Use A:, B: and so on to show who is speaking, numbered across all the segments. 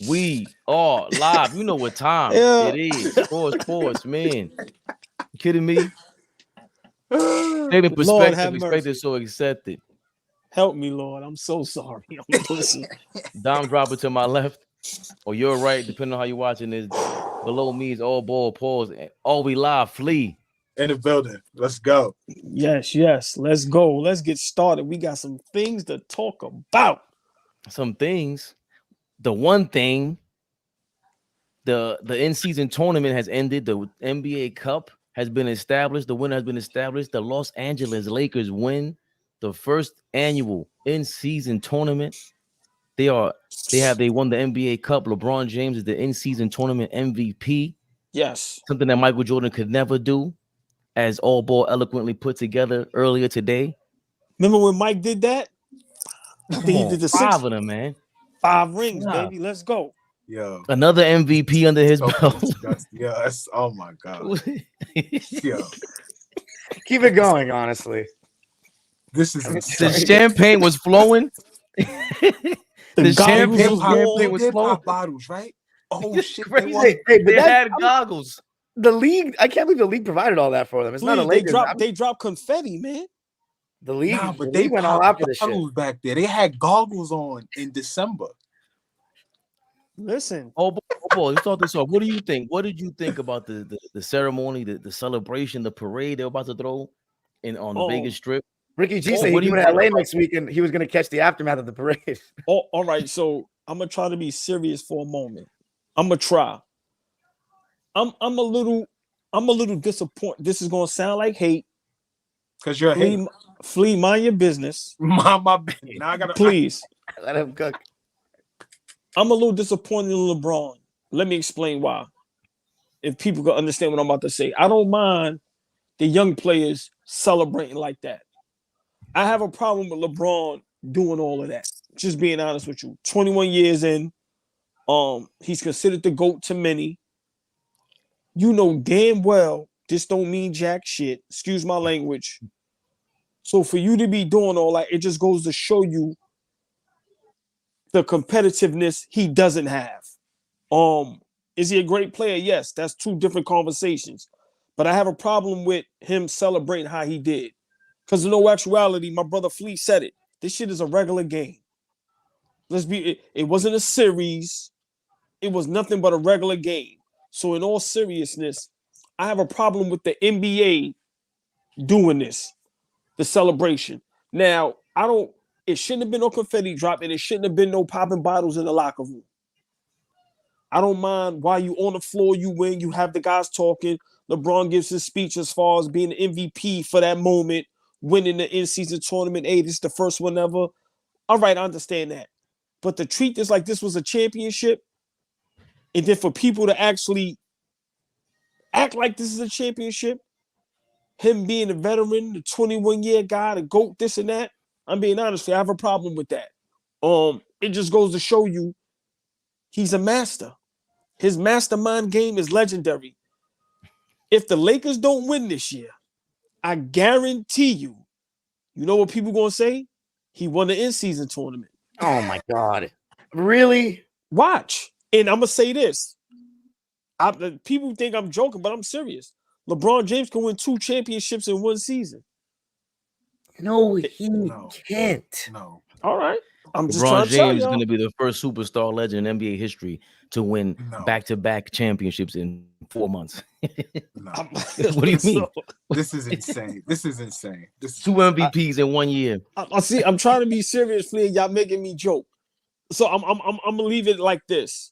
A: We are live. You know what time it is. Sports, man. You kidding me? Fabian PerspecTV, expected, so accepted.
B: Help me, Lord. I'm so sorry. I'm listening.
A: Dom dropper to my left, or your right, depending on how you're watching this. Below me is AllBall, pause. All we live, Flea.
C: In the building. Let's go.
B: Yes. Let's go. Let's get started. We got some things to talk about.
A: Some things. The one thing, the in-season tournament has ended. The NBA Cup has been established. The winner has been established. The Los Angeles Lakers win the first annual in-season tournament. They won the NBA Cup. LeBron James is the in-season tournament MVP.
B: Yes.
A: Something that Michael Jordan could never do, as AllBall eloquently put together earlier today.
B: Remember when Mike did that?
A: He did the 5 of them, man.
B: 5 rings, baby. Let's go.
C: Yo.
A: Another MVP under his belt.
C: Yes. Oh my God. Yo.
D: Keep it going, honestly.
C: This is
A: the champagne was flowing. The champagne was flowing.
C: Bottles, right? Oh shit.
A: They had goggles.
D: The league, I can't believe the league provided all that for them. It's not a Lakers.
B: They dropped confetti, man.
D: The league,
C: but
D: they went all out for this
C: shit. Back there, they had goggles on in December.
B: Listen,
A: boy, let's start this off. What do you think? What did you think about the ceremony, the celebration, the parade they were about to throw on the Vegas Strip?
D: Ricky G said he's in LA next week, and he was going to catch the aftermath of the parade.
B: All right, so I'm gonna try to be serious for a moment. I'm gonna try. I'm a little disappointed. This is gonna sound like hate.
C: Because you're a hater.
B: Flea, mind your business.
C: My bad. Now I gotta
B: please
D: let him cook.
B: I'm a little disappointed in LeBron. Let me explain why. If people can understand what I'm about to say, I don't mind the young players celebrating like that. I have a problem with LeBron doing all of that. Just being honest with you. 21 years in, he's considered the GOAT to many. You know damn well this don't mean jack shit. Excuse my language. So for you to be doing all that, it just goes to show you the competitiveness he doesn't have. Is he a great player? Yes, that's 2 different conversations. But I have a problem with him celebrating how he did. Because in no actuality, my brother Flea said it. This shit is a regular game. It wasn't a series. It was nothing but a regular game. So in all seriousness, I have a problem with the NBA doing this, the celebration. Now, it shouldn't have been no confetti drop, and it shouldn't have been no popping bottles in the locker room. I don't mind while you on the floor, you win, you have the guys talking. LeBron gives his speech as far as being the MVP for that moment, winning the in-season tournament. Hey, this is the first one ever. All right, I understand that. But to treat this like this was a championship, and then for people to actually act like this is a championship, him being a veteran, the 21-year guy, the GOAT, this and that, I'm being honest, I have a problem with that. It just goes to show you he's a master. His mastermind game is legendary. If the Lakers don't win this year, I guarantee you know what people gonna say? He won the in-season tournament.
D: Oh my God. Really?
B: Watch. And I'm gonna say this. People think I'm joking, but I'm serious. LeBron James can win 2 championships in 1 season.
D: No, he can't.
C: No.
B: All right. I'm just
A: LeBron James is going to be the first superstar legend in NBA history to win back-to-back championships in 4 months. What do you mean?
C: This is insane. This is insane.
A: 2 MVPs in 1 year.
B: I see. I'm trying to be serious, Flea. Y'all making me joke. So I'm gonna leave it like this.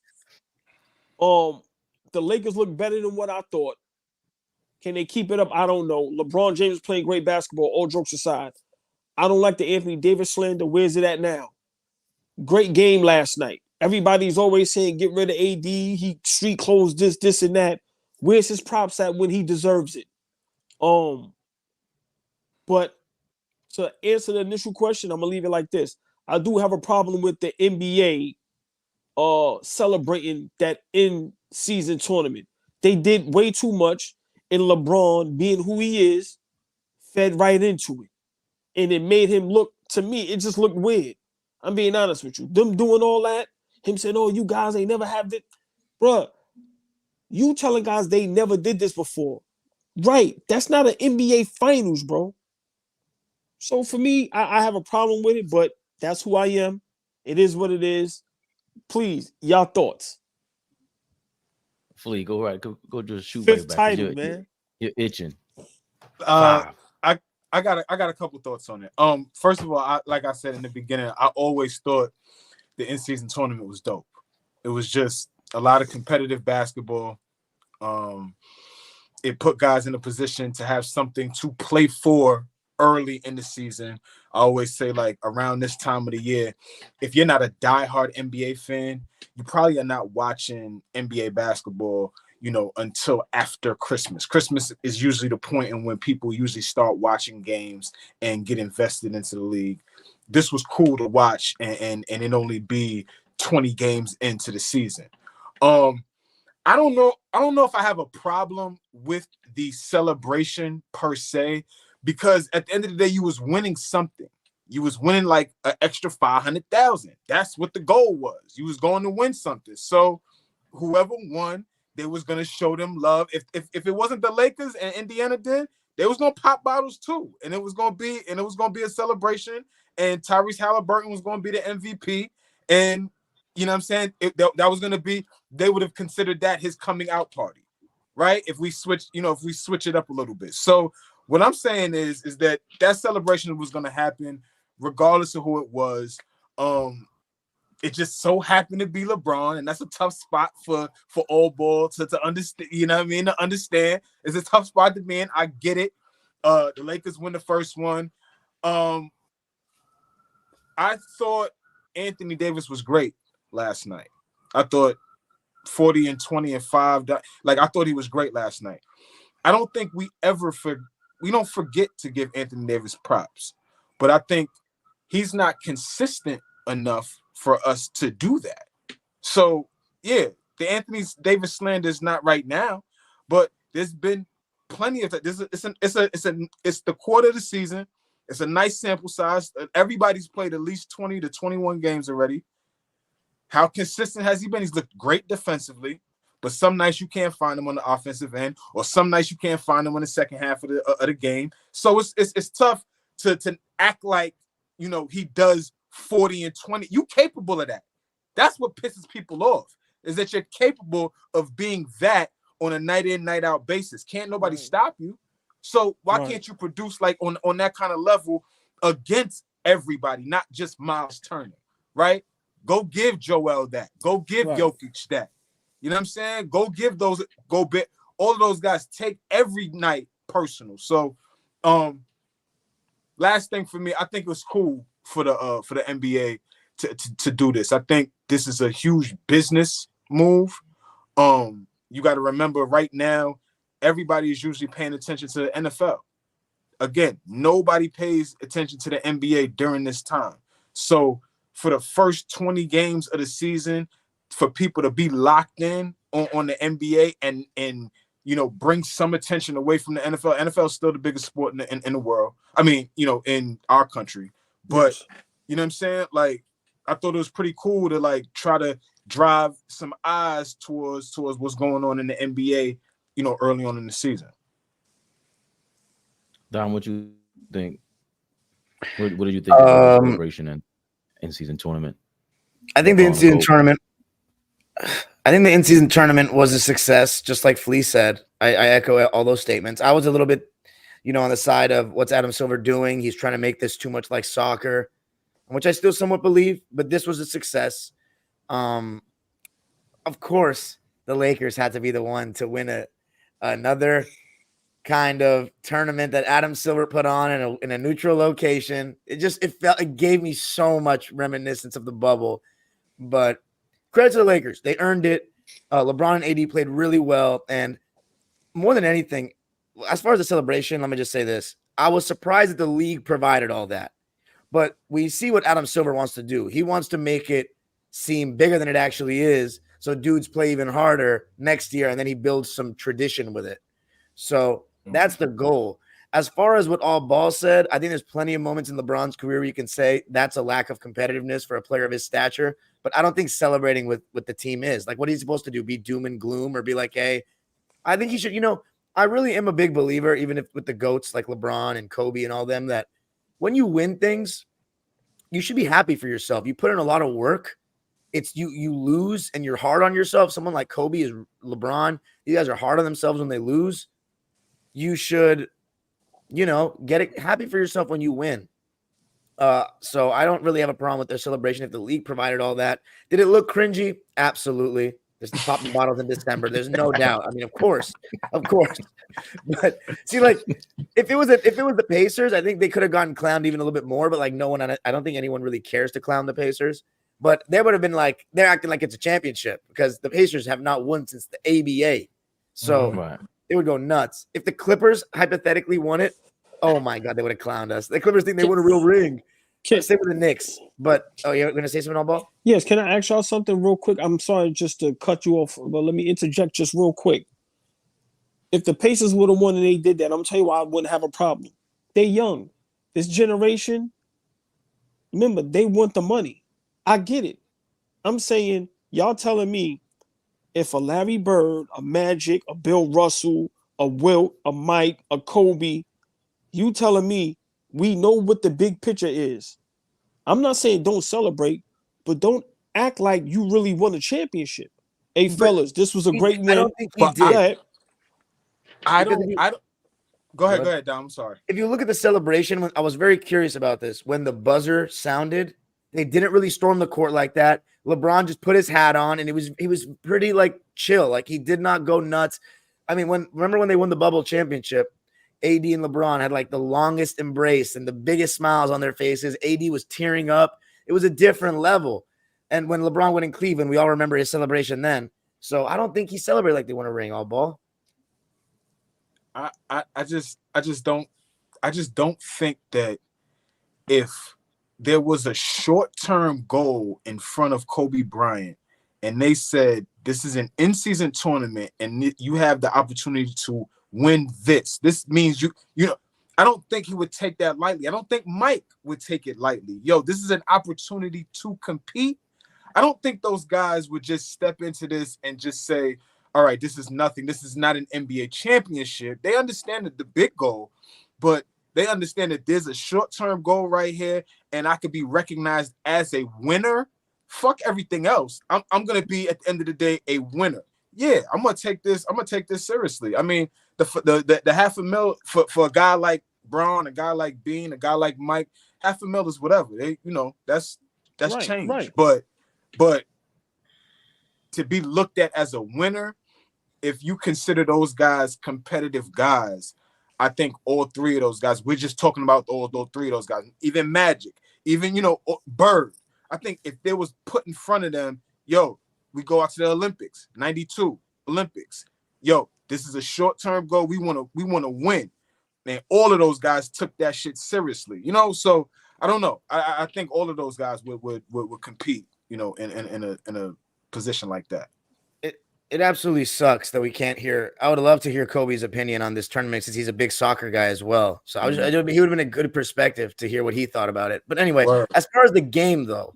B: The Lakers look better than what I thought. Can they keep it up? I don't know. LeBron James is playing great basketball, all jokes aside. I don't like the Anthony Davis slander. Where's it at now? Great game last night. Everybody's always saying, get rid of AD. He street closed this, and that. Where's his props at when he deserves it? But to answer the initial question, I'm going to leave it like this. I do have a problem with the NBA celebrating that in-season tournament. They did way too much. And LeBron, being who he is, fed right into it. And it made him look, to me, it just looked weird. I'm being honest with you. Them doing all that, him saying, "Oh, you guys ain't never have this," bruh. You telling guys they never did this before, right? That's not an NBA Finals, bro. So for me, I have a problem with it, but that's who I am. It is what it is. Please, y'all thoughts.
A: Flea, go right. Go just shoot
B: Fifth
A: right back.
B: title, man.
A: You're itching.
C: I got a couple thoughts on it. First of all, like I said in the beginning, I always thought the in-season tournament was dope. It was just a lot of competitive basketball. It put guys in a position to have something to play for early in the season. I always say, like, around this time of the year, if you're not a diehard NBA fan, you probably are not watching NBA basketball, until after Christmas. Christmas is usually the point in when people usually start watching games and get invested into the league. This was cool to watch and it only be 20 games into the season. I don't know if I have a problem with the celebration per se, because at the end of the day, you was winning something. You was winning like an extra 500,000. That's what the goal was. You was going to win something. So whoever won, they was gonna show them love. If it wasn't the Lakers and Indiana did, they was gonna pop bottles too, and it was gonna be a celebration. And Tyrese Haliburton was gonna be the MVP, and you know what I'm saying, that was gonna be. They would have considered that his coming out party, right? If we switch it up a little bit. So what I'm saying is that celebration was gonna happen regardless of who it was. It just so happened to be LeBron, and that's a tough spot for AllBall to understand. You know what I mean? To understand, it's a tough spot to be in. I get it. The Lakers win the first one. I thought Anthony Davis was great last night. I thought 40 and 20 and 5. Like, I thought he was great last night. I don't think we don't forget to give Anthony Davis props, but I think he's not consistent enough for us to do that. So yeah, the Anthony Davis slander is not right now, but there's been plenty of that. It's the quarter of the season. It's a nice sample size. Everybody's played at least 20 to 21 games already. How consistent has he been? He's looked great defensively, but some nights you can't find him on the offensive end, or some nights you can't find him in the second half of the game. So it's tough to act like he does 40 and 20. You capable of that. That's what pisses people off, is that you're capable of being that on a night in, night out basis. Can't nobody stop you. So why can't you produce like on that kind of level against everybody, not just Miles Turner, right? Go give Joel that. Go give Jokic that. You know what I'm saying? Go give those, all of those guys take every night personal. So last thing for me, I think it was cool for the NBA to do this. I think this is a huge business move. You got to remember right now, everybody is usually paying attention to the NFL. Again, nobody pays attention to the NBA during this time. So for the first 20 games of the season, for people to be locked in on the NBA and bring some attention away from the NFL. NFL is still the biggest sport in the world. I mean, in our country. But you know what I'm saying? Like, I thought it was pretty cool to like try to drive some eyes towards what's going on in the NBA, early on in the season.
A: Don, what you think? What did you think of the celebration and in-season tournament?
D: I think the in-season tournament was a success, just like Flea said. I echo all those statements. I was a little bit, on the side of what's Adam Silver doing. He's trying to make this too much like soccer, which I still somewhat believe, but this was a success. Of course, the Lakers had to be the one to win another kind of tournament that Adam Silver put on in a neutral location. It gave me so much reminiscence of the bubble. But credit to the Lakers. They earned it. LeBron and AD played really well. And more than anything, as far as the celebration, let me just say this. I was surprised that the league provided all that. But we see what Adam Silver wants to do. He wants to make it seem bigger than it actually is, so dudes play even harder next year, and then he builds some tradition with it. So that's the goal. As far as what AllBall said, I think there's plenty of moments in LeBron's career where you can say that's a lack of competitiveness for a player of his stature. but I don't think celebrating with the team is. Like, what are you supposed to do? Be doom and gloom or be like, hey, I think he should, I really am a big believer, even if with the GOATs like LeBron and Kobe and all them, that when you win things, you should be happy for yourself. You put in a lot of work. It's you lose and you're hard on yourself. Someone like Kobe is LeBron. You guys are hard on themselves when they lose. You should, get it happy for yourself when you win. So I don't really have a problem with their celebration if the league provided all that. Did it look cringy? Absolutely. There's popping bottles in December. There's no doubt. I mean, of course. But see, like, if it was the Pacers, I think they could have gotten clowned even a little bit more. But like, I don't think anyone really cares to clown the Pacers. But they would have been like, they're acting like it's a championship because the Pacers have not won since the ABA. So they would go nuts. If the Clippers hypothetically won it, oh my God, they would have clowned us. The Clippers think they won a real ring. Same with the Knicks. But, you're going to say something, AllBall?
B: Yes, can I ask y'all something real quick? I'm sorry just to cut you off, but let me interject just real quick. If the Pacers would have won and they did that, I'm going to tell you why I wouldn't have a problem. They're young. This generation, remember, they want the money. I get it. I'm saying, y'all telling me if a Larry Bird, a Magic, a Bill Russell, a Wilt, a Mike, a Kobe, you telling me we know what the big picture is. I'm not saying don't celebrate, but don't act like you really won a championship. Hey, fellas, this was a great win.
D: I don't think he did.
C: I don't. Go ahead, Dom. I'm sorry.
D: If you look at the celebration, I was very curious about this. When the buzzer sounded, they didn't really storm the court like that. LeBron just put his hat on, and he was pretty like chill. Like he did not go nuts. I mean, remember when they won the bubble championship? AD and LeBron had like the longest embrace and the biggest smiles on their faces. AD was tearing up. It was a different level. And when LeBron went in Cleveland, we all remember his celebration then. So I don't think he celebrated like they won a ring, AllBall.
C: I just don't think that if there was a short-term goal in front of Kobe Bryant and they said this is an in-season tournament and you have the opportunity to win this means I don't think he would take that lightly. I don't think Mike would take it lightly. This is an opportunity to compete. I don't think those guys would just step into this and just say, all right, this is nothing. This is not an NBA championship. They understand the big goal, but they understand that there's a short-term goal right here, and I could be recognized as a winner. Fuck everything else. I'm gonna be at the end of the day a winner. Yeah, I'm gonna take this seriously. I mean, the $500,000 for a guy like Braun, a guy like Bean, a guy like Mike, $500,000 is whatever. That's
B: right,
C: change.
B: Right.
C: But to be looked at as a winner, if you consider those guys competitive guys, I think all three of those guys, we're just talking about all three of those guys, even Magic, even, Bird. I think if they was put in front of them, we go out to the Olympics, 92 Olympics. This is a short-term goal. We want to win. And all of those guys took that shit seriously, so I don't know. I think all of those guys would compete, in a position like that.
D: It absolutely sucks that we can't hear. I would love to hear Kobe's opinion on this tournament since he's a big soccer guy as well. So he would have been a good perspective to hear what he thought about it. But anyway, as far as the game though,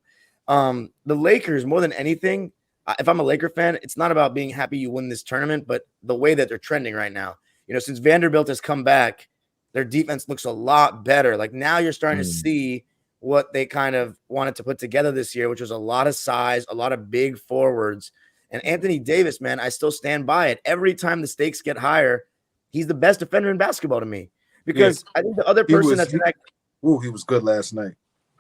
D: the Lakers, more than anything, if I'm a Laker fan, it's not about being happy you win this tournament, but the way that they're trending right now. Since Vanderbilt has come back, their defense looks a lot better. Like now you're starting to see what they kind of wanted to put together this year, which was a lot of size, a lot of big forwards. And Anthony Davis, man, I still stand by it. Every time the stakes get higher, he's the best defender in basketball to me. Because I think the other person
C: he was good last night.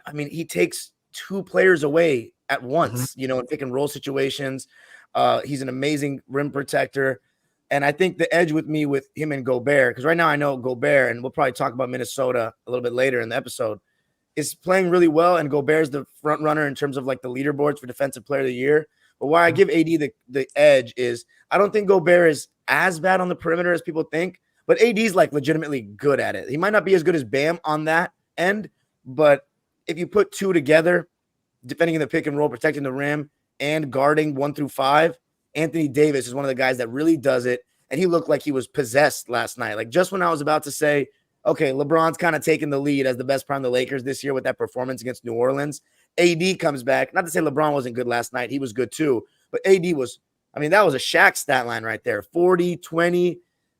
D: I mean, he takes two players away at once, in pick and roll situations. He's an amazing rim protector. And I think the edge with him and Gobert, because right now I know Gobert, and we'll probably talk about Minnesota a little bit later in the episode, is playing really well. And Gobert's the front runner in terms of like the leaderboards for Defensive Player of the Year. But why I give AD the edge is I don't think Gobert is as bad on the perimeter as people think, but AD's like legitimately good at it. He might not be as good as Bam on that end, but if you put two together, defending in the pick and roll, protecting the rim, and guarding 1 through 5, Anthony Davis is one of the guys that really does it, and he looked like he was possessed last night. Like just when I was about to say, okay, LeBron's kind of taking the lead as the best part of the Lakers this year with that performance against New Orleans, AD comes back. Not to say LeBron wasn't good last night. He was good too. But AD was, I mean, that was a Shaq stat line right there. 40, 20,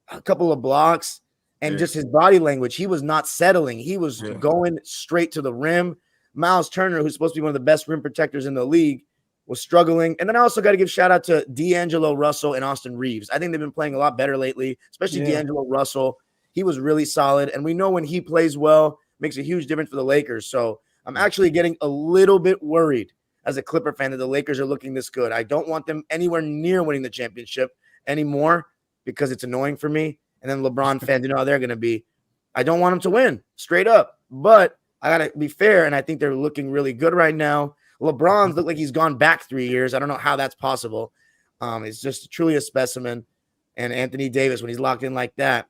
D: a couple of blocks, and just his body language. He was not settling. He was going straight to the rim. Miles Turner, who's supposed to be one of the best rim protectors in the league, was struggling. And then I also got to give shout out to D'Angelo Russell and Austin Reeves. I think they've been playing a lot better lately, especially D'Angelo Russell. He was really solid. And we know when he plays well, makes a huge difference for the Lakers. So I'm actually getting a little bit worried as a Clipper fan that the Lakers are looking this good. I don't want them anywhere near winning the championship anymore because it's annoying for me. And then LeBron fans, you know how they're going to be. I don't want them to win, straight up. But I got to be fair, and I think they're looking really good right now. LeBron's look like he's gone back 3 years. I don't know how that's possible. It's just truly a specimen. And Anthony Davis, when he's locked in like that,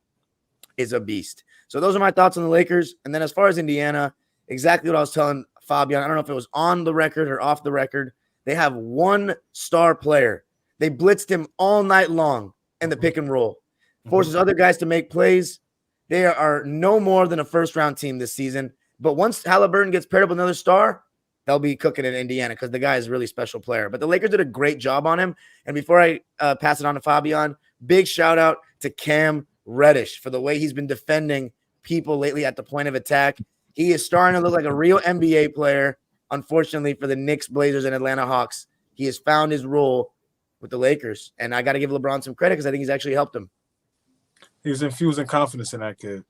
D: is a beast. So those are my thoughts on the Lakers. And then as far as Indiana, exactly what I was telling Fabian. I don't know if it was on the record or off the record. They have one star player. They blitzed him all night long in the pick and roll. Forces other guys to make plays. They are no more than a first-round team this season. But once Haliburton gets paired up with another star, they'll be cooking in Indiana because the guy is a really special player. But the Lakers did a great job on him. And before I pass it on to Fabian, big shout-out to Cam Reddish for the way he's been defending people lately at the point of attack. He is starting to look like a real NBA player. Unfortunately for the Knicks, Blazers, and Atlanta Hawks, he has found his role with the Lakers. And I got to give LeBron some credit because I think he's actually helped him.
C: He was infusing confidence in that kid.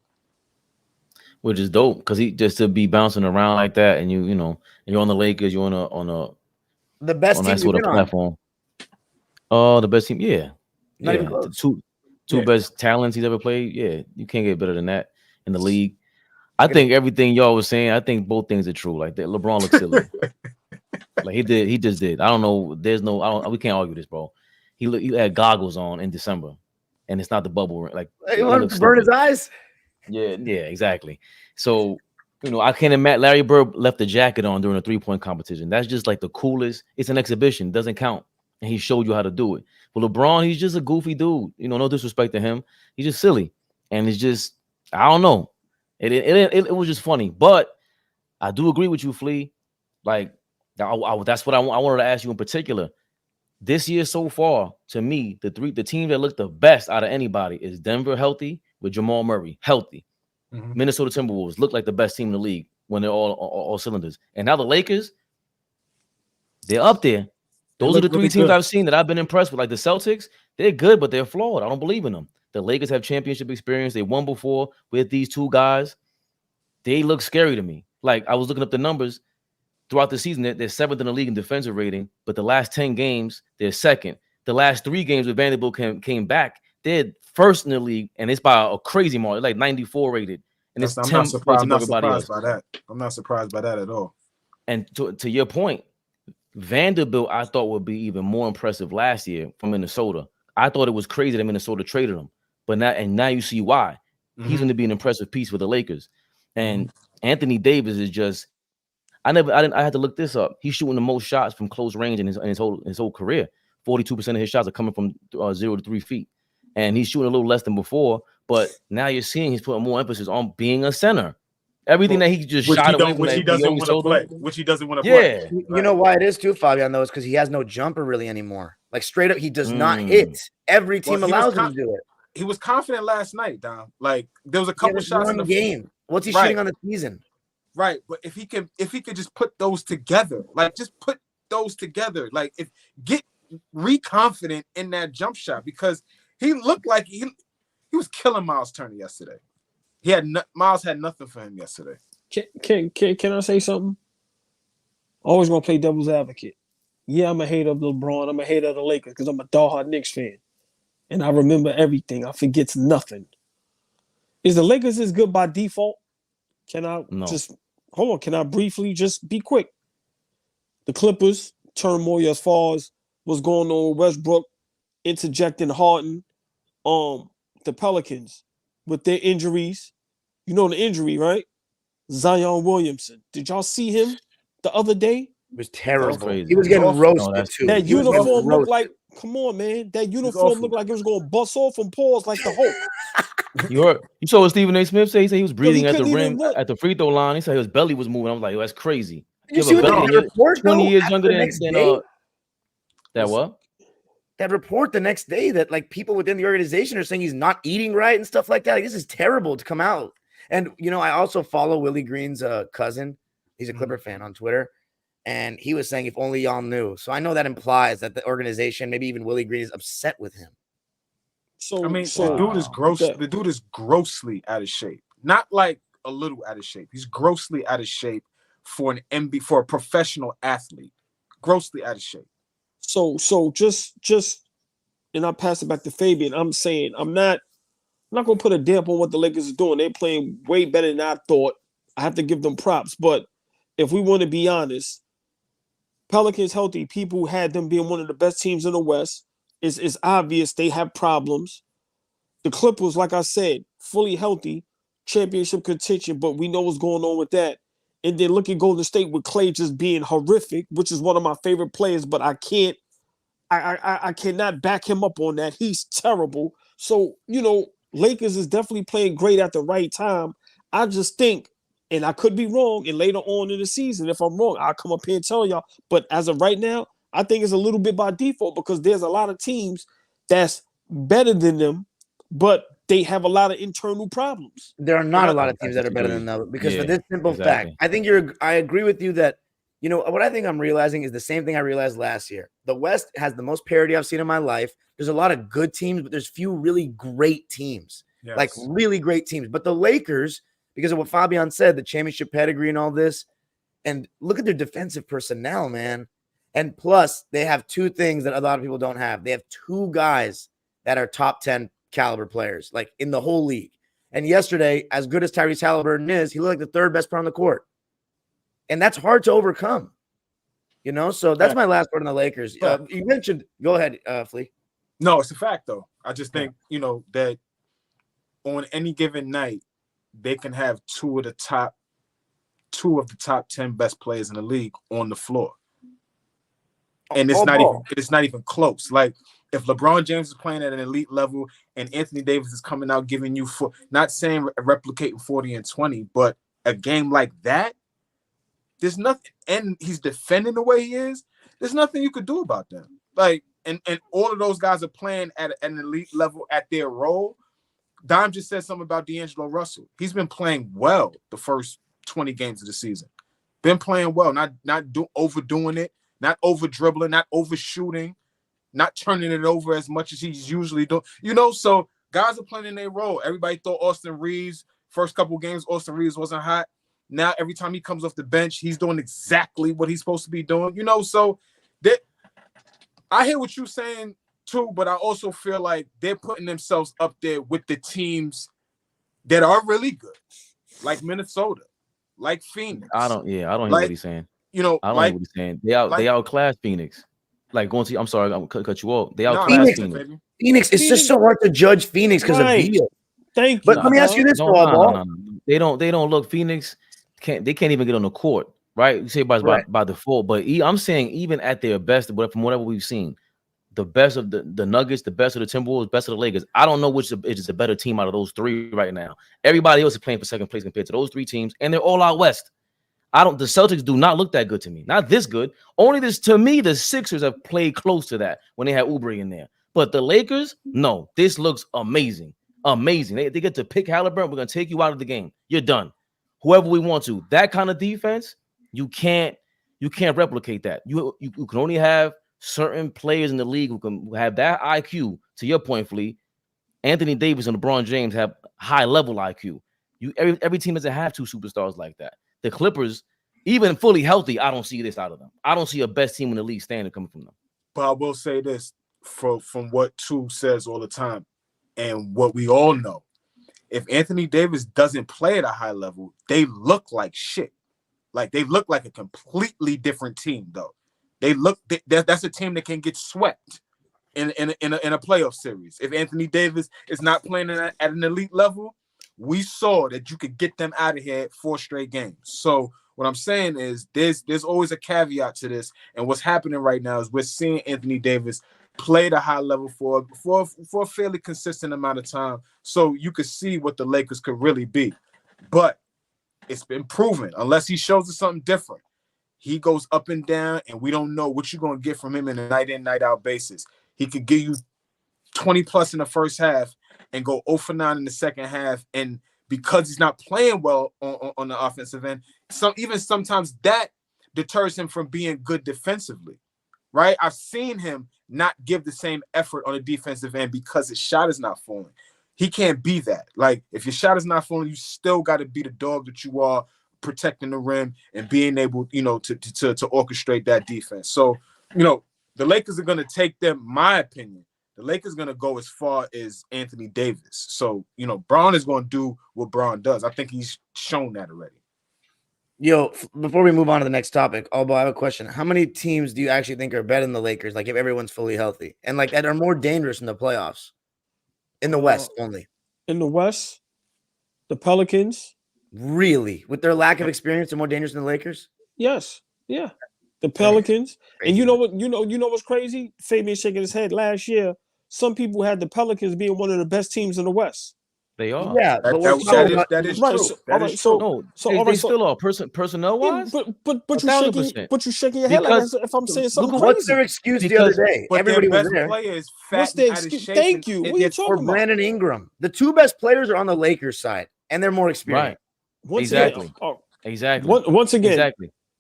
A: Which is dope because he just to be bouncing around like that, and you know, you're on the Lakers, you're on a
D: the best team
A: sort of platform. Oh, the best team,
D: Not even close.
A: Two best talents he's ever played. Yeah, you can't get better than that in the league. I think everything y'all was saying, I think both things are true. Like that, LeBron looks silly. Like he just did. I don't know. We can't argue this, bro. He had goggles on in December, and it's not the bubble. Like
D: he wanted to burn his eyes.
A: Yeah, exactly. So, you know, I can't imagine Larry Bird left the jacket on during a 3-point competition. That's just like the coolest. It's an exhibition, doesn't count. And he showed you how to do it. But LeBron, he's just a goofy dude. You know, no disrespect to him. He's just silly. And it's just, I don't know. It was just funny. But I do agree with you, Flea. Like, that's what I wanted to ask you in particular. This year so far, to me, the team that looked the best out of anybody is Denver healthy with Jamal Murray healthy. Minnesota Timberwolves look like the best team in the league when they're all cylinders. And now the Lakers, they're up there. Those are the three teams I've seen that I've been impressed with. Like the Celtics, they're good, but they're flawed. I don't believe in them. The Lakers have championship experience. They won before with these two guys. They look scary to me. Like I was looking up the numbers throughout the season. They're seventh in the league in defensive rating, but the last 10 games, they're second. The last 3 games with Vanderbilt came back, they're first in the league, and it's by a crazy margin, like 94 rated. And it's
C: I'm not surprised by that. I'm not surprised by that at all. And
A: to your point, Vanderbilt, I thought would be even more impressive last year from Minnesota. I thought it was crazy that Minnesota traded him, but now you see why. He's going to be an impressive piece for the Lakers. And Anthony Davis is just, I had to look this up. He's shooting the most shots from close range in his whole career. 42% of his shots are coming from 0 to 3 feet, and he's shooting a little less than before. But now you're seeing he's putting more emphasis on being a center. Everything that he just shot away,
C: which he doesn't want to play. Which he doesn't want to play.
D: You know why it is too, Fabian, though, is because he has no jumper really anymore. Like straight up, he does not hit. Every team allows him to do it.
C: He was confident last night, Dom. Like there was a couple shots in the
D: game. What's he shooting on the season?
C: Right, but if he could just put those together, like get re-confident in that jump shot, because he looked like he was killing Miles Turner yesterday. Miles had nothing for him yesterday.
B: Can I say something? Always gonna play devil's advocate. Yeah, I'm a hater of LeBron. I'm a hater of the Lakers because I'm a diehard Knicks fan, and I remember everything. I forget nothing. Is the Lakers as good by default? Can I hold on? Can I briefly just be quick? The Clippers turmoil as far as what's going on with Westbrook interjecting Harden. The Pelicans with their injuries. You know the injury, right? Zion Williamson. Did y'all see him the other day?
D: It was terrible. He was getting roasted too.
B: That uniform looked like, come on, man. That uniform looked like it was going to bust off from paws like the Hulk.
A: You saw what Stephen A. Smith say? He said he was breathing at the rim, at the free throw line. He said his belly was moving. I was like, that's crazy.
D: You
A: have
D: see
A: a
D: what
A: belly.
D: that
A: You're
D: report,
A: 20
D: though,
A: years
D: after
A: younger
D: the
A: than
D: next day?
A: that what?
D: That report the next day that like people within the organization are saying he's not eating right and stuff like that. Like, this is terrible to come out. And I also follow Willie Green's cousin. He's a Clipper fan on Twitter. And he was saying, if only y'all knew. So I know that implies that the organization, maybe even Willie Green, is upset with him.
B: So
C: I mean,
B: so
C: the dude is gross.
B: okay.
C: The dude is grossly out of shape. Not like a little out of shape. He's grossly out of shape for for a professional athlete. Grossly out of shape.
B: So just and I'll pass it back to Fabian. I'm saying I'm not gonna put a damp on what the Lakers are doing. They're playing way better than I thought. I have to give them props. But if we want to be honest, Pelicans healthy, people had them being one of the best teams in the West. It's obvious they have problems. The Clippers, like I said, fully healthy, championship contention, but we know what's going on with that. And then look at Golden State with Clay just being horrific, which is one of my favorite players, but I cannot back him up on that. He's terrible. So, Lakers is definitely playing great at the right time. I just think, and I could be wrong, and later on in the season, if I'm wrong, I'll come up here and tell y'all. But as of right now, I think it's a little bit by default because there's a lot of teams that's better than them, but they have a lot of internal problems.
D: There are not a lot of teams that are better than them because for this simple fact, I think I agree with you that, what I think I'm realizing is the same thing I realized last year. The West has the most parity I've seen in my life. There's a lot of good teams, but there's few really great teams, like really great teams. But the Lakers, because of what Fabian said, the championship pedigree and all this, and look at their defensive personnel, man. And plus, they have two things that a lot of people don't have. They have two guys that are top 10 caliber players, like in the whole league. And yesterday, as good as Tyrese Haliburton is, he looked like the third best player on the court. And that's hard to overcome, So that's my last word on the Lakers. You mentioned, go ahead, Flea.
C: No, it's a fact, though. I just think, that on any given night, they can have two of the top 10 best players in the league on the floor. And it's not even close. Like, if LeBron James is playing at an elite level and Anthony Davis is coming out giving you, not saying replicating 40 and 20, but a game like that, there's nothing, and he's defending the way he is, there's nothing you could do about them. Like, and all of those guys are playing at an elite level at their role. Dime just said something about D'Angelo Russell. He's been playing well the first 20 games of the season. Been playing well, not overdoing it, not over dribbling, not overshooting, not turning it over as much as he's usually doing. So guys are playing in their role. Everybody thought Austin Reeves, first couple games, Austin Reeves wasn't hot. Now, every time he comes off the bench, he's doing exactly what he's supposed to be doing. So that I hear what you're saying too, but I also feel like they're putting themselves up there with the teams that are really good, like Minnesota, like Phoenix.
A: I don't hear what he's saying. I don't hear what he's saying. They outclass Phoenix. Like I'm sorry, I'm gonna cut you off. They outclass Phoenix.
D: Phoenix, it's just so hard to judge Phoenix because of Beal.
B: Thank you.
D: But let me ask you this,
A: no. They don't look. Phoenix can't even get on the court, right? You say by default, but I'm saying even at their best, but from whatever we've seen, the best of the Nuggets, the best of the Timberwolves, best of the Lakers. I don't know which is a better team out of those three right now. Everybody else is playing for second place compared to those three teams, and they're all out west. The Celtics do not look that good to me. Not this good. Only this, to me, the Sixers have played close to that when they had Oubre in there. But the Lakers, no, this looks amazing. Amazing. They get to pick Haliburton. We're going to take you out of the game. You're done. Whoever we want to. That kind of defense, you can't replicate that. You can only have certain players in the league who can have that IQ. To your point, Flea, Anthony Davis and LeBron James have high-level IQ. Every team doesn't have two superstars like that. The Clippers, even fully healthy, I don't see this out of them. I don't see a best team in the league standing coming from them.
C: But I will say this from what Tu says all the time and what we all know. If Anthony Davis doesn't play at a high level, they look like shit. Like, they look like a completely different team, though. That's a team that can get swept in a playoff series. If Anthony Davis is not playing at an elite level, we saw that you could get them out of here 4 straight games. So what I'm saying is there's always a caveat to this. And what's happening right now is we're seeing Anthony Davis play at a high level for a fairly consistent amount of time. So you could see what the Lakers could really be. But it's been proven, unless he shows us something different. he goes up and down, and we don't know what you're going to get from him in a night in, night out basis. He could give you 20 plus in the first half and go 0 for 9 in the second half. And because he's not playing well on the offensive end, even sometimes that deters him from being good defensively, right? I've seen him not give the same effort on the defensive end because his shot is not falling. He can't be that. Like, if your shot is not falling, you still got to be the dog that you are, protecting the rim and being able, to orchestrate that defense. So, the Lakers are going to take them, my opinion, the Lakers are going to go as far as Anthony Davis. So, Braun is going to do what Braun does. I think he's shown that already.
D: Yo, before we move on to the next topic, I have a question. How many teams do you actually think are better than the Lakers, like if everyone's fully healthy, and like that are more dangerous in the playoffs? In the West only.
B: In the West, the Pelicans.
D: Really? With their lack of experience, they're more dangerous than the Lakers?
B: Yes. Yeah. The Pelicans. Crazy. And you know what's crazy? Fabian shaking his head. Last year, some people had the Pelicans being one of the best teams in the West.
A: They are.
D: Yeah,
C: that is
B: right,
C: true.
A: They still are personnel wise.
B: Yeah, but you're shaking your head like if I'm saying something crazy.
D: What's their excuse the other day?
C: But
D: everybody
C: their
D: was
C: best
D: there.
C: player is
B: What's
C: fat
B: their
C: and out of
B: excuse?
C: shape.
B: Thank you. What are you talking about?
D: Brandon Ingram. The two best players are on the Lakers side, and they're more experienced.
A: Right. Exactly.
B: Once again,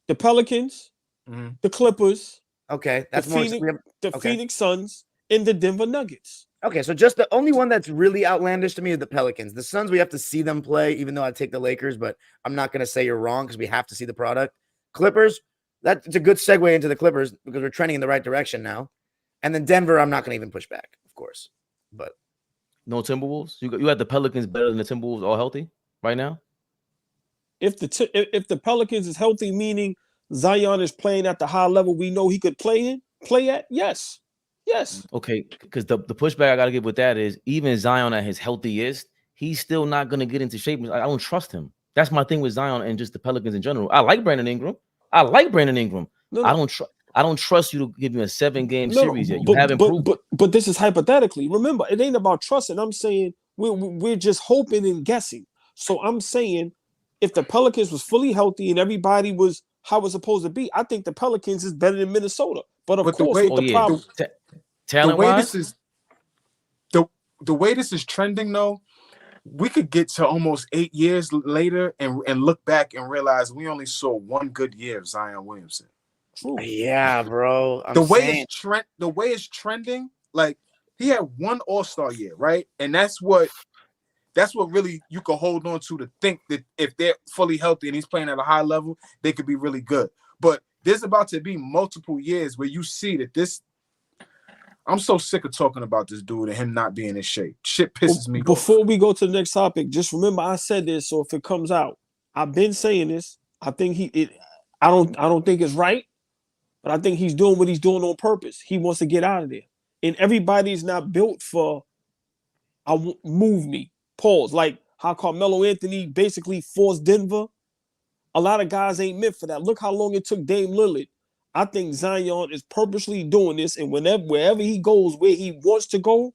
B: the Pelicans, the Clippers.
D: Okay, that's
B: the Phoenix Suns and the Denver Nuggets.
D: Okay, so just the only one that's really outlandish to me is the Pelicans. The Suns, we have to see them play, even though I take the Lakers, but I'm not going to say you're wrong because we have to see the product. Clippers, that's a good segue into the Clippers because we're trending in the right direction now. And then Denver, I'm not going to even push back, of course. But
A: no Timberwolves? You had the Pelicans better than the Timberwolves all healthy right now?
B: If the Pelicans is healthy, meaning Zion is playing at the high level we know he could play at, yes. Yes.
A: Okay, because the pushback I got to give with that is even Zion at his healthiest, he's still not going to get into shape. I don't trust him. That's my thing with Zion and just the Pelicans in general. I like Brandon Ingram.
B: No.
A: I don't trust you to give me a 7-game series yet. You haven't proved.
B: But this is hypothetically. Remember, it ain't about trusting. I'm saying we're just hoping and guessing. So I'm saying if the Pelicans was fully healthy and everybody was how it's supposed to be, I think the Pelicans is better than Minnesota. But of course, the problem.
A: Talent-wise,
C: the way this is trending, though, we could get to almost 8 years later and look back and realize we only saw one good year of Zion Williamson.
B: True.
D: Yeah, bro.
C: The way it's trending, like he had one All-Star year, right? And that's what really you can hold on to think that if they're fully healthy and he's playing at a high level, they could be really good. But there's about to be multiple years where you see that this. I'm so sick of talking about this dude and him not being in shape. Shit pisses me off.
B: Before we go to the next topic, just remember I said this, so if it comes out, I've been saying this. I think I don't think it's right, but I think he's doing what he's doing on purpose. He wants to get out of there. And everybody's not built for move me. Pause. Like how Carmelo Anthony basically forced Denver. A lot of guys ain't meant for that. Look how long it took Dame Lillard. I think Zion is purposely doing this, and wherever he goes, where he wants to go,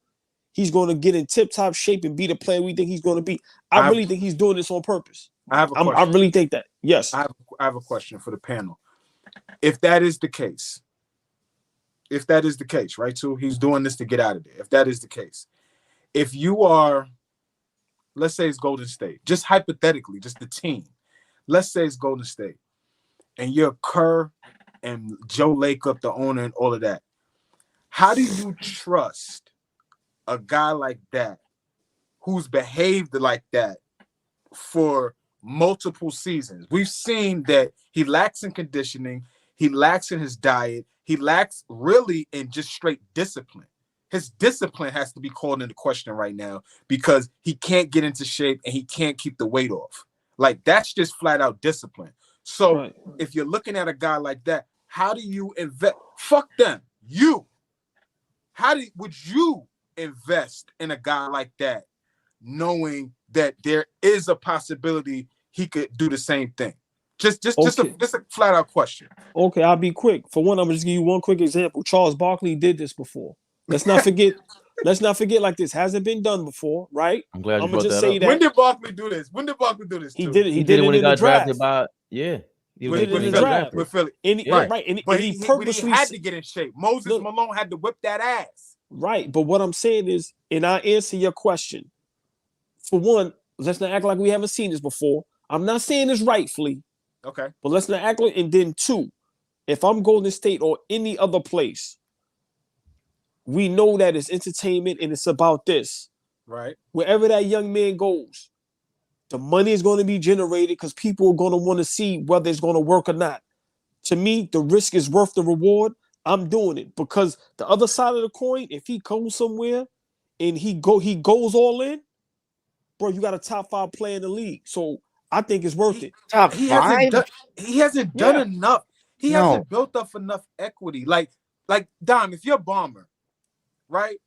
B: he's going to get in tip-top shape and be the player we think he's going to be. I really think he's doing this on purpose. I really think that. Yes.
C: I have a question for the panel. If that is the case, right, too, he's doing this to get out of there. If that is the case, if you are, let's say it's Golden State, just hypothetically, just the team, let's say it's Golden State, and you're Kerr and Joe Lacob, the owner, and all of that. How do you trust a guy like that who's behaved like that for multiple seasons? We've seen that he lacks in conditioning, he lacks in his diet, he lacks really in just straight discipline. His discipline has to be called into question right now because he can't get into shape and he can't keep the weight off. Like, that's just flat out discipline. So if you're looking at a guy like that, how do you invest? Fuck them. Would you invest in a guy like that, knowing that there is a possibility he could do the same thing? Just a flat out question.
B: Okay, I'll be quick. For one, I'm gonna just give you one quick example. Charles Barkley did this before. Let's not forget. Like this hasn't been done before, right?
A: I'm glad you
B: I'm
A: brought
B: just
A: that
B: say
A: up.
B: that.
C: When did Barkley do this? He did it.
B: He did it
A: when
B: in
A: he got
B: the draft.
A: drafted by He
B: Put it in the
A: got
B: draft.
A: drafted.
C: with Philly.
B: And he,
C: Right.
B: right. And
C: But
B: he
C: he
B: purposely
C: had to get in shape. Moses
B: Look.
C: Malone had to whip that ass.
B: right. But what I'm saying is, and I answer your question. For one, let's not act like we haven't seen this before. I'm not saying this rightfully,
C: Okay.
B: but let's not act like. And then two, if I'm Golden State or any other place, we know that it's entertainment and it's about this.
C: Right.
B: Wherever that young man goes, the money is going to be generated because people are going to want to see whether it's going to work or not. To me, the risk is worth the reward. I'm doing it because the other side of the coin, if he goes somewhere and he goes all in, bro, you got a top 5 player in the league. So I think it's worth it.
D: Top
C: He
D: 5.
C: hasn't done
B: Yeah.
C: enough. He
D: No.
C: hasn't built up enough equity. Like Dom, if you're a bomber, right?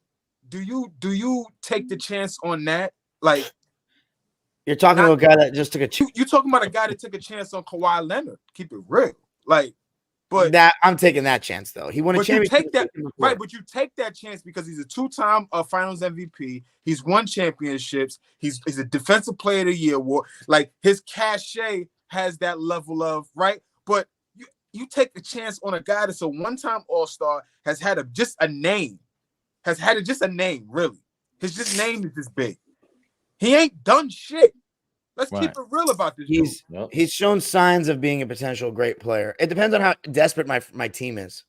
C: Do you take the chance on that? Like
D: You're talking to a guy that just took a
C: you talking about a guy that took a chance on Kawhi Leonard. Keep it real. Like, but
D: that I'm taking that chance though. He won a
C: But you
D: championship.
C: take that right, but you take that chance because he's a 2-time Finals MVP. He's won championships. He's a Defensive Player of the Year award. Like his cachet has that level of right. But you take a chance on a guy that's a 1-time All-Star, has had just a name, really. His just name is this big. He ain't done shit. Let's keep it real about this.
D: He's shown signs of being a potential great player. It depends on how desperate my team is.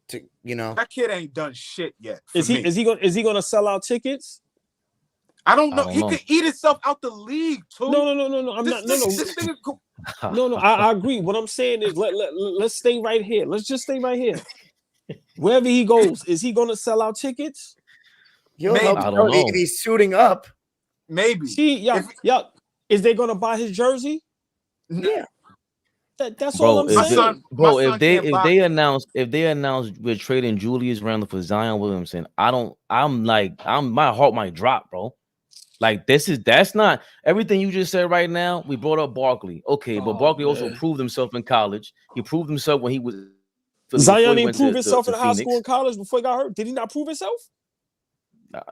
C: That kid ain't done shit yet.
B: Is he gonna sell out tickets?
C: I don't know. He could eat himself out the league too.
B: No. No. I agree. What I'm saying is let's stay right here. Let's just stay right here. Wherever he goes, is he gonna sell out tickets?
C: Maybe.
D: I don't know. If he's suiting up.
C: Maybe.
B: See, yeah. Is they gonna buy his jersey?
D: Yeah.
B: That's all I'm saying.
A: If they announce we're trading Julius Randle for Zion Williamson, my heart might drop, bro. Like that's not everything you just said right now. We brought up Barkley. Okay, but Barkley also proved himself in college. He proved himself when he was
B: Zion didn't prove himself in high school and college before he got hurt. Did he not prove himself?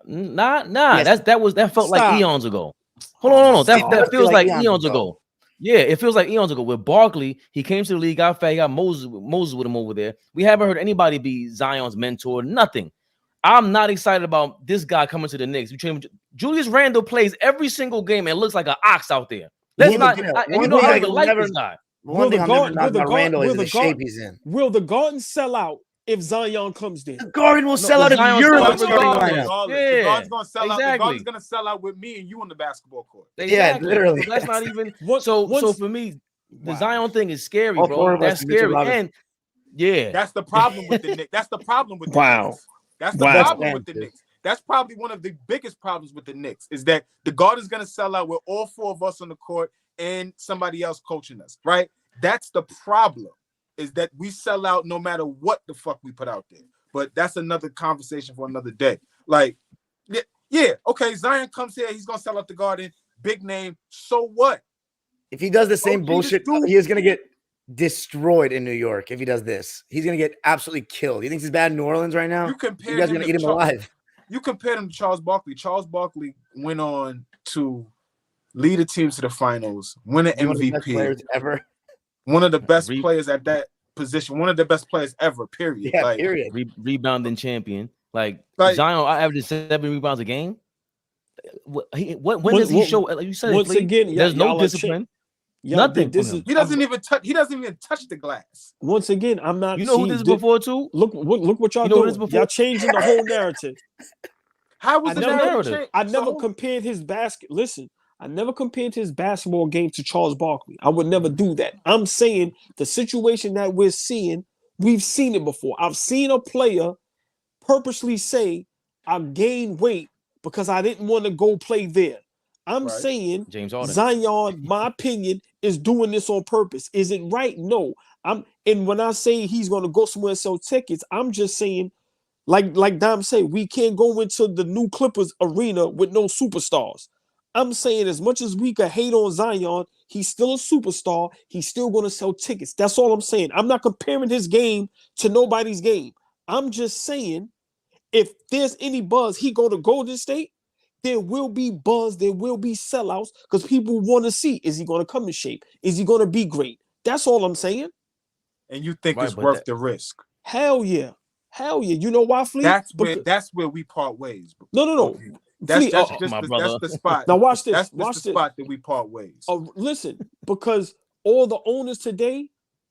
A: Nah. Yes. That felt like eons ago. Hold on. That feels like eons ago. Yeah, it feels like eons ago. With Barkley, he came to the league, got fat, he got Moses with him over there. We haven't heard anybody be Zion's mentor, nothing. I'm not excited about this guy coming to the Knicks. Julius Randle plays every single game and looks like an ox out there. Let's not. I don't even like this guy.
D: One thing I'm never not about Randle is the shape he's in.
B: Will the Garden sell out if Zion comes there?
D: The Garden will sell out if you're in the starting lineup.
C: The Garden's gonna sell out. The Garden's gonna sell out with me and you on the basketball court.
A: Yeah, literally. So that's not even. So for me, the Zion thing is scary, bro. That's scary. And
C: that's the problem with the Knicks. That's the problem with the Knicks. That's the problem with the Knicks. That's probably one of the biggest problems with the Knicks is that the Garden's gonna sell out with all 4 of us on the court and somebody else coaching us, right? That's the problem, is that we sell out no matter what the fuck we put out there. But that's another conversation for another day. Like, okay, Zion comes here, he's gonna sell out the Garden, big name. So what?
D: If he does the same bullshit, he is gonna get destroyed in New York. If he does this, he's gonna get absolutely killed. He thinks he's bad in New Orleans right now. You guys are gonna eat him alive.
C: You compared him to Charles Barkley. Charles Barkley went on to lead a team to the finals, win an MVP. One of the best players at that position. One of the best players ever. Period.
D: Yeah, period.
A: Rebounding champion. Like Zion, I averaged 7 rebounds a game. When does he show? Like you said,
B: once again,
A: there's no discipline. Nothing.
C: He doesn't even touch. He doesn't even touch the glass.
B: Once again, I'm not.
A: You know who this is before too?
B: Look what y'all doing. Y'all changing the whole narrative.
C: How was the narrative?
B: I never compared his basket. Listen, I never compared his basketball game to Charles Barkley. I would never do that. I'm saying the situation that we're seeing, we've seen it before. I've seen a player purposely say, I gained weight because I didn't want to go play there. I'm saying
A: James Harden.
B: Zion, my opinion, is doing this on purpose. Is it right? No. And when I say he's going to go somewhere and sell tickets, I'm just saying, like Dom said, we can't go into the new Clippers arena with no superstars. I'm saying as much as we could hate on Zion, he's still a superstar. He's still going to sell tickets. That's all I'm saying. I'm not comparing his game to nobody's game. I'm just saying if there's any buzz, he go to Golden State, there will be buzz, there will be sellouts because people want to see, is he going to come in shape? Is he going to be great? That's all I'm saying.
C: And you think
A: Right,
C: it's
A: but
C: worth the risk?
B: Hell yeah. Hell yeah. You know why, Flea?
C: That's where we part ways.
B: No.
C: Okay. That's
A: my brother.
C: that's the spot.
B: Now watch this.
C: That's
B: Watch
C: the
B: this.
C: spot that we part ways.
B: Listen, because all the owners today,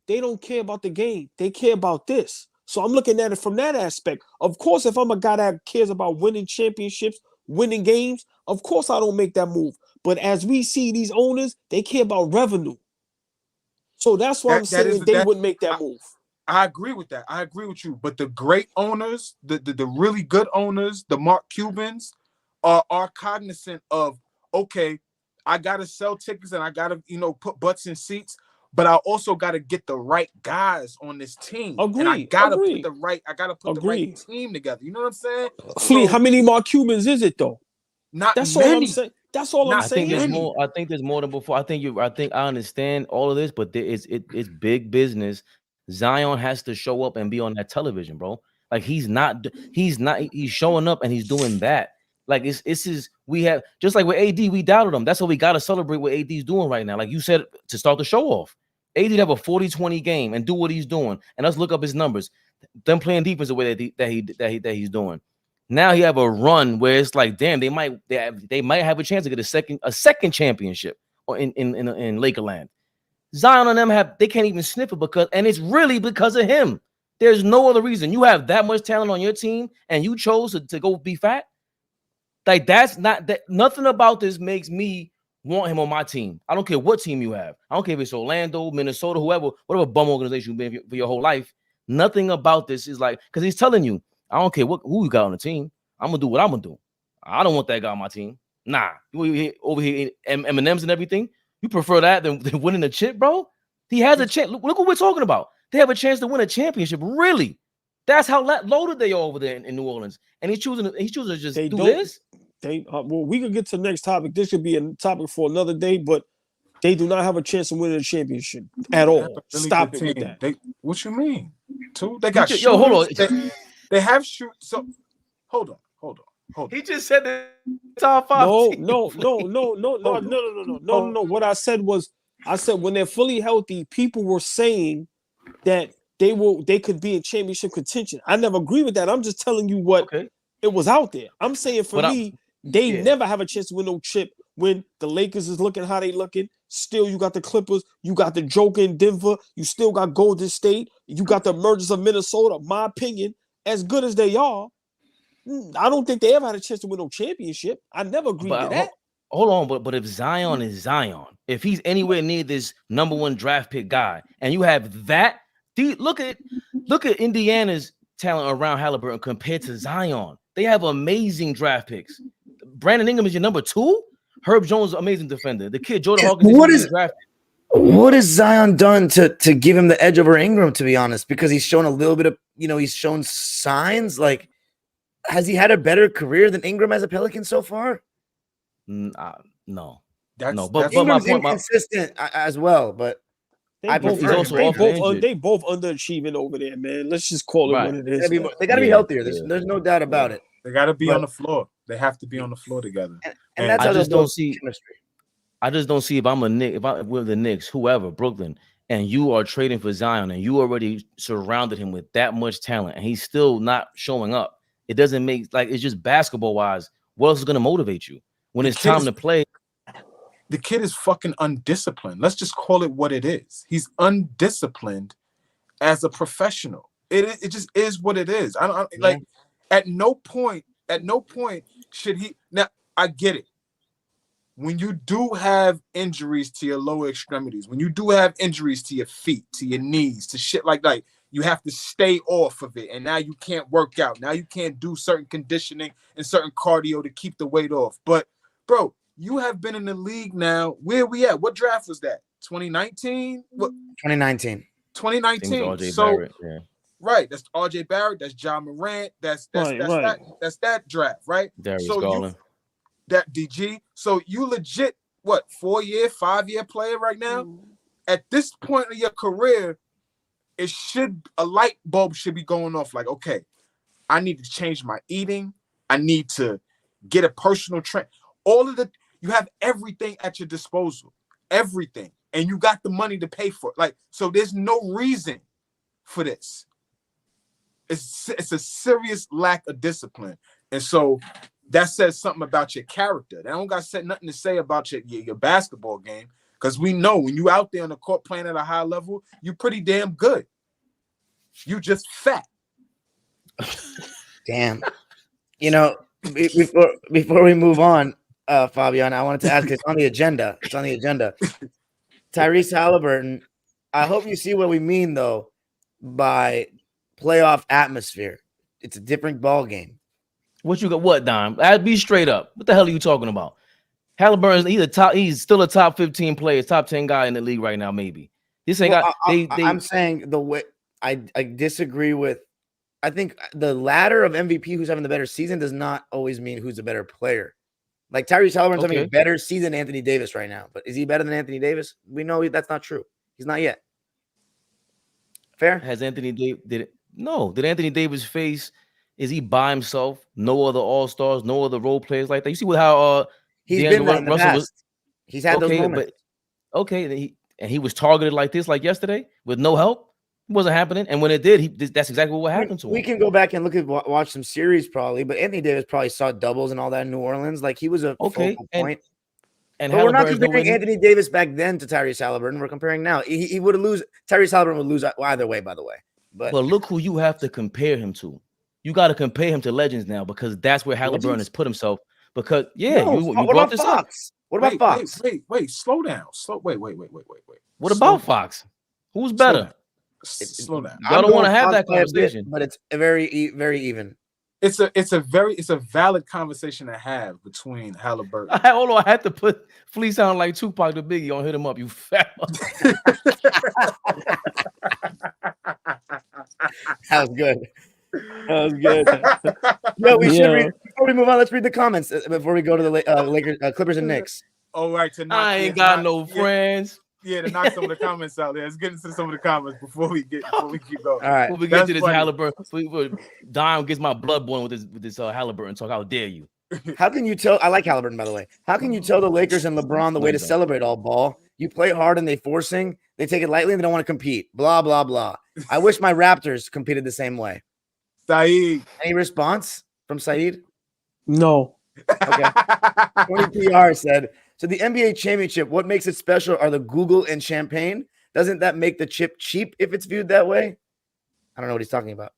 B: they don't care about the game. They care about this. So I'm looking at it from that aspect. Of course, if I'm a guy that cares about winning championships, winning games, of course I don't make that move. But as we see these owners, they care about revenue. So that's why I'm saying they wouldn't make that move.
C: I agree with that. I agree with you. But the great owners, the really good owners, the Mark Cubans, are cognizant of, okay, I gotta sell tickets and I gotta, put butts in seats, but I also gotta get the right guys on this team. And I gotta put the right team together. You know what I'm saying?
B: Flea, how many Mark Cubans is it though?
C: That's
B: all I'm saying. That's all I'm saying.
A: I think there's more than before. I think I understand all of this, but it's big business. Zion has to show up and be on that television, bro. Like he's showing up and he's doing that. Like we have, just like with AD, we doubted him. That's what we got to celebrate what AD's doing right now. Like you said, to start the show off, AD have a 40-20 game and do what he's doing. And let's look up his numbers. Them playing defense the way that he's doing. Now he have a run where it's like, damn, they might have a chance to get a second championship or in Lakerland. Zion and them they can't even sniff it and it's really because of him. There's no other reason. You have that much talent on your team and you chose to go be fat. Like nothing about this makes me want him on my team. I don't care what team you have. I don't care if it's Orlando, Minnesota, whatever bum organization you've been for your whole life. Nothing about this is like, because he's telling you, I don't care who you got on the team. I'm gonna do what I'm gonna do. I don't want that guy on my team. Nah, you over here M&Ms and everything. You prefer that than winning a chip, bro? He has a chance. Look what we're talking about. They have a chance to win a championship. Really? That's how loaded they are over there in New Orleans. And he's choosing to just do this.
B: Well, we could get to the next topic. This could be a topic for another day, but they do not have a chance of winning a championship at all. Really stop it with that.
C: What you mean? They got
A: hold on.
C: They have shoot. So hold on.
A: He just said the top 5.
B: No. What I said was, when they're fully healthy, people were saying that they could be in championship contention. I never agree with that. I'm just telling you what it was out there. I'm saying they never have a chance to win no chip when the Lakers is looking how they looking. Still, you got the Clippers, you got the Joker in Denver, you still got Golden State, you got the emergence of Minnesota. My opinion, as good as they are, I don't think they ever had a chance to win no championship. I never agreed to that.
A: Hold on, but if Zion is Zion, if he's anywhere near this number 1 draft pick guy, and you have that, look at Indiana's talent around Haliburton compared to Zion. They have amazing draft picks. Brandon Ingram is your number 2. Herb Jones, amazing defender. The kid Jordan Hawkins is draft pick.
D: What has Zion done to give him the edge over Ingram? To be honest, because he's shown a little bit of he's shown signs. Like, has he had a better career than Ingram as a Pelican so far?
A: No.
C: But
D: Ingram's inconsistent as well. But
B: they both underachieving over there, man. Let's just call it what it is.
D: They got to be healthier. There's no doubt about it.
C: They got to be on the floor. They have to be on the floor together.
D: And that's
A: I just don't see chemistry. I just don't see if we're the Knicks, whoever, Brooklyn, and you are trading for Zion and you already surrounded him with that much talent and he's still not showing up. It doesn't make it's just basketball wise. What else is going to motivate you when it's time to play?
C: The kid is fucking undisciplined. Let's just call it what it is. He's undisciplined as a professional. It just is what it is. At no point should he. Now I get it. When you do have injuries to your lower extremities, when you do have injuries to your feet, to your knees, to shit like that, you have to stay off of it. And now you can't work out. Now you can't do certain conditioning and certain cardio to keep the weight off. But, bro, you have been in the league now. Where we at? What draft was that? 2019? What?
D: 2019.
C: 2019.
A: Barrett, yeah.
C: Right. That's RJ Barrett. That's John Morant. That's that draft, right?
A: Darius Garland.
C: That DG. So you legit, 4-year, 5-year player right now? At this point of your career, a light bulb should be going off like, okay, I need to change my eating. I need to get a personal trainer. You have everything at your disposal. Everything. and you got the money to pay for it. Like, so there's no reason for this. It's a serious lack of discipline. And so that says something about your character. That don't got nothing to say about your basketball game, because we know when you out there on the court playing at a high level, you're pretty damn good. You just fat.
D: Damn. You know, before we move on, Fabian, I wanted to ask, it's on the agenda. It's on the agenda. Tyrese Haliburton, I hope you see what we mean, though, by playoff atmosphere. It's a different ball game.
A: What you got? What, Dime? I'd be straight up. What the hell are you talking about? Haliburton, he's still a top 15 player, top 10 guy in the league right now, maybe. This ain't got I'm saying the way I disagree with. I think the ladder of MVP who's having the better season does not always mean who's a better player. Like Tyrese Haliburton's having a better season than Anthony Davis right now. But is he better than Anthony Davis? We know that's not true. He's not yet. Fair? Has Anthony Davis did Anthony Davis face? Is he by himself? No other all-stars, no other role players like that. You see how
D: he's been in the past. He's had those moments.
A: But he was targeted like this, like yesterday, with no help. It wasn't happening. And when it did, that's exactly what happened to him.
D: We can go back and watch some series probably, but Anthony Davis probably saw doubles and all that in New Orleans. Like he was a focal point. But we're not comparing Anthony Davis back then to Tyrese Haliburton. We're comparing now. He would lose. Tyrese Haliburton would lose either way, by the way. But
A: look who you have to compare him to. You got to compare him to legends now, because that's where Haliburton has put himself. Because you brought this up.
D: What about Fox?
C: Wait, slow down. Wait.
A: What about Fox? Who's better?
C: Slow down.
A: I don't want to have that conversation,
D: but it's very, very even.
C: It's a valid conversation to have between Haliburton.
A: I had to put Flea sound like Tupac the Biggie on Hit Him Up. You fat.
D: That was good. That was good. Yeah, we should read, before we move on. Let's read the comments before we go to the Lakers, Clippers, and Knicks.
C: Oh, right.
A: I ain't got no friends.
C: Yeah, to knock some of the comments out there. Let's get into some of the comments before we keep going.
D: All right.
A: Before we get to this Haliburton, Dime gets my blood boiling with this Haliburton talk. How dare you?
D: How can you tell? I like Haliburton, by the way. How can you tell the Lakers and LeBron the way to celebrate all ball? You play hard and they forcing. They take it lightly and they don't want to compete. Blah, blah, blah. I wish my Raptors competed the same way.
C: Saeed.
D: Any response from Saeed?
B: No.
D: Okay. 20PR said, so the NBA championship, what makes it special are the Google and champagne. Doesn't that make the chip cheap if it's viewed that way? I don't know what he's talking about.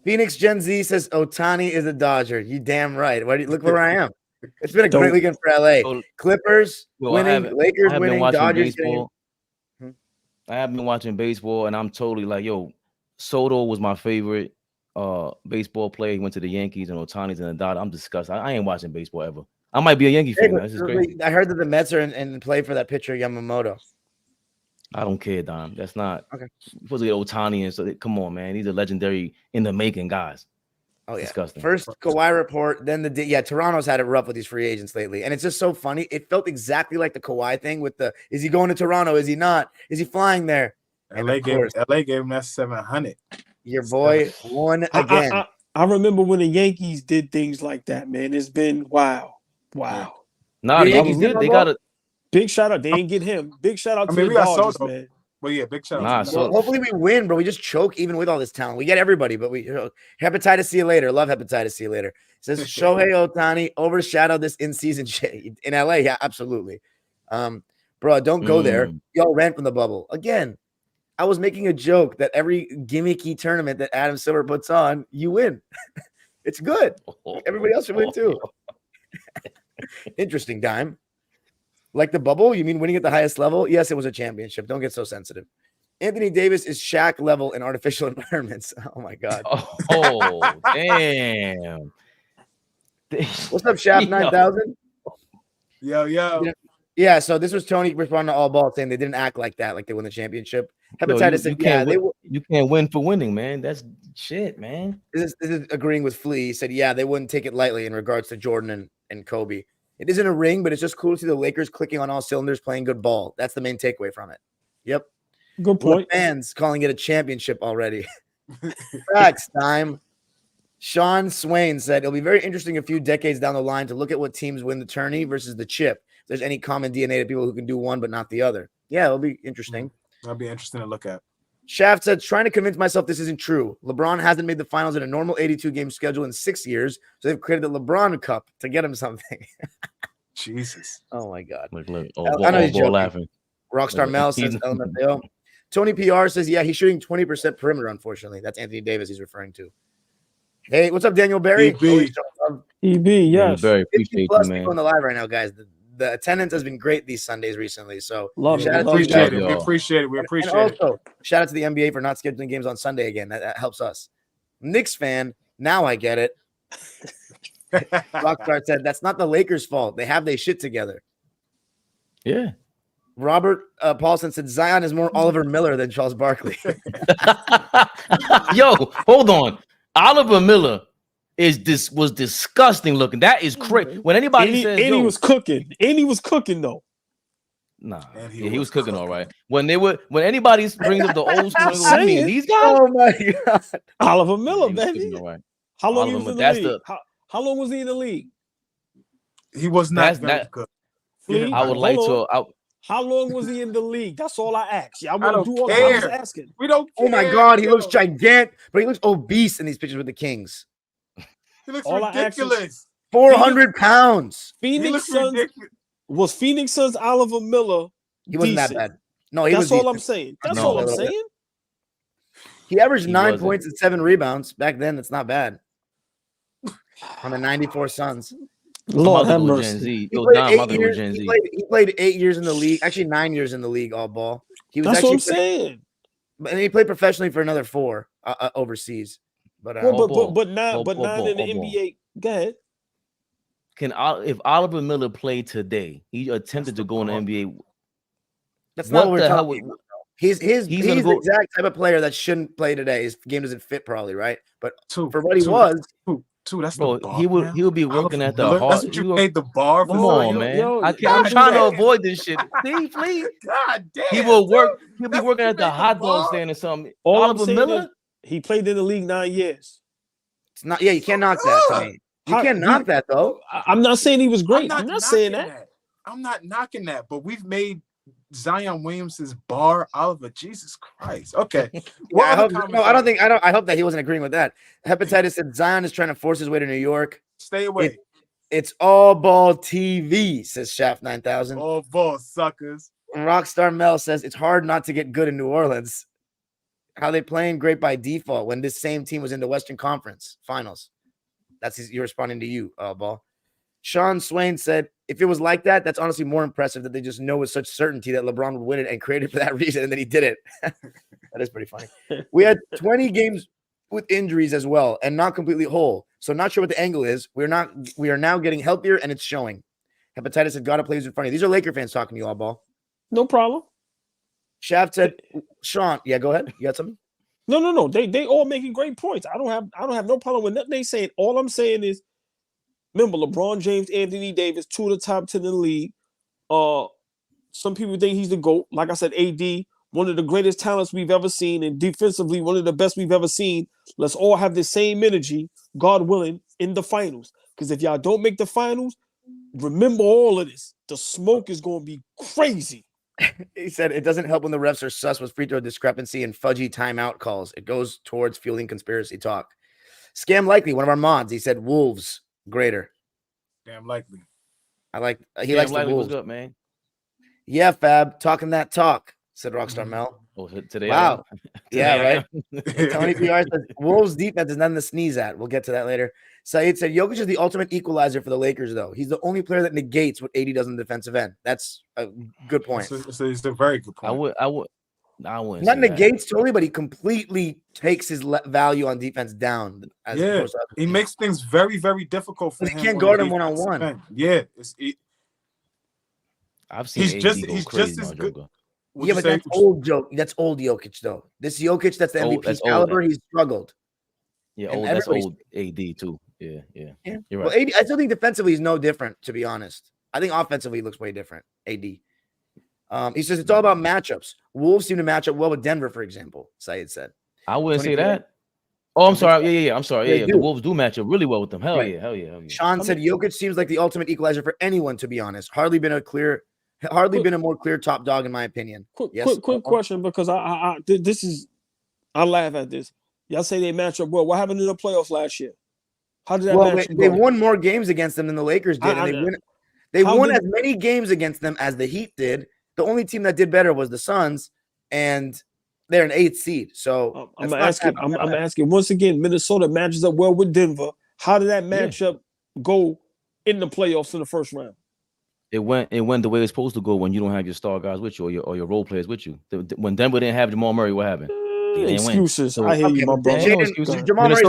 D: Phoenix Gen Z says Ohtani is a Dodger. You damn right. Look where I am. It's been a great weekend for LA. Clippers winning, Lakers winning, Dodgers winning.
A: I have been watching baseball, and I'm totally like, Soto was my favorite baseball player. He went to the Yankees, and Ohtani's in the Dodgers. I'm disgusted. I ain't watching baseball ever. I might be a Yankee fan. This is crazy.
D: I heard that the Mets are in play for that pitcher Yamamoto.
A: I don't care, Dom. That's not
D: okay.
A: You're supposed to get Ohtani, and so come on, man. These are legendary in the making guys.
D: Oh yeah,
A: disgusting.
D: First Kawhi report, then Toronto's had it rough with these free agents lately, and it's just so funny. It felt exactly like the Kawhi thing with the is he going to Toronto? Is he not? Is he flying there?
C: LA gave him that 700.
D: Your boy won again.
B: I remember when the Yankees did things like that, man. It's been wow.
A: Nah, the Yankees did. They got a
B: big shout out. They didn't get him. Big shout out to the Dodgers, man.
C: Well, yeah, big shout out.
D: Well, hopefully we win, bro. We just choke even with all this talent. We get everybody, but we hepatitis see you later. Love hepatitis see you later. It says Shohei Ohtani overshadowed this in-season shit in LA. Yeah, absolutely. Bro, don't go there. Y'all ran from the bubble. Again, I was making a joke that every gimmicky tournament that Adam Silver puts on, you win. It's good. Everybody else should win too. Interesting, Dime. Like the bubble? You mean winning at the highest level? Yes, it was a championship. Don't get so sensitive. Anthony Davis is Shaq level in artificial environments. Oh, my God.
A: Oh, damn.
D: What's up, Shaq 9000?
C: Yo.
D: Yeah, so this was Tony responding to AllBall saying they didn't act like that, like they won the championship. Hepatitis said,
A: you can't win for winning, man. That's shit, man.
D: This is agreeing with Flea. He said, they wouldn't take it lightly in regards to Jordan and Kobe. It isn't a ring, but it's just cool to see the Lakers clicking on all cylinders, playing good ball. That's the main takeaway from it. Yep.
B: Good point.
D: Fans calling it a championship already. Facts time. Sean Swain said, it'll be very interesting a few decades down the line to look at what teams win the tourney versus the chip. there's any common DNA to people who can do one but not the other. Yeah, it'll be interesting.
C: That'll be interesting to look at.
D: Shaft said, trying to convince myself this isn't true. LeBron hasn't made the finals in a normal 82-game schedule in 6 years, so they've created the LeBron Cup to get him something.
C: Jesus.
D: Oh, my God.
A: Look,
D: I know he's joking.
A: laughing.
D: Rockstar Mel says, LMFAO. Tony PR says, yeah, he's shooting 20% perimeter, unfortunately. That's Anthony Davis he's referring to. Hey, what's up, Daniel Barry?
B: EB, yes.
A: Very appreciate
D: plus
A: you, man.
D: people on the live right now, guys. The attendance has been great these Sundays recently. So
B: Love
D: shout
B: it.
D: out to you
C: Appreciate
D: guys.
C: it. We appreciate it. We appreciate
D: And
C: it.
D: also, shout out to the NBA for not scheduling games on Sunday again. That helps us. Knicks fan, now I get it. Rockstar said, that's not the Lakers' fault. They have their shit together.
A: Yeah.
D: Robert Paulson said, Zion is more Oliver Miller than Charles Barkley.
A: Yo, hold on. Oliver Miller was disgusting looking. That is crazy. When anybody says,
B: he was cooking. And he was cooking, though.
A: Nah,
C: And
A: he was cooking all right. When anybody brings up the old school, I mean, these guys.
D: Oh my God.
B: Oliver Miller,
A: He was
B: baby.
A: cooking all right.
B: How long
A: Oliver
B: he was in
A: Miller,
B: the league? How long was he in the league?
C: He was not very
A: That's-
C: good.
B: Flea,
A: I would like to.
B: How long was he in the league? That's all I asked. I
C: I
B: want
C: don't
B: to do all I was
C: care.
B: asking.
C: We don't care.
D: Oh my God, he
C: yo.
D: looks gigantic, but he looks obese in these pictures with the Kings.
C: He looks
B: All I ask is-
C: ridiculous.
D: 400 pounds.
C: He
B: Phoenix
C: looks
B: Suns
C: ridiculous.
B: was Phoenix Suns Oliver Miller.
D: He wasn't that
B: decent?
D: bad. No, he
B: That's
D: was
B: all I'm
D: decent.
B: saying. That's
A: No.
B: all I'm saying.
D: He averaged
A: He
D: 9
A: wasn't.
D: points and 7 rebounds. Back then, it's not bad. On the 94 Suns.
B: Lord have
A: Gen
B: mercy.
A: Z.
D: He
A: Yo,
D: played
A: Don,
D: 8
A: mother with
D: years-
A: Gen
D: he
A: Z.
D: played 8 years in the league. Actually, 9 years in the league, all ball. He was
B: That's what I'm
D: actually,
B: saying.
D: and he played professionally for another 4 overseas. But
B: Well,
A: ball.
B: but not
A: Ball,
B: nine in the
A: ball.
B: NBA. Go ahead.
A: If Oliver Miller played today, he attempted to go in the NBA.
D: that's not what
A: What
D: we're
A: the hell?
D: talking about. He's
A: He's
D: the
A: gonna go-
D: exact type of player that shouldn't play today. His game doesn't fit probably, right? But
C: Two.
D: for what he
C: Two.
D: was,
C: Two. That's
A: Bro,
C: the bar.
A: he would be
C: Oliver
A: working at the
C: Miller?
A: hard.
C: That's what you paid the bar for.
A: Come on, man.
B: yo,
A: I'm
B: don't do
A: trying to
B: that.
A: avoid this shit. See, please.
C: God damn.
A: He will work.
C: dude.
A: He'll be
C: That's
A: working
C: what
A: at the
C: you made the
A: hot dog
C: bar?
A: stand or something.
B: All I'm
A: Oliver
B: saying
A: Miller.
B: is he played in the league 9 years.
D: it's not. Yeah, you can't knock that. To me. You
B: How-
D: can't knock that though.
B: I'm not saying he was great. I'm not saying
C: knocking
B: that.
C: I'm not knocking that, but we've made Zion Williamson's bar Oliver. Jesus Christ. Okay.
D: Yeah, I hope,
C: other
D: no, I don't think.
C: comments?
D: I hope that he wasn't agreeing with that. Hepatitis said Zion is trying to force his way to New York.
C: Stay away.
D: It's AllBall TV, says Shaft 9000.
C: Oh, ball suckers.
D: And Rockstar Mel says it's hard not to get good in New Orleans. How they playing great by default when this same team was in the Western Conference Finals. You're responding to you, AllBall. Sean Swain said, if it was like that, that's honestly more impressive that they just know with such certainty that LeBron would win it and create it for that reason, and then he did it. That is pretty funny. We had 20 games with injuries as well and not completely whole. So not sure what the angle is. We are now getting healthier and it's showing. Hepatitis had got to play in front of you. These are Laker fans talking to you, AllBall.
B: No problem.
D: Shaft said, Sean, yeah, go ahead. You got something?
B: No. They all making great points. I don't have no problem with nothing they saying. All I'm saying is, remember LeBron James, Anthony Davis, 2 of the top 10 in the league. Some people think he's the GOAT. Like I said, AD, one of the greatest talents we've ever seen, and defensively, one of the best we've ever seen. Let's all have the same energy, God willing, in the finals. Because if y'all don't make the finals, remember all of this. The smoke is going to be crazy.
D: He said it doesn't help when the refs are sus with free throw discrepancy and fudgy timeout calls. It goes towards fueling conspiracy talk. Scam Likely, one of our mods, he said Wolves greater.
C: Damn likely.
D: I like he
A: Damn,
D: likes the
A: Lightly,
D: Wolves.
A: what's up, man?
D: Yeah, Fab, talking that talk, said Rockstar Mel.
A: Oh, today.
D: Wow. Yeah,
A: Today I
D: right. Tony PR says Wolves defense is nothing to sneeze at. We'll get to that later. Saeed said Jokic is the ultimate equalizer for the Lakers, though. He's the only player that negates what AD does on the defensive end. That's a good point.
C: It's a very good point.
A: I wouldn't.
D: Not
A: say that.
D: negates totally, but he completely takes his value on defense down. As
C: Yeah,
D: opposed to other
C: he
D: teams.
C: makes things very, very difficult for
D: He
C: him.
D: can't
C: on
D: guard
C: the
D: him
C: defensive
D: one-on-one.
C: end. Yeah,
A: I've seen
C: he's
A: AD
C: just
A: go
C: he's
A: crazy
C: just as
A: on
C: good.
A: Joker.
C: What'd
D: Yeah,
C: you
D: but
C: say?
D: that's old joke. That's old Jokic, though. This Jokic, that's the MVP
A: That's old.
D: caliber. He's struggled.
A: Yeah,
D: And
A: that's
D: everybody's-
A: old AD too. Yeah.
D: Yeah.
A: You're
D: Well,
A: right.
D: AD, I still think defensively he's no different, to be honest. I think offensively he looks way different. AD. He says it's all about matchups. Wolves seem to match up well with Denver, for example. Saeed said.
A: I wouldn't
D: Tony
A: say
D: Pierre?
A: that. Oh, I'm sorry. Yeah. I'm sorry.
D: They
A: Yeah.
D: do.
A: The Wolves do match up really well with them. Hell
D: Right.
A: yeah. Hell yeah.
D: Sean said Jokic seems like the ultimate equalizer for anyone, to be honest. Hardly been a more clear top dog, in my opinion.
B: Quick question, because I laugh at this. Y'all say they match up well. What happened in the playoffs last year? How did that match
D: they
B: go?
D: won more games against them than the Lakers did, and they won as many games against them as the Heat did. The only team that did better was the Suns, and they're an 8th seed. So
B: I'm asking once again. Minnesota matches up well with Denver. How did that matchup go in the playoffs in the first round?
A: It went the way it's supposed to go when you don't have your star guys with you or your role players with you. When Denver didn't have Jamal Murray, what happened?
B: Excuses. I hear you, my brother.
D: Jamal Murray,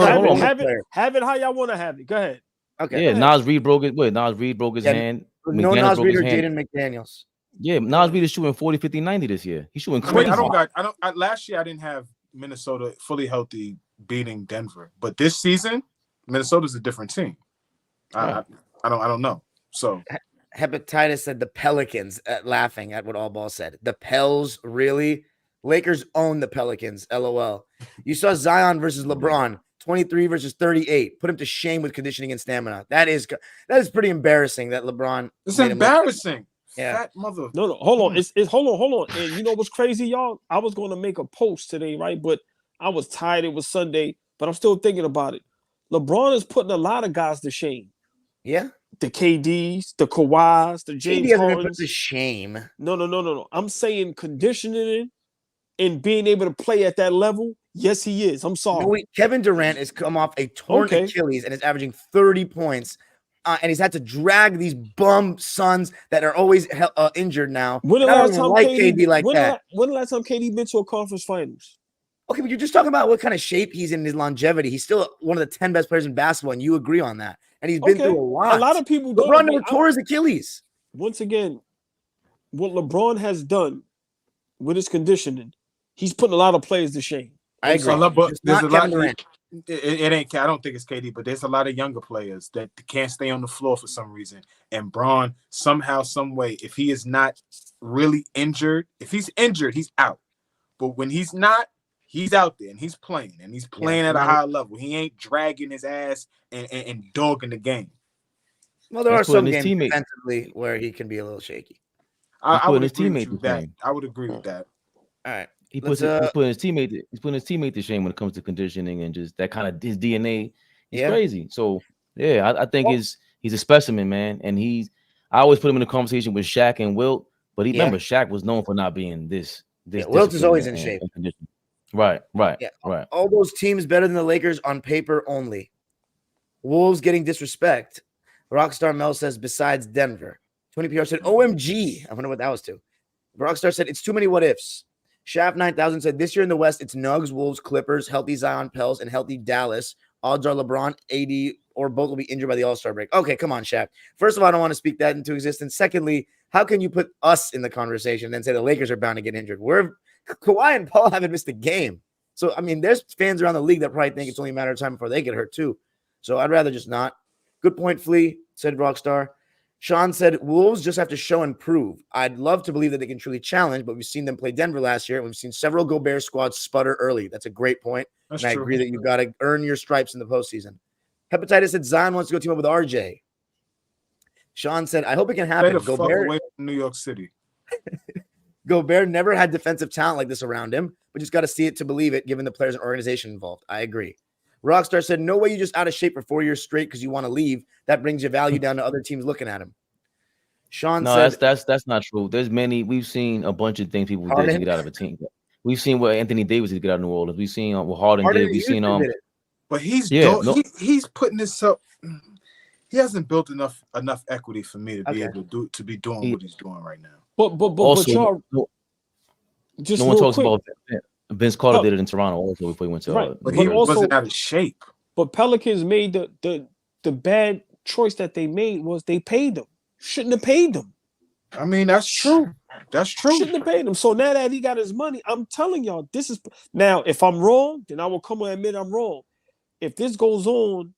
B: have it how y'all want to have it. Go ahead.
D: Okay.
A: Yeah, Nas Reed broke his hand.
D: No Nas Reed or Jaden McDaniels.
A: Yeah, Nas Reed is shooting 40, 50, 90 this year. He's shooting crazy.
C: Last year I didn't have Minnesota fully healthy beating Denver, but this season Minnesota's a different team. I don't know. So
D: Hepatitis said the Pelicans, laughing at what AllBall said. The Pels, really? Lakers own the Pelicans, LOL. You saw Zion versus LeBron, 23 versus 38. Put him to shame with conditioning and stamina. That is pretty embarrassing that LeBron.
C: It's embarrassing.
D: Yeah.
C: Fat mother.
B: No, hold on. It's hold on. And you know what's crazy, y'all? I was going to make a post today, right? But I was tired. It was Sunday, but I'm still thinking about it. LeBron is putting a lot of guys to shame.
D: Yeah.
B: The KDs, the Kawhis, the James Hardens.
D: To shame.
B: No. I'm saying conditioning and being able to play at that level. Yes, he is. I'm sorry.
D: No, Kevin Durant has come off a torn Achilles and is averaging 30 points. And he's had to drag these bum sons that are always injured now.
B: When the last time
D: KD like that?
B: When the last time KD been to a conference finals?
D: Okay, but you're just talking about what kind of shape he's in, his longevity. He's still one of the 10 best players in basketball, and you agree on that. And he's been through a lot.
B: A lot of people don't.
D: LeBron never tore his Achilles.
B: Once again, what LeBron has done with his conditioning, he's putting a lot of players to shame.
D: I agree.
C: But there's a lot.
D: Durant.
C: It ain't. I don't think it's KD, but there's a lot of younger players that can't stay on the floor for some reason. And Bron, somehow, some way, if he is not really injured, if he's injured, he's out. But when he's not, he's out there and he's playing at a high level. He ain't dragging his ass and dogging the game.
D: Well, there are some games defensively where he can be a little shaky.
C: I would agree with that. I would agree with that.
D: All right.
A: He's putting his teammate to shame when it comes to conditioning and just that kind of his DNA. He's crazy. So yeah, I think he's a specimen, man. And I always put him in the conversation with Shaq and Wilt, but remember Shaq was known for not being this.
D: Wilt is always in shape.
A: Right.
D: All those teams better than the Lakers on paper only. Wolves getting disrespect. Rockstar Mel says besides Denver. Tony PR said OMG. I wonder what that was to. Rockstar said it's too many what ifs. Shaft 9000 said this year in the West, it's Nugs, Wolves, Clippers, healthy Zion, Pels, and healthy Dallas. Odds are LeBron, AD, or both will be injured by the All-Star break. Okay, come on, Shaft. First of all, I don't want to speak that into existence. Secondly, how can you put us in the conversation and then say the Lakers are bound to get injured? Kawhi and Paul haven't missed a game. So, I mean, there's fans around the league that probably think it's only a matter of time before they get hurt too. So I'd rather just not. Good point, Flea, said Rockstar. Sean said, Wolves just have to show and prove. I'd love to believe that they can truly challenge, but we've seen them play Denver last year. And we've seen several Gobert squads sputter early. That's a great point.
C: That's
D: and
C: true.
D: I agree that you've got to earn your stripes in the postseason. Hepatitis said Zion wants to go team up with RJ. Sean said, I hope it can happen.
C: Stay the fuck away from New York City.
D: Gobert never had defensive talent like this around him, but just got to see it to believe it, given the players and organization involved. I agree. Rockstar said, no way you just out of shape for 4 years straight because you want to leave. That brings your value down to other teams looking at him. Sean said,
A: that's not true. We've seen a bunch of things people did to get out of a team. We've seen what Anthony Davis did to get out of New Orleans. We've seen what Harden did. We've seen
C: but he's putting this up. He hasn't built enough equity for me to be able to be doing what he's doing right now.
B: But y'all,
A: no one talks about Vince Carter did it in Toronto also before he went to.
C: But he wasn't out of shape.
B: But Pelicans made the bad choice that they made was they paid them. Shouldn't have paid them.
C: I mean, that's true. That's true.
B: Shouldn't have paid him. So now that he got his money, I'm telling y'all, this is now. If I'm wrong, then I will come and admit I'm wrong. If this goes on,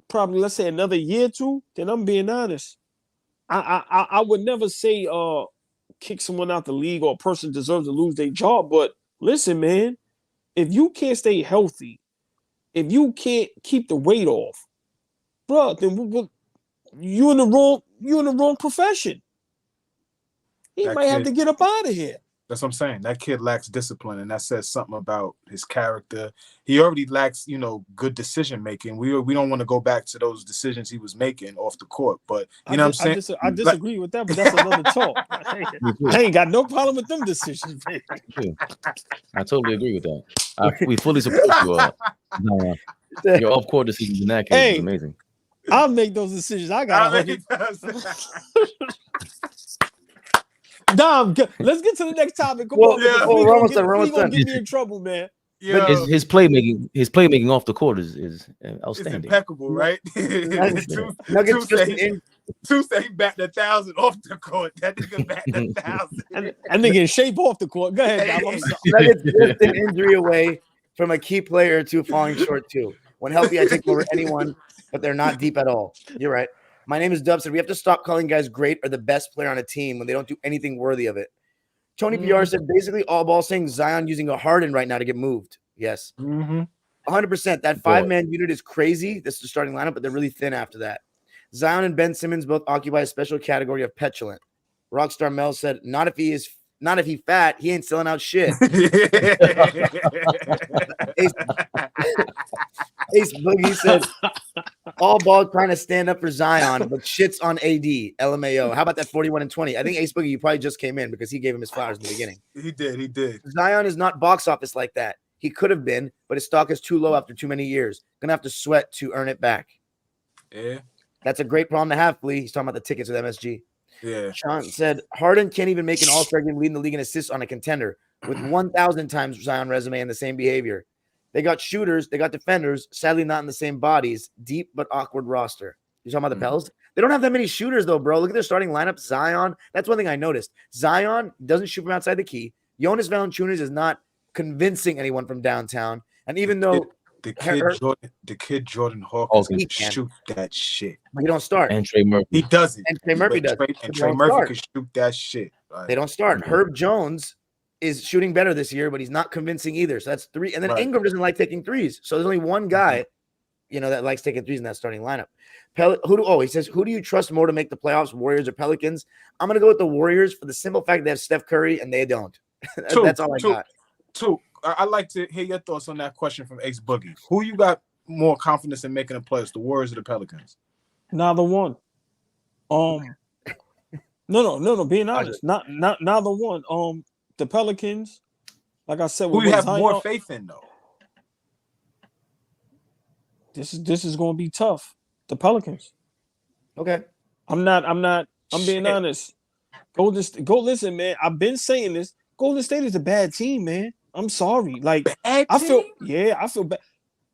B: probably let's say another year or two, then I'm being honest. I would never say kick someone out the league or a person deserves to lose their job. But listen, man, if you can't stay healthy If you can't keep the weight off, bro, then you in the wrong profession. He
C: That
B: might have
C: kid-
B: to get up out of here.
C: That's what I'm saying. That kid lacks discipline, and that says something about his character. He already lacks, good decision making. We don't want to go back to those decisions he was making off the court. But you know what I'm saying?
B: I disagree with that, but that's another talk. I ain't got no problem with them decisions, man.
A: I totally agree with that. We fully support you. Your off-court decisions in that case is amazing.
B: I'll make those decisions. I got Dom, let's get to the next topic. Come on, we gonna get me in trouble, man.
A: Yeah, his playmaking off the court is outstanding.
C: It's impeccable, right? Two say back 1,000 off the court. That nigga back 1,000.
B: And nigga in shape off the court. Go ahead, Dom.
D: Nuggets just an injury away from a key player or two falling short too. When healthy, I take over anyone, but they're not deep at all. You're right. My name is Dubson. We have to stop calling guys great or the best player on a team when they don't do anything worthy of it. Tony PR said basically AllBall saying Zion using a Harden right now to get moved. Yes. 100%. That 5-man unit is crazy. This is the starting lineup, but they're really thin after that. Zion and Ben Simmons both occupy a special category of petulant. Rockstar Mel said, not if he fat, he ain't selling out shit. Ace Boogie said, AllBall trying to stand up for Zion, but shits on AD. LMAO. How about that 41-20? I think Ace Boogie, you probably just came in because he gave him his flowers in the beginning.
C: He did.
D: Zion is not box office like that. He could have been, but his stock is too low after too many years. Gonna have to sweat to earn it back.
C: Yeah.
D: That's a great problem to have, Flea. He's talking about the tickets with MSG.
C: Yeah.
D: Sean said, Harden can't even make an all-star game leading the league in assists on a contender with 1,000 times Zion resume and the same behavior. They got shooters, they got defenders, sadly not in the same bodies. Deep but awkward roster. You talking about the Pels? They don't have that many shooters, though, bro. Look at their starting lineup. Zion, that's one thing I noticed. Zion doesn't shoot from outside the key. Jonas Valanciunas is not convincing anyone from downtown. And even though
C: the kid Jordan Hawkins can shoot that shit.
D: But he don't start.
A: And Trey Murphy.
C: He doesn't.
D: And Trey Murphy does.
C: Trey Murphy can shoot that shit.
D: They don't start. Herb Jones is shooting better this year, but he's not convincing either. So that's three. And then Ingram doesn't like taking threes. So there's only one guy, that likes taking threes in that starting lineup. He says, who do you trust more to make the playoffs, Warriors or Pelicans? I'm going to go with the Warriors for the simple fact they have Steph Curry and they don't. That's all I got.
C: I'd like to hear your thoughts on that question from Ace Boogie. Who you got more confidence in making the playoffs, the Warriors or the Pelicans?
B: Neither one. No. Being honest, not neither one. The Pelicans, like I said,
C: who you have more faith in though?
B: This is going to be tough. The Pelicans.
D: Okay.
B: I'm being honest. Go listen, man. I've been saying this. Golden State is a bad team, man. I'm sorry. Like I feel bad.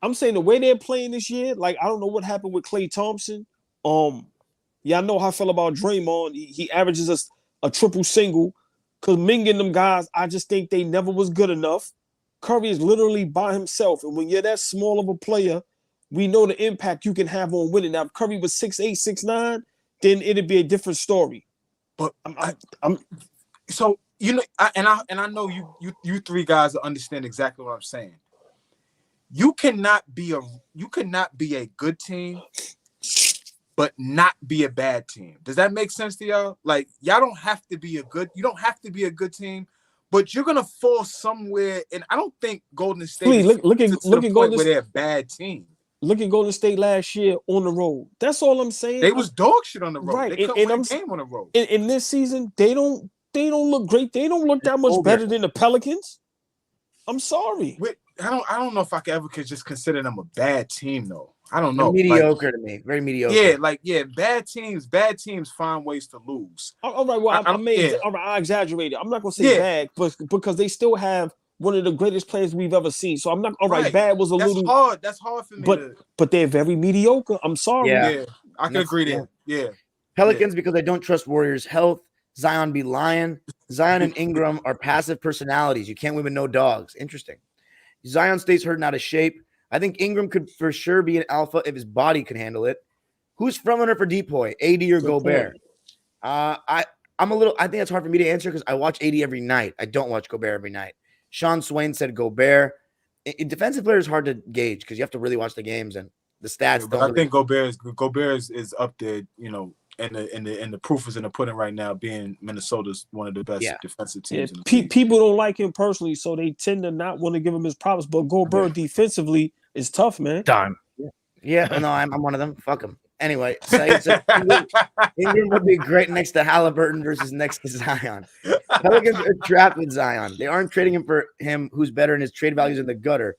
B: I'm saying the way they're playing this year, like I don't know what happened with Klay Thompson. I know how I feel about Draymond. He averages a triple single. Because Ming and them guys, I just think they never was good enough. Curry is literally by himself. And when you're that small of a player, we know the impact you can have on winning. Now, if Curry was 6'8", 6'9", then it'd be a different story.
C: But so I know you three guys understand exactly what I'm saying. You cannot be a good team, but not be a bad team. Does that make sense to y'all? Like y'all don't have to be a good team, but you're gonna fall somewhere. And I don't think Golden State
B: look at Golden
C: State where they're a bad team.
B: Look at Golden State last year on the road. That's all I'm saying.
C: They was dog shit on the road.
B: Right.
C: They couldn't win a game on the road.
B: In this season, they don't look great. They don't look that much better than the Pelicans. I'm sorry.
C: I don't know if I could just consider them a bad team though. I don't know.
D: Mediocre to me. Very mediocre.
C: Bad teams find ways to lose.
B: All right, well, I exaggerated. I'm not gonna say bad, but because they still have one of the greatest players we've ever seen. So I'm not bad was a little
C: hard. That's hard for me.
B: But they're very mediocre. I'm sorry.
C: Yeah, I can agree there. Yeah.
D: Pelicans because I don't trust Warriors' health. Zion be lying. Zion and Ingram are passive personalities. You can't win with no dogs. Interesting. Zion stays hurt and out of shape. I think Ingram could for sure be an alpha if his body could handle it. Who's frontrunner for Depoy, AD or Gobert? I think it's hard for me to answer because I watch AD every night. I don't watch Gobert every night. Sean Swain said Gobert. defensive player is hard to gauge because you have to really watch the games and the stats.
C: But I think Gobert is up there, you know, and the proof is in the pudding right now, being Minnesota's one of the best defensive teams.
B: People don't like him personally, so they tend to not want to give him his props. But Gobert defensively is tough, man.
A: Dime.
D: Yeah, no, I'm one of them. Fuck him. Anyway, so Ingram would be great next to Haliburton versus next to Zion. Pelicans are drafted Zion. They aren't trading him for him, who's better, and his trade values in the gutter.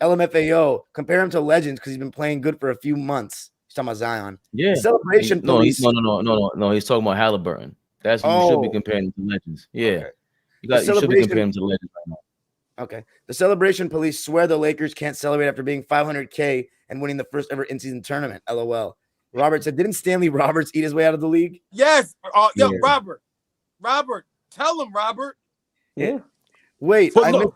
D: LMFAO, compare him to legends because he's been playing good for a few months. He's talking about Zion.
A: Yeah.
D: Celebration police.
A: No. He's talking about Haliburton. That's what you should be comparing him to legends. Yeah.
D: Okay.
A: You should be comparing him to legends right now.
D: Okay. The celebration police swear the Lakers can't celebrate after being $500K and winning the first ever in-season tournament. LOL. Robert said, didn't Stanley Roberts eat his way out of the league?
C: Yes. Robert, tell him, Robert.
D: Yeah. Wait.
B: But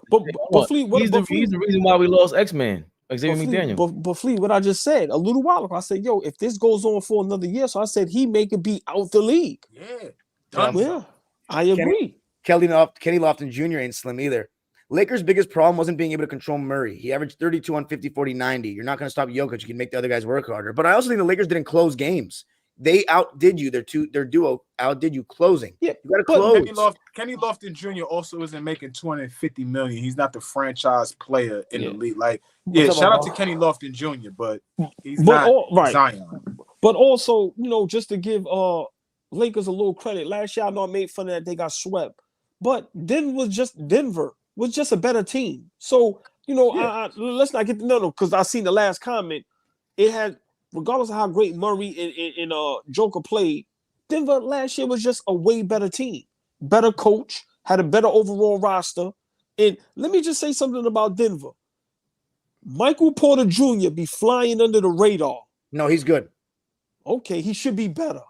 B: Fleet,
A: he's the reason why we lost X-Man. Xavier McDaniel.
B: But Fleet, what I just said a little while ago, I said, yo, if this goes on for another year, so I said he may could be out the league.
C: Yeah.
B: I agree.
D: Kenny Lofton Jr. ain't slim either. Lakers' biggest problem wasn't being able to control Murray. He averaged 32 on 50, 40, 90. You're not going to stop Jokic. You can make the other guys work harder. But I also think the Lakers didn't close games. They outdid you. Their duo outdid you closing.
B: Yeah,
D: you got to close.
C: Kenny Lofton Jr. also isn't making $250 million. He's not the franchise player in the league. Like, shout out to Kenny Lofton Jr., but he's not Zion.
B: But also, you know, just to give Lakers a little credit. Last year, I know I made fun of that they got swept, but Denver was just a better team. So, you know, let's not get because I seen the last comment. It had, regardless of how great Murray and Joker played, Denver last year was just a way better team. Better coach, had a better overall roster. And let me just say something about Denver. Michael Porter Jr. be flying under the radar.
D: No, he's good.
B: Okay, he should be better.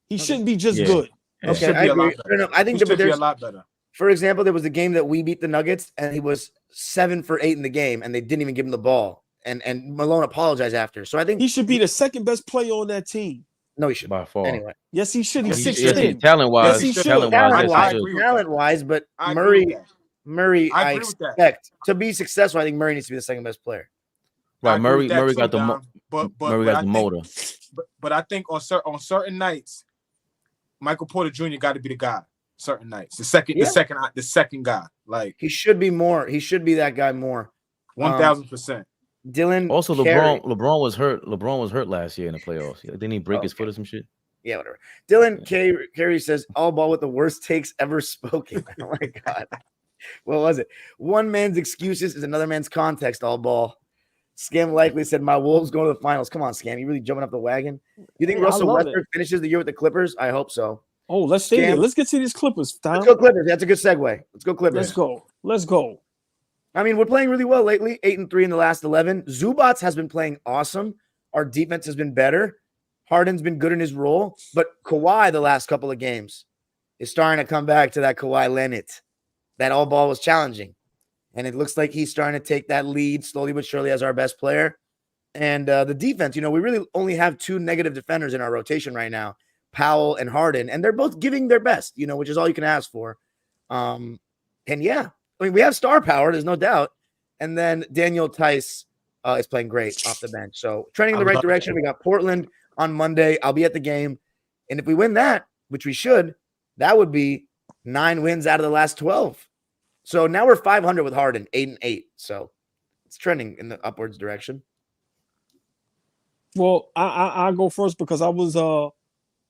B: He shouldn't be just good.
D: Okay, I agree. I think
C: there's a lot better.
D: For example, there was a game that we beat the Nuggets, and he was 7 for 8 in the game, and they didn't even give him the ball. And Malone apologized after. So I think
B: he should be the second best player on that team.
D: No, he should.
A: By far.
D: Anyway.
B: Yes, he should. He's 6'10".
A: Talent-wise.
B: Yes, he should.
D: Talent-wise, but Murray, I expect to be successful. I think Murray needs to be the second best player.
A: Right, Murray got the motor.
C: But I think on certain nights, Michael Porter Jr. got to be the guy. Certain nights, the second guy. Like
D: he should be more. He should be that guy more.
C: 1000%.
D: Dylan.
A: Also, LeBron was hurt. LeBron was hurt last year in the playoffs. Didn't he break his foot or some shit?
D: Yeah, whatever. Dylan Carey says AllBall with the worst takes ever spoken. Oh my god. What was it? One man's excuses is another man's context. AllBall. Scam likely said my Wolves going to the finals. Come on, Scam. You really jumping off the wagon? You think Russell Westbrook finishes the year with the Clippers? I hope so.
B: Oh, let's stay there. Let's get to these Clippers. Tom.
D: Let's go Clippers. That's a good segue. Let's go Clippers.
B: Let's go.
D: I mean, we're playing really well lately. 8-3 in the last 11. Zubats has been playing awesome. Our defense has been better. Harden's been good in his role. But Kawhi, the last couple of games, is starting to come back to that Kawhi Leonard. That AllBall was challenging. And it looks like he's starting to take that lead slowly but surely as our best player. And the defense, you know, we really only have 2 negative defenders in our rotation right now. Powell and Harden, and they're both giving their best, you know, which is all you can ask for. And yeah, I mean, we have star power, there's no doubt. And then Daniel Tice is playing great off the bench. So trending in the right direction. We got Portland on Monday. I'll be at the game. And if we win that, which we should, that would be 9 wins out of the last 12. So now we're 500 with Harden, 8-8. So it's trending in the upwards direction.
B: Well, I go first because I was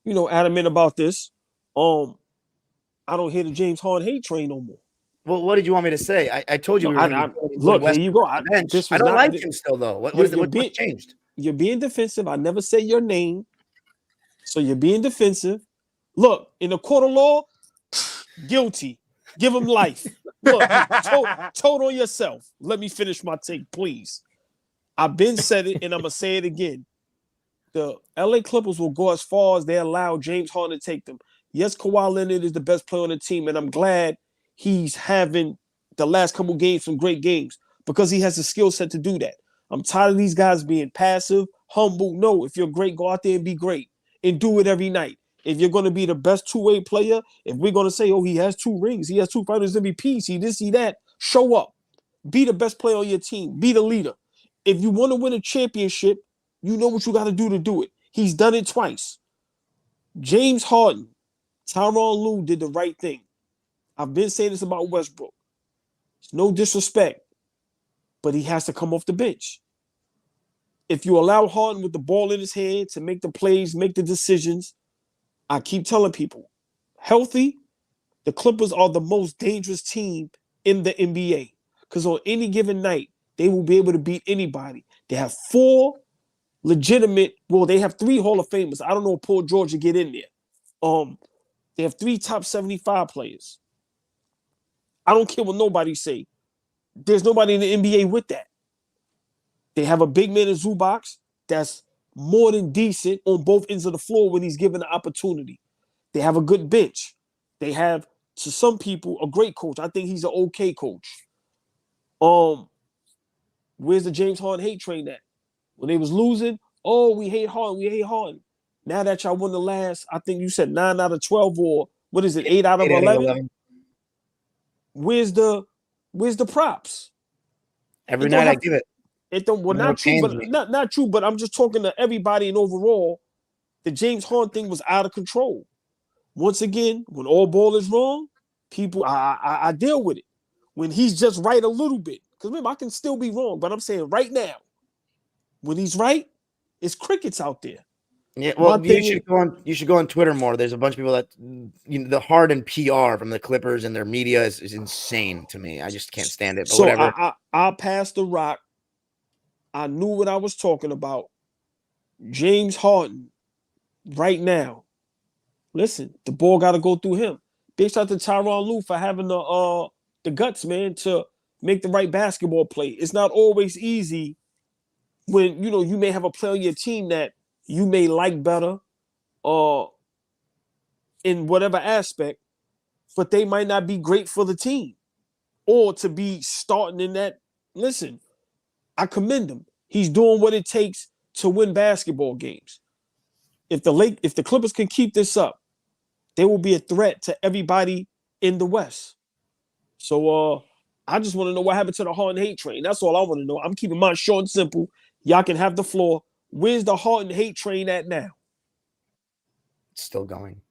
B: adamant about this. I don't hear the James Harden hate train no more.
D: Well, what did you want me to say? I told you.
B: Look, here you go. I
D: don't like him still, though. What changed?
B: You're being defensive. I never say your name, so you're being defensive. Look, in the court of law, guilty. Give him life. Look, told on yourself. Let me finish my take, please. I've been said it, and I'm gonna say it again. The LA Clippers will go as far as they allow James Harden to take them. Yes, Kawhi Leonard is the best player on the team, and I'm glad he's having the last couple games some great games because he has the skill set to do that. I'm tired of these guys being passive, humble. No, if you're great, go out there and be great and do it every night. If you're going to be the best two-way player, if we're going to say, oh, he has 2 rings, he has 2 finals MVPs, he this, he that, show up. Be the best player on your team. Be the leader. If you want to win a championship, you know what you got to do it. He's done it twice. James Harden, Tyronn Lue did the right thing. I've been saying this about Westbrook. It's no disrespect, but he has to come off the bench. If you allow Harden with the ball in his hand to make the plays, make the decisions, I keep telling people, healthy, the Clippers are the most dangerous team in the NBA. Because on any given night, they will be able to beat anybody. They have four legitimate, well, they have three Hall of Famers. I don't know if Paul George will get in there. They have three top 75 players. I don't care what nobody say. There's nobody in the NBA with that. They have a big man in Zubac that's more than decent on both ends of the floor when he's given the opportunity. They have a good bench. They have, to some people, a great coach. I think he's an okay coach. Where's the James Harden hate train at? When they was losing, oh, we hate Harden. Now that y'all won the last, I think you said 9 out of 12, or what is it, 8 out of 11? Where's the props?
D: Every night I give it.
B: It don't, well, not true, but not true, but I'm just talking to everybody, and overall, the James Harden thing was out of control. Once again, when all ball is wrong, people, I deal with it. When he's just right a little bit, because remember, I can still be wrong, but I'm saying right now, when he's right, it's crickets out there.
D: Yeah, well, you should go on Twitter more. There's a bunch of people that, the Harden PR from the Clippers and their media is insane to me. I just can't stand it. But
B: so
D: whatever.
B: I passed the rock. I knew what I was talking about. James Harden, right now, listen, the ball got to go through him. Big shout out to Tyronn Lue for having the guts, man, to make the right basketball play. It's not always easy when, you may have a player on your team that you may like better in whatever aspect, but they might not be great for the team or to be starting in that. Listen, I commend him. He's doing what it takes to win basketball games. If the Clippers can keep this up, they will be a threat to everybody in the West. So I just want to know what happened to the Harden hate train. That's all I want to know. I'm keeping mine short and simple. Y'all can have the floor. Where's the Harden hate train at now?
D: It's still going.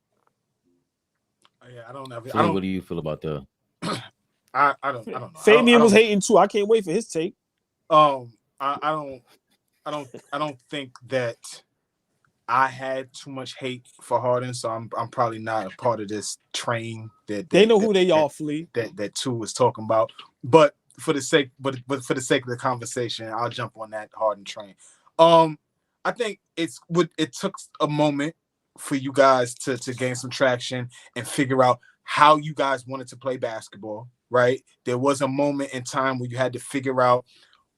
C: Yeah, I don't know.
A: What do you feel about the?
C: I don't know.
B: Fabian was hating too. I can't wait for his take.
C: I don't think that I had too much hate for Harden, so I'm probably not a part of this train that
B: they know who they are, Flea.
C: That Two was talking about. But for the sake of the conversation, I'll jump on that Harden train. I think it took a moment for you guys to gain some traction and figure out how you guys wanted to play basketball, right? There was a moment in time where you had to figure out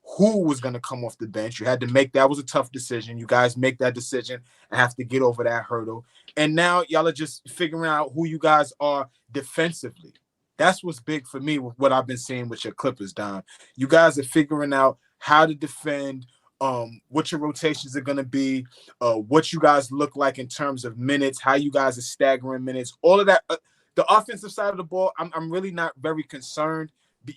C: who was going to come off the bench. You had to make that was a tough decision. You guys make that decision and have to get over that hurdle. And now y'all are just figuring out who you guys are defensively. That's what's big for me with what I've been seeing with your Clippers, Don. You guys are figuring out how to defend, what your rotations are going to be, what you guys look like in terms of minutes, how you guys are staggering minutes, all of that. The offensive side of the ball, I'm really not very concerned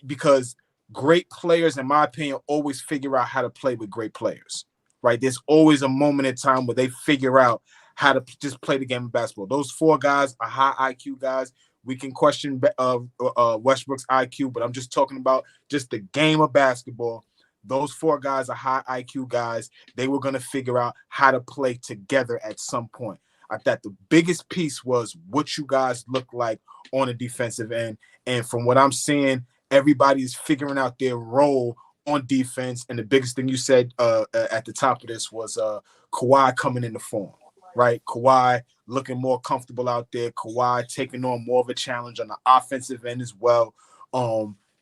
C: because great players, in my opinion, always figure out how to play with great players, right? There's always a moment in time where they figure out how to just play the game of basketball. Those four guys are high IQ guys. We can question Westbrook's IQ, but I'm just talking about just the game of basketball. Those four guys are high IQ guys. They were going to figure out how to play together at some point. I thought the biggest piece was what you guys look like on the defensive end. And from what I'm seeing, everybody's figuring out their role on defense. And the biggest thing you said at the top of this was Kawhi coming into form, right? Kawhi looking more comfortable out there. Kawhi taking on more of a challenge on the offensive end as well.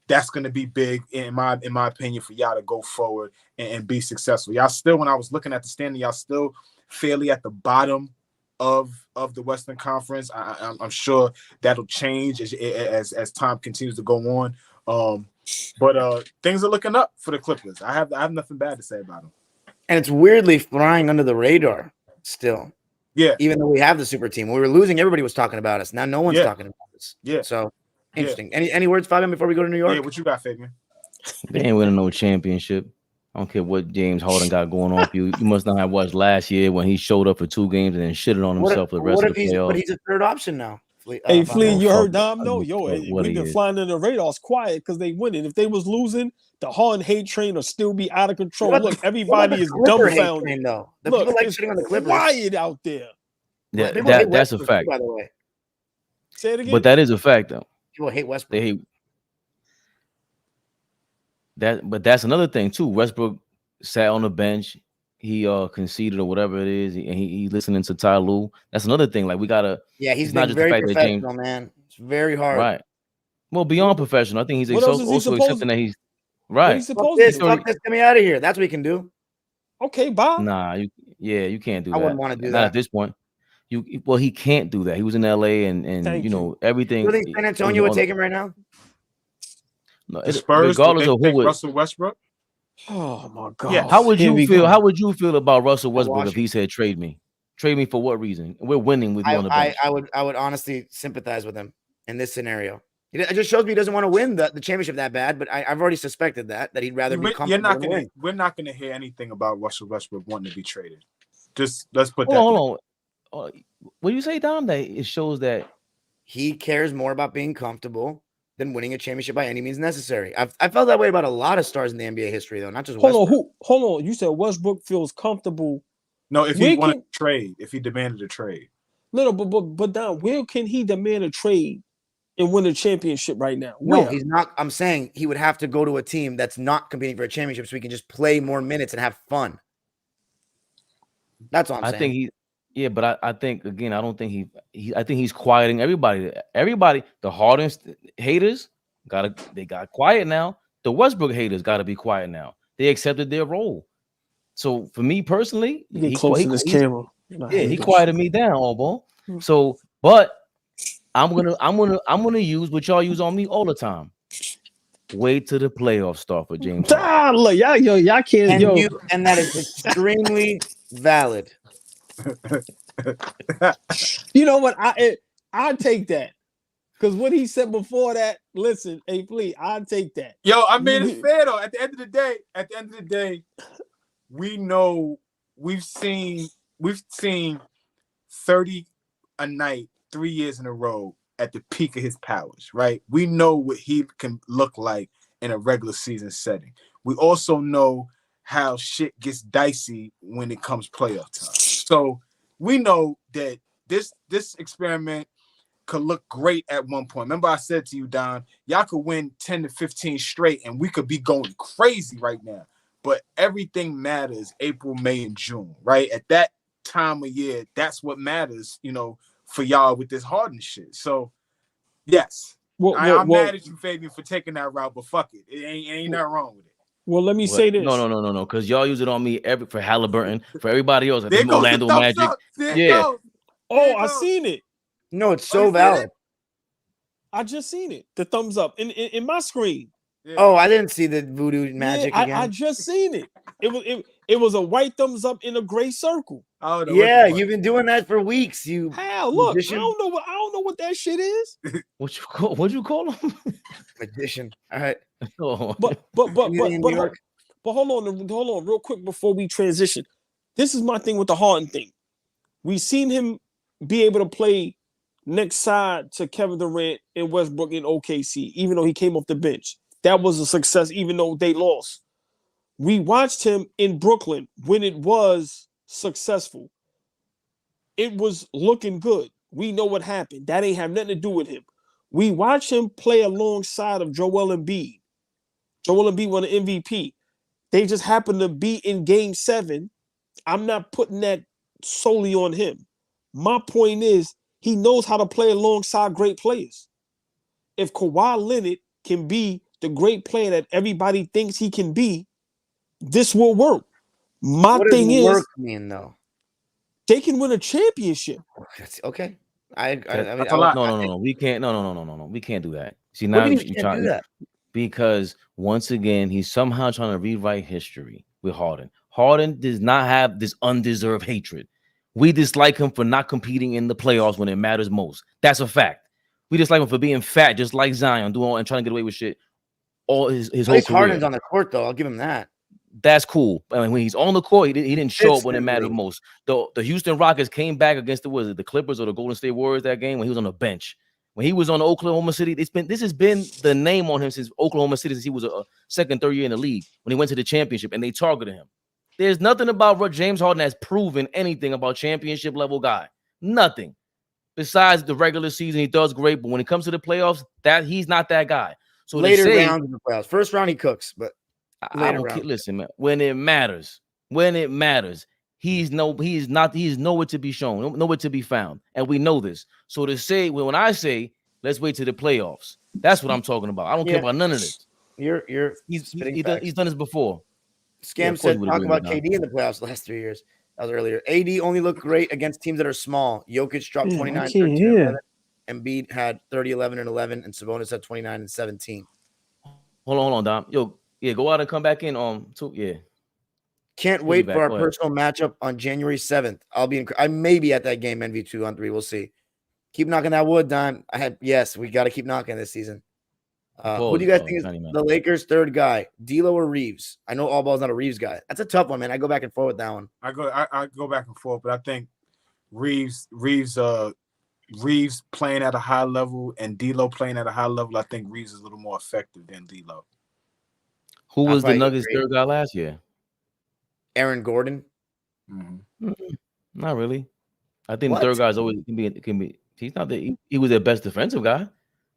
C: That's going to be big, in my opinion, for y'all to go forward and be successful. Y'all still, when I was looking at the standing, y'all still fairly at the bottom of the Western Conference. I'm sure that'll change as time continues to go on. But things are looking up for the Clippers. I have nothing bad to say about them.
D: And it's weirdly flying under the radar still.
C: Yeah.
D: Even though we have the super team. When we were losing, everybody was talking about us. Now no one's talking about us.
C: Yeah.
D: So interesting. Any words, Fabian, before we go to New York?
C: Yeah, what you got, Fabian?
A: They ain't winning no championship. I don't care what James Harden got going on for you. You must not have watched last year when he showed up for 2 games and then shitted on himself for the rest of the playoffs.
D: But he's a third option now.
B: Hey, Flea, you heard
A: fuck
B: Dom? No, yo,
A: what
B: we've been
A: is.
B: flying in the radars quiet because they winning. If they was losing, the Harden hate train will still be out of control. Look, everybody is dumbfounded.
D: Though. The
B: Look,
D: people like
B: it's
D: shitting on the Clippers.
B: quiet out there.
A: Yeah, that's a fact.
D: Too, by the way.
B: Say it again.
A: But that is a fact, though.
D: People hate Westbrook.
A: They hate that, but that's another thing too. Westbrook sat on the bench. He conceded or whatever it is, and he listening to Ty Lue. That's another thing. Like we gotta.
D: Yeah, he's
A: not
D: been
A: just the
D: very
A: fact that James,
D: professional, man. It's very hard.
A: Right. Well, beyond professional, I think he's
B: What else is he
A: also
B: supposed
A: accepting that he's
B: What
A: right.
B: he's supposed to do?
D: Fuck this, get me out of here. That's what he can do.
B: Okay, bye.
A: Nah, you can't do that.
D: I wouldn't want to do
A: Not
D: that.
A: at this point. Well, he can't do that. He was in LA and
B: Thank
A: you know
B: you.
A: everything.
D: You think San Antonio would take him right now?
A: No,
C: The Spurs,
A: regardless of who
C: take
A: would.
C: Russell Westbrook.
B: Oh my god.
C: Yeah.
A: How would
B: Here
A: you
B: we
A: feel?
B: go.
A: How would you feel about Russell Westbrook if
D: Washington.
A: he said trade me? Trade me for what reason? We're winning with you on the bench.
D: I would honestly sympathize with him in this scenario. It just shows me he doesn't want to win the championship that bad, but I've already suspected that he'd rather be comfortable.
C: We're not gonna hear anything about Russell Westbrook wanting to be traded. Just let's put
A: Hold on. What do you say, Dom? That it shows that
D: He cares more about being comfortable than winning a championship by any means necessary. I felt that way about a lot of stars in the NBA history, though, not just Westbrook.
B: Hold on. You said Westbrook feels comfortable.
C: No, if he wanted to trade, if he demanded a trade.
B: No, but Don, where can he demand a trade and win a championship right now?
D: No, he's not. I'm saying he would have to go to a team that's not competing for a championship so he can just play more minutes and have fun. That's all I'm saying.
A: I think but I think again, I don't think I think he's quieting everybody. Everybody, the Harden haters they got quiet now. The Westbrook haters got to be quiet now. They accepted their role. So for me personally,
B: he camera.
A: He quieted me down, AllBall. So, but I'm gonna use what y'all use on me all the time. Wait till the playoffs start for James.
B: Look, y'all can't.
D: And that is extremely valid.
B: You know what? I take that because what he said before that. Listen, hey, please, I take that.
C: Yo, I mean it's fair though. At the end of the day, we know we've seen 30 a night 3 years in a row at the peak of his powers, right? We know what he can look like in a regular season setting. We also know how shit gets dicey when it comes playoff time. So we know that this experiment could look great at one point. Remember I said to you, Don, y'all could win 10 to 15 straight and we could be going crazy right now. But everything matters April, May, and June, right? At that time of year, that's what matters, for y'all with this Harden shit. So, yes, I'm mad at you, Fabian, for taking that route, but fuck it. It ain't nothing wrong with it.
B: Well, let me say this.
A: No, because y'all use it on me for Haliburton, for everybody else.
C: There goes
A: Orlando
C: the
A: Magic.
C: up. Goes.
B: I seen it.
D: No, it's so valid.
B: I just seen it. The thumbs up in my screen.
C: Yeah.
D: Oh, I didn't see the voodoo magic again.
B: I just seen it. It was a white thumbs up in a gray circle.
C: Oh,
D: yeah, you've been doing that for weeks. You
B: Hell, look,
D: magician.
B: I don't know what that shit is.
A: What you call him?
D: Magician. All right.
A: Oh.
B: But hold on, real quick before we transition. This is my thing with the Harden thing. We seen him be able to play next side to Kevin Durant and Westbrook in OKC, even though he came off the bench. That was a success, even though they lost. We watched him in Brooklyn when it was successful. It was looking good. We know what happened. That ain't have nothing to do with him. We watched him play alongside of Joel Embiid. Joel Embiid won an MVP. They just happened to be in Game 7. I'm not putting that solely on him. My point is, he knows how to play alongside great players. If Kawhi Leonard can be the great player that everybody thinks he can be, this will work.
D: What
B: thing
D: does
B: is,
D: work mean though?
B: They can win a championship.
D: Okay. I mean,
A: No. We can't. No. We can't do that. See, now
D: you can't do that?
A: Because once again, he's somehow trying to rewrite history with Harden. Harden does not have this undeserved hatred. We dislike him for not competing in the playoffs when it matters most. That's a fact. We dislike him for being fat, just like Zion, doing and trying to get away with shit all his
D: At
A: whole
D: least
A: career.
D: Harden's on the court, though. I'll give him that.
A: That's cool. I mean, when he's on the court, he didn't show up when it mattered
D: Consistently.
A: most. The Houston Rockets came back against the Clippers or the Golden State Warriors that game when he was on the bench. When he was on Oklahoma City, this has been the name on him since Oklahoma City, since he was a second, third year in the league when he went to the championship and they targeted him. There's nothing about what James Harden has proven anything about championship level guy. Nothing. Besides the regular season, he does great, but when it comes to the playoffs, that he's not that guy. So
D: Later rounds in the playoffs. First round he cooks, but
A: I don't care. Listen, man. When it matters, he's nowhere to be shown, nowhere to be found, and we know this. So to say, when I say let's wait to the playoffs, that's what I'm talking about. I don't care about none of this. He's done this before.
D: Scam said talking about KD in the playoffs the last 3 years. That was earlier. AD only looked great against teams that are small. Jokic dropped 29, 13, 11. Embiid had 30, 11, and 11, and Sabonis had 29 and 17.
A: Hold on, Dom. Yo, yeah, go out and come back in.
D: Can't wait for our personal matchup on January 7th. I may be at that game, NV2 on 3. We'll see. Keep knocking that wood, Dime. We got to keep knocking this season. Who do you guys think is the Lakers' third guy? D'Lo or Reeves? I know AllBall's not a Reeves guy. That's a tough one, man. I go back and forth with that one.
C: I go back and forth, but I think Reeves playing at a high level and D'Lo playing at a high level. I think Reeves is a little more effective than D'Lo.
A: Who was the Nuggets' third guy last year?
D: Aaron Gordon.
C: Mm-hmm.
A: Not really. I think the third guy is always can be. He's not he was their best defensive guy.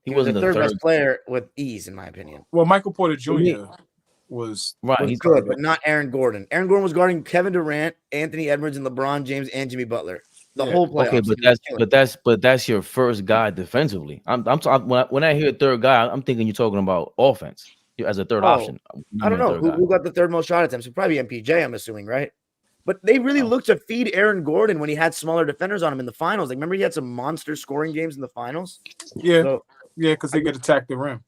A: He wasn't the third best
D: player with ease, in my opinion.
C: Well, Michael Porter Jr. was
D: he's good, but not Aaron Gordon. Aaron Gordon was guarding Kevin Durant, Anthony Edwards, and LeBron James and Jimmy Butler. The whole playoffs.
A: Okay, but that's your first guy defensively. I'm talking when I hear third guy, I'm thinking you're talking about offense as a third option.
D: I don't know who got the third most shot attempts. Probably MPJ, I'm assuming, right? But they really looked to feed Aaron Gordon when he had smaller defenders on him in the finals. Like, remember he had some monster scoring games in the finals?
C: Yeah. Yeah, because they could attack the rim.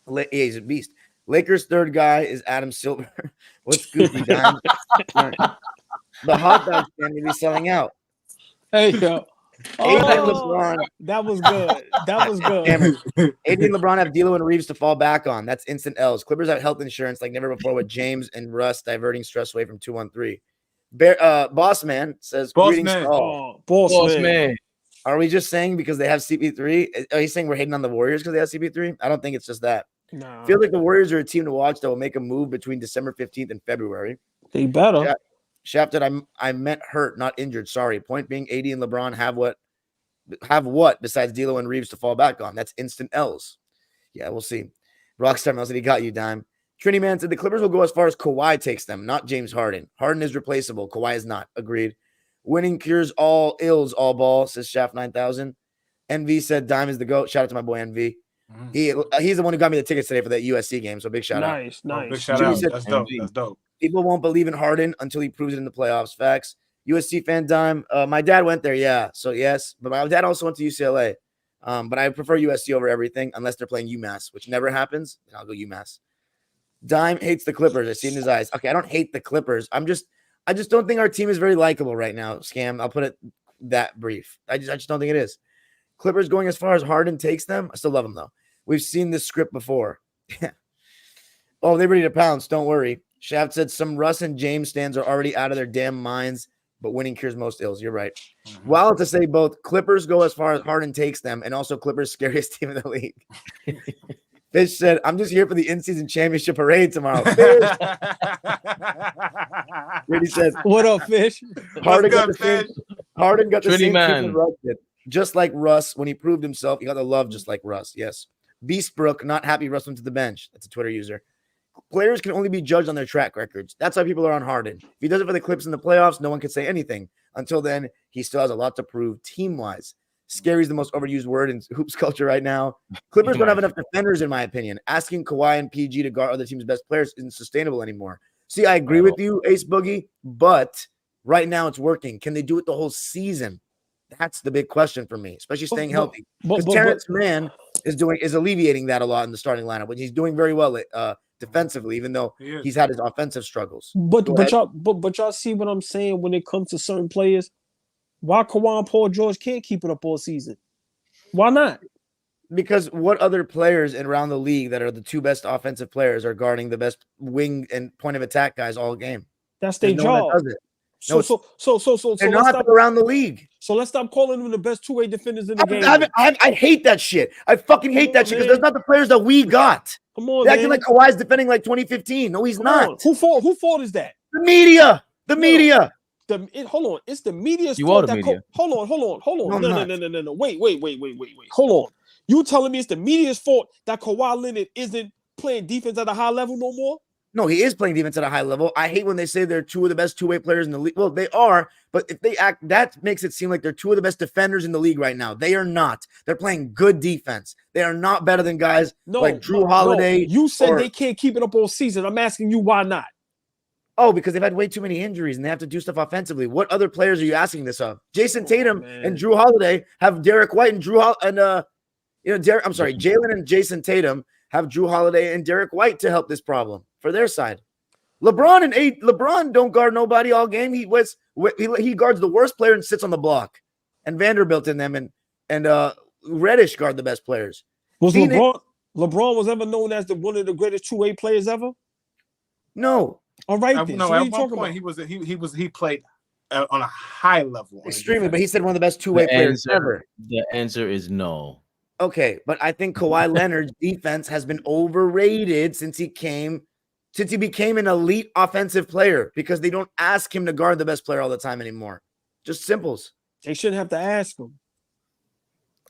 D: Yeah, he's a beast. Lakers' third guy is Adam Silver. What's goofy, Don? The hot dog stand may be selling out.
B: Hey, yo.
D: LeBron.
B: That was good. That was good.
D: AD and LeBron have D'Lo and Reeves to fall back on. That's instant L's. Clippers have health insurance like never before with James and Russ diverting stress away from 2-1-3. Boss Man says,
C: Boss Man.
D: Are we just saying because they have CP3? Are you saying we're hating on the Warriors because they have CP3? I don't think it's just that.
B: No.
D: I feel like the Warriors are a team to watch that will make a move between December 15th and February.
B: They better.
D: Shafted, I meant hurt, not injured. Sorry. Point being, AD and LeBron have what besides D'Lo and Reeves to fall back on? That's instant L's. Yeah, we'll see. Rockstar Mel said he got you, Dime. Trini Man said the Clippers will go as far as Kawhi takes them, not James Harden. Harden is replaceable. Kawhi is not. Agreed. Winning cures all ills, all ball, says Shaft 9000. NV said Dime is the GOAT. Shout out to my boy NV. He's the one who got me the tickets today for that USC game, so big shout out.
B: Nice.
C: Big shout out. That's dope. That's dope.
D: People won't believe in Harden until he proves it in the playoffs. Facts. USC fan Dime. My dad went there, yeah. So yes, but my dad also went to UCLA. But I prefer USC over everything unless they're playing UMass, which never happens. Then I'll go UMass. Dime hates the Clippers. I see it in his eyes. Okay, I don't hate the Clippers. I just don't think our team is very likable right now. Scam. I'll put it that brief. I just don't think it is. Clippers going as far as Harden takes them. I still love them though. We've seen this script before. Oh, they're ready to pounce. Don't worry. Shaft said some Russ and James stands are already out of their damn minds, but winning cures most ills. You're right. While to say both Clippers go as far as Harden takes them, and also Clippers scariest team in the league. Fish said, I'm just here for the in-season championship parade tomorrow. Fish. Really said,
B: what up, Fish?
D: Harden got the same treatment Russ did. Just like Russ, when he proved himself, he got the love just like Russ. Yes. Beastbrook, not happy Russ went to the bench. That's a Twitter user. Players can only be judged on their track records. That's why people are on Harden. If he does it for the Clips in the playoffs, no one can say anything. Until then, he still has a lot to prove team-wise. Scary is the most overused word in hoops culture right now. Clippers don't have enough defenders, in my opinion. Asking Kawhi and PG to guard other teams' best players isn't sustainable anymore. See, I agree with you, Ace Boogie, but right now it's working. Can they do it the whole season? That's the big question for me, especially staying healthy. Because Terrence Mann is alleviating that a lot in the starting lineup, which he's doing very well defensively, even though he's had his offensive struggles.
B: But y'all see what I'm saying when it comes to certain players? Why Kawhi and Paul George can't keep it up all season? Why not?
D: Because what other players around the league that are the two best offensive players are guarding the best wing and point of attack guys all game?
B: That's their
D: There's no one
B: job.
D: that does it. No,
B: So
D: they're
B: let's
D: not
B: stop
D: around the league.
B: So let's stop calling them the best two-way defenders in the game.
D: I hate that shit. I fucking hate that shit because that's not the players that we got.
B: Come on,
D: They're
B: man.
D: acting like Kawhi's defending like 2015. No, he's not.
B: Who fault is that?
D: The media. The media.
B: Hold on. It's the media's
A: You
B: fault.
A: are the media.
B: Hold on.
D: No.
B: Wait. Hold on. You telling me it's the media's fault that Kawhi Leonard isn't playing defense at a high level no more?
D: No, he is playing defense at a high level. I hate when they say they're two of the best two-way players in the league. Well, they are, but if they act, that makes it seem like they're two of the best defenders in the league right now. They are not. They're playing good defense. They are not better than guys like Drew Holiday.
B: You said they can't keep it up all season. I'm asking you why not?
D: Oh, because they've had way too many injuries and they have to do stuff offensively. What other players are you asking this of? Jason Tatum and Drew Holiday have Derek White and Jalen and Jason Tatum have Drew Holiday and Derek White to help this problem for their side. LeBron don't guard nobody all game. He guards the worst player and sits on the block. And Vanderbilt and them and Reddish guard the best players.
B: LeBron was ever known as one of the greatest two-way players ever?
D: No.
B: All right, then.
C: No,
B: so
C: at one point he played on a high level.
D: Extremely, but he said one of the best two-way players ever.
A: The answer is no.
D: Okay, but I think Kawhi Leonard's defense has been overrated since he became an elite offensive player because they don't ask him to guard the best player all the time anymore. Just simples.
B: They shouldn't have to ask him.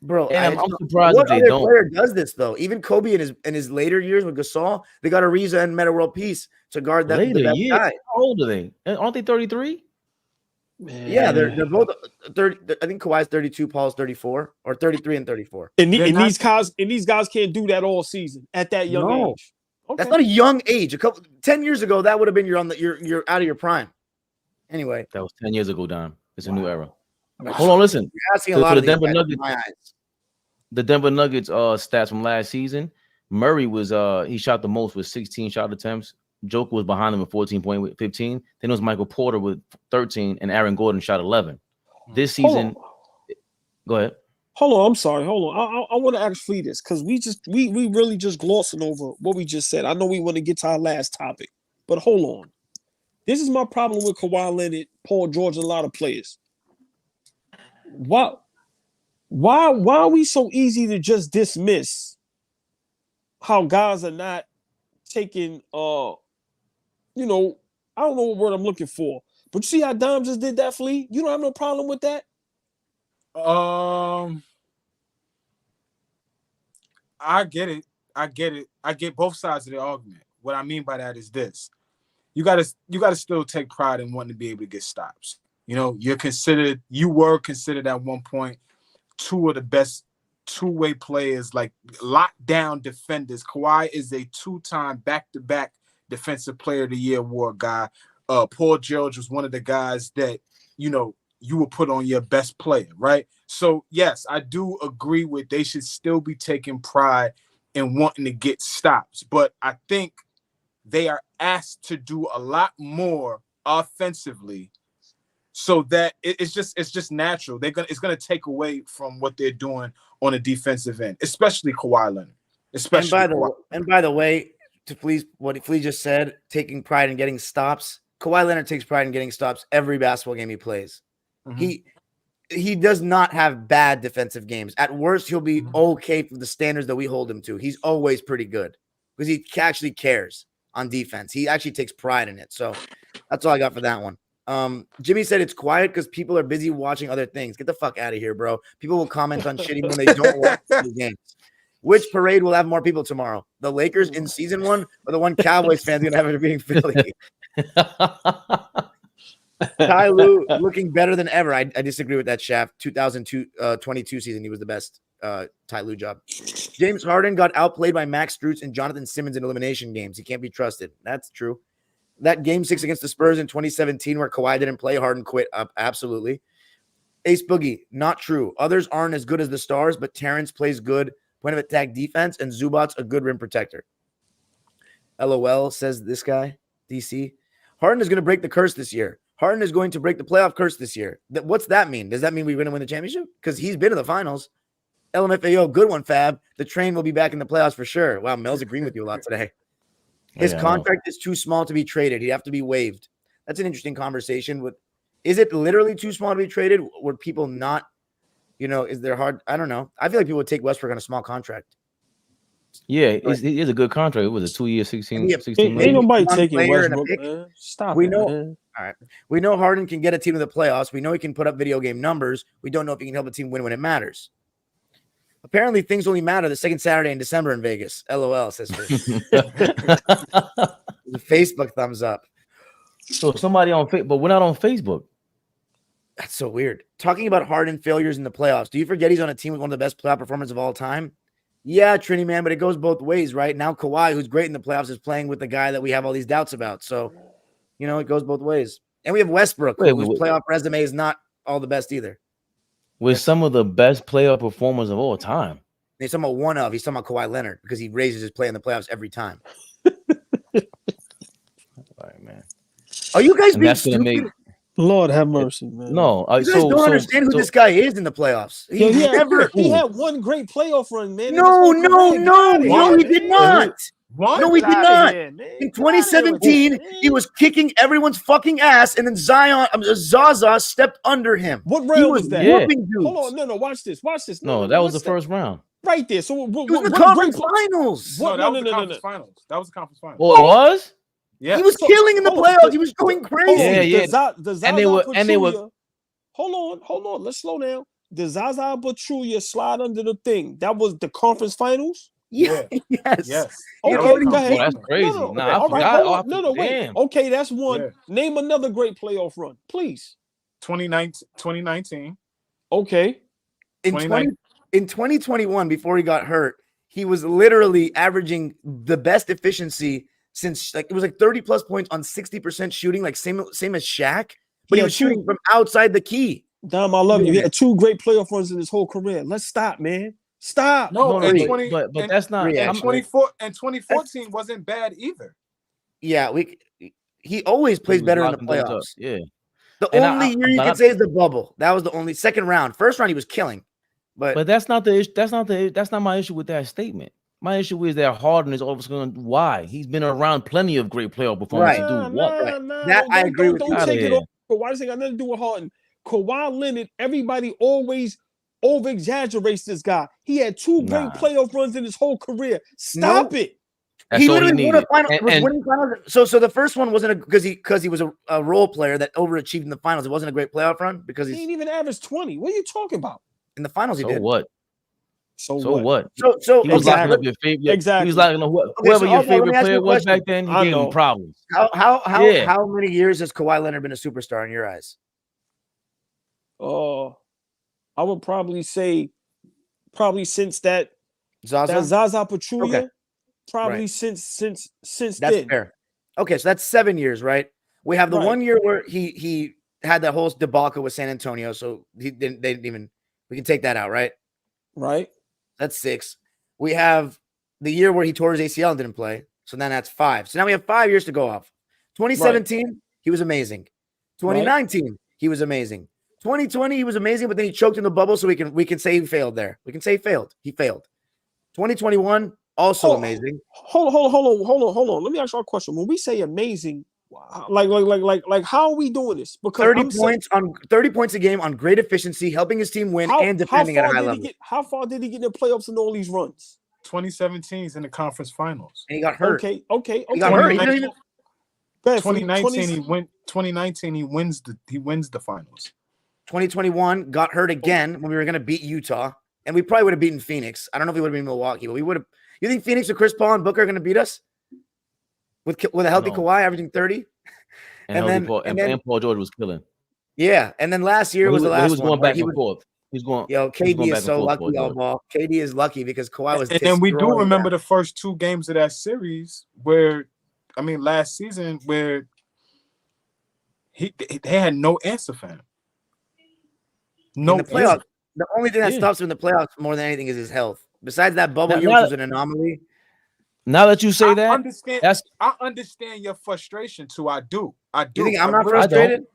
D: Bro,
A: I'm surprised
D: what
A: if they
D: other
A: don't.
D: player does this though? Even Kobe in his later years with Gasol, they got Ariza and Metta World Peace to guard that the best guy.
A: How old are they? Aren't they 33?
D: Yeah, they're both 30. I think Kawhi's 32, Paul's 34, or 33 and 34.
B: And these guys can't do that all season at that young age. Okay.
D: That's not a young age. 10 years ago, that would have been you're out of your prime. Anyway,
A: that was 10 years ago, Don. It's a new era. Hold on, listen.
D: You're asking a lot of
A: the Denver Nuggets.
D: in my eyes.
A: The Denver Nuggets stats from last season. Murray was he shot the most with 16 shot attempts. Joker was behind him with 14.15. Then it was Michael Porter with 13, and Aaron Gordon shot 11. This season, go ahead.
B: Hold on, I'm sorry. Hold on. I want to ask Flea this because we really just glossing over what we just said. I know we want to get to our last topic, but hold on. This is my problem with Kawhi Leonard, Paul George, and a lot of players. Why are we so easy to just dismiss how guys are not taking I don't know what word I'm looking for, but you see how Dom just did that, Flea? You don't have no problem with that?
C: I get it. I get both sides of the argument. What I mean by that is this. You gotta still take pride in wanting to be able to get stops. You know, you were considered at one point two of the best two-way players, like lockdown defenders. Kawhi is a two-time back-to-back Defensive Player of the Year award guy. Paul George was one of the guys that, you would put on your best player, right? So, yes, I do agree with they should still be taking pride in wanting to get stops. But I think they are asked to do a lot more offensively so that it's just natural. It's gonna take away from what they're doing on a defensive end, especially Kawhi Leonard.
D: And by the way, to please what Flea just said, taking pride in getting stops. Kawhi Leonard takes pride in getting stops every basketball game he plays. Mm-hmm. He does not have bad defensive games. At worst, he'll be okay for the standards that we hold him to. He's always pretty good because he actually cares on defense. He actually takes pride in it. So that's all I got for that one. Jimmy said it's quiet because people are busy watching other things. Get the fuck out of here, bro. People will comment on shit even when they don't watch the games. Which parade will have more people tomorrow? The Lakers in season 1 or the one Cowboys fans going to have it being Philly? Ty Lue looking better than ever. I disagree with that, Shaft. 2022 season, he was the best Ty Lue job. James Harden got outplayed by Max Strus and Jonathan Simmons in elimination games. He can't be trusted. That's true. That game 6 against the Spurs in 2017 where Kawhi didn't play, Harden quit up. Absolutely. Ace Boogie, not true. Others aren't as good as the stars, but Terrence plays good point of attack defense, and Zubac's a good rim protector. LOL, says this guy, DC. Harden is going to break the curse this year. Harden is going to break the playoff curse this year. What's that mean? Does that mean we're going to win the championship? Because he's been to the finals. LMFAO, good one, Fab. The train will be back in the playoffs for sure. Wow, Mel's agreeing with you a lot today. His contract is too small to be traded. He'd have to be waived. That's an interesting conversation. Is it literally too small to be traded? Would people not, is there hard? I don't know. I feel like people would take Westbrook on a small contract.
A: Yeah, it is a good contract. It was a 2 year, 16
B: Ain't
A: million.
B: nobody taking Westbrook, man. Stop it, man.
D: All right. We know Harden can get a team to the playoffs. We know he can put up video game numbers. We don't know if he can help a team win when it matters. Apparently, things only matter the second Saturday in December in Vegas. LOL, sister. The Facebook thumbs up.
A: So somebody on Facebook, but we're not on Facebook.
D: That's so weird. Talking about Harden failures in the playoffs. Do you forget he's on a team with one of the best playoff performers of all time? Yeah, Trini, man, but it goes both ways, right? Now Kawhi, who's great in the playoffs, is playing with the guy that we have all these doubts about. So, it goes both ways. And we have Westbrook, whose playoff resume is not all the best either.
A: With some of the best playoff performers of all time.
D: He's talking about he's talking about Kawhi Leonard because he raises his play in the playoffs every time.
A: All right, man.
D: Are you guys being stupid?
B: Lord have mercy, man.
A: No,
D: you guys don't understand who this guy is in the playoffs. He
B: had one great playoff run, man.
D: No, he did not.
C: What?
D: No, he did not. In 2017, he was kicking everyone's fucking ass, and then Zaza stepped under him.
B: What round was that?
D: Hold
B: on, no, watch this.
A: No, that was the first round.
B: Right there. So
D: it was the conference finals.
C: No, that was the conference finals. That was the conference finals.
A: Oh, it was?
C: Yeah.
D: He was killing in the playoffs. He was going crazy.
A: Yeah.
B: And they were. Hold on. Let's slow down. The Zaza Pachulia slide under the thing. That was the conference finals.
D: Yeah. Yes.
B: Okay, go ahead.
A: Oh, that's crazy.
B: Wait. Okay, that's one. Yeah. Name another great playoff run, please.
C: 2019.
B: Okay.
D: In 2021, before he got hurt, he was literally averaging the best efficiency since it was 30 plus points on 60% shooting, same as Shaq, but he was shooting from outside the key.
B: Dom, I love you. He had two great playoff runs in his whole career. Let's stop, man. Stop.
C: No,
A: but that's not.
C: And 2014 wasn't bad either.
D: Yeah, he always plays better in the playoffs.
A: Yeah.
D: The only year you can say is the bubble. That was the only second round. First round he was killing. But
A: that's not the issue. That's not my issue with that statement. My issue is that Harden is always going. Why? He's been around plenty of great playoff performances.
D: I agree with you.
B: Don't take it off. Kawhi doesn't got nothing to do with Harden. Kawhi Leonard, everybody always over exaggerates this guy. He had two great playoff runs in his whole career. Stop it.
A: He literally won a final.
D: Winning finals. So the first one wasn't because he was a role player that overachieved in the finals. It wasn't a great playoff run because
B: he didn't even average 20. What are you talking about?
D: In the finals, he did.
A: What?
B: So
A: what?
D: So
A: he was locking up your favorite. Exactly. He was locking up whoever your favorite player was back then. He gave him problems.
D: How many years has Kawhi Leonard been a superstar in your eyes?
B: I would probably say since that
D: Zaza
B: Pachulia. Okay. Probably since
D: that's
B: then.
D: Fair. Okay, so that's 7 years, right? We have the 1 year where he had that whole debacle with San Antonio, so they didn't even. We can take that out, right?
B: Right.
D: That's 6. We have the year where he tore his ACL and didn't play. So then that's 5. So now we have 5 years to go off. 2017, he was amazing. 2019, he was amazing. 2020, he was amazing, but then he choked in the bubble, so we can say he failed there. We can say he failed. He failed. 2021, also amazing.
B: Hold on. Let me ask you a question. When we say amazing, like how are we doing this? Because
D: 30 points a game on great efficiency, helping his team win and defending at a high level.
B: How far did he get in the playoffs in all these runs?
C: 2017 is in the conference finals.
D: And he got hurt.
B: Okay.
D: He got hurt.
C: 2019 he wins the finals.
D: 2021 got hurt again when we were going to beat Utah, and we probably would have beaten Phoenix. I don't know if we would have been Milwaukee, but we would have. You think Phoenix with Chris Paul and Booker are going to beat us with a healthy Kawhi averaging 30?
A: And Paul George was killing.
D: Yeah, and then last year was the last one.
A: He was going back and forth. He's going.
D: Yo, KD is so lucky, AllBall. KD is lucky because Kawhi was.
C: And then we do remember the first 2 games of that series last season where they had no answer for him. No
D: playoffs. The only thing that stops him in the playoffs more than anything is his health. Besides that bubble year, which was an anomaly.
A: Now that you say
C: I understand your frustration too. I do.
D: You think I'm not frustrated?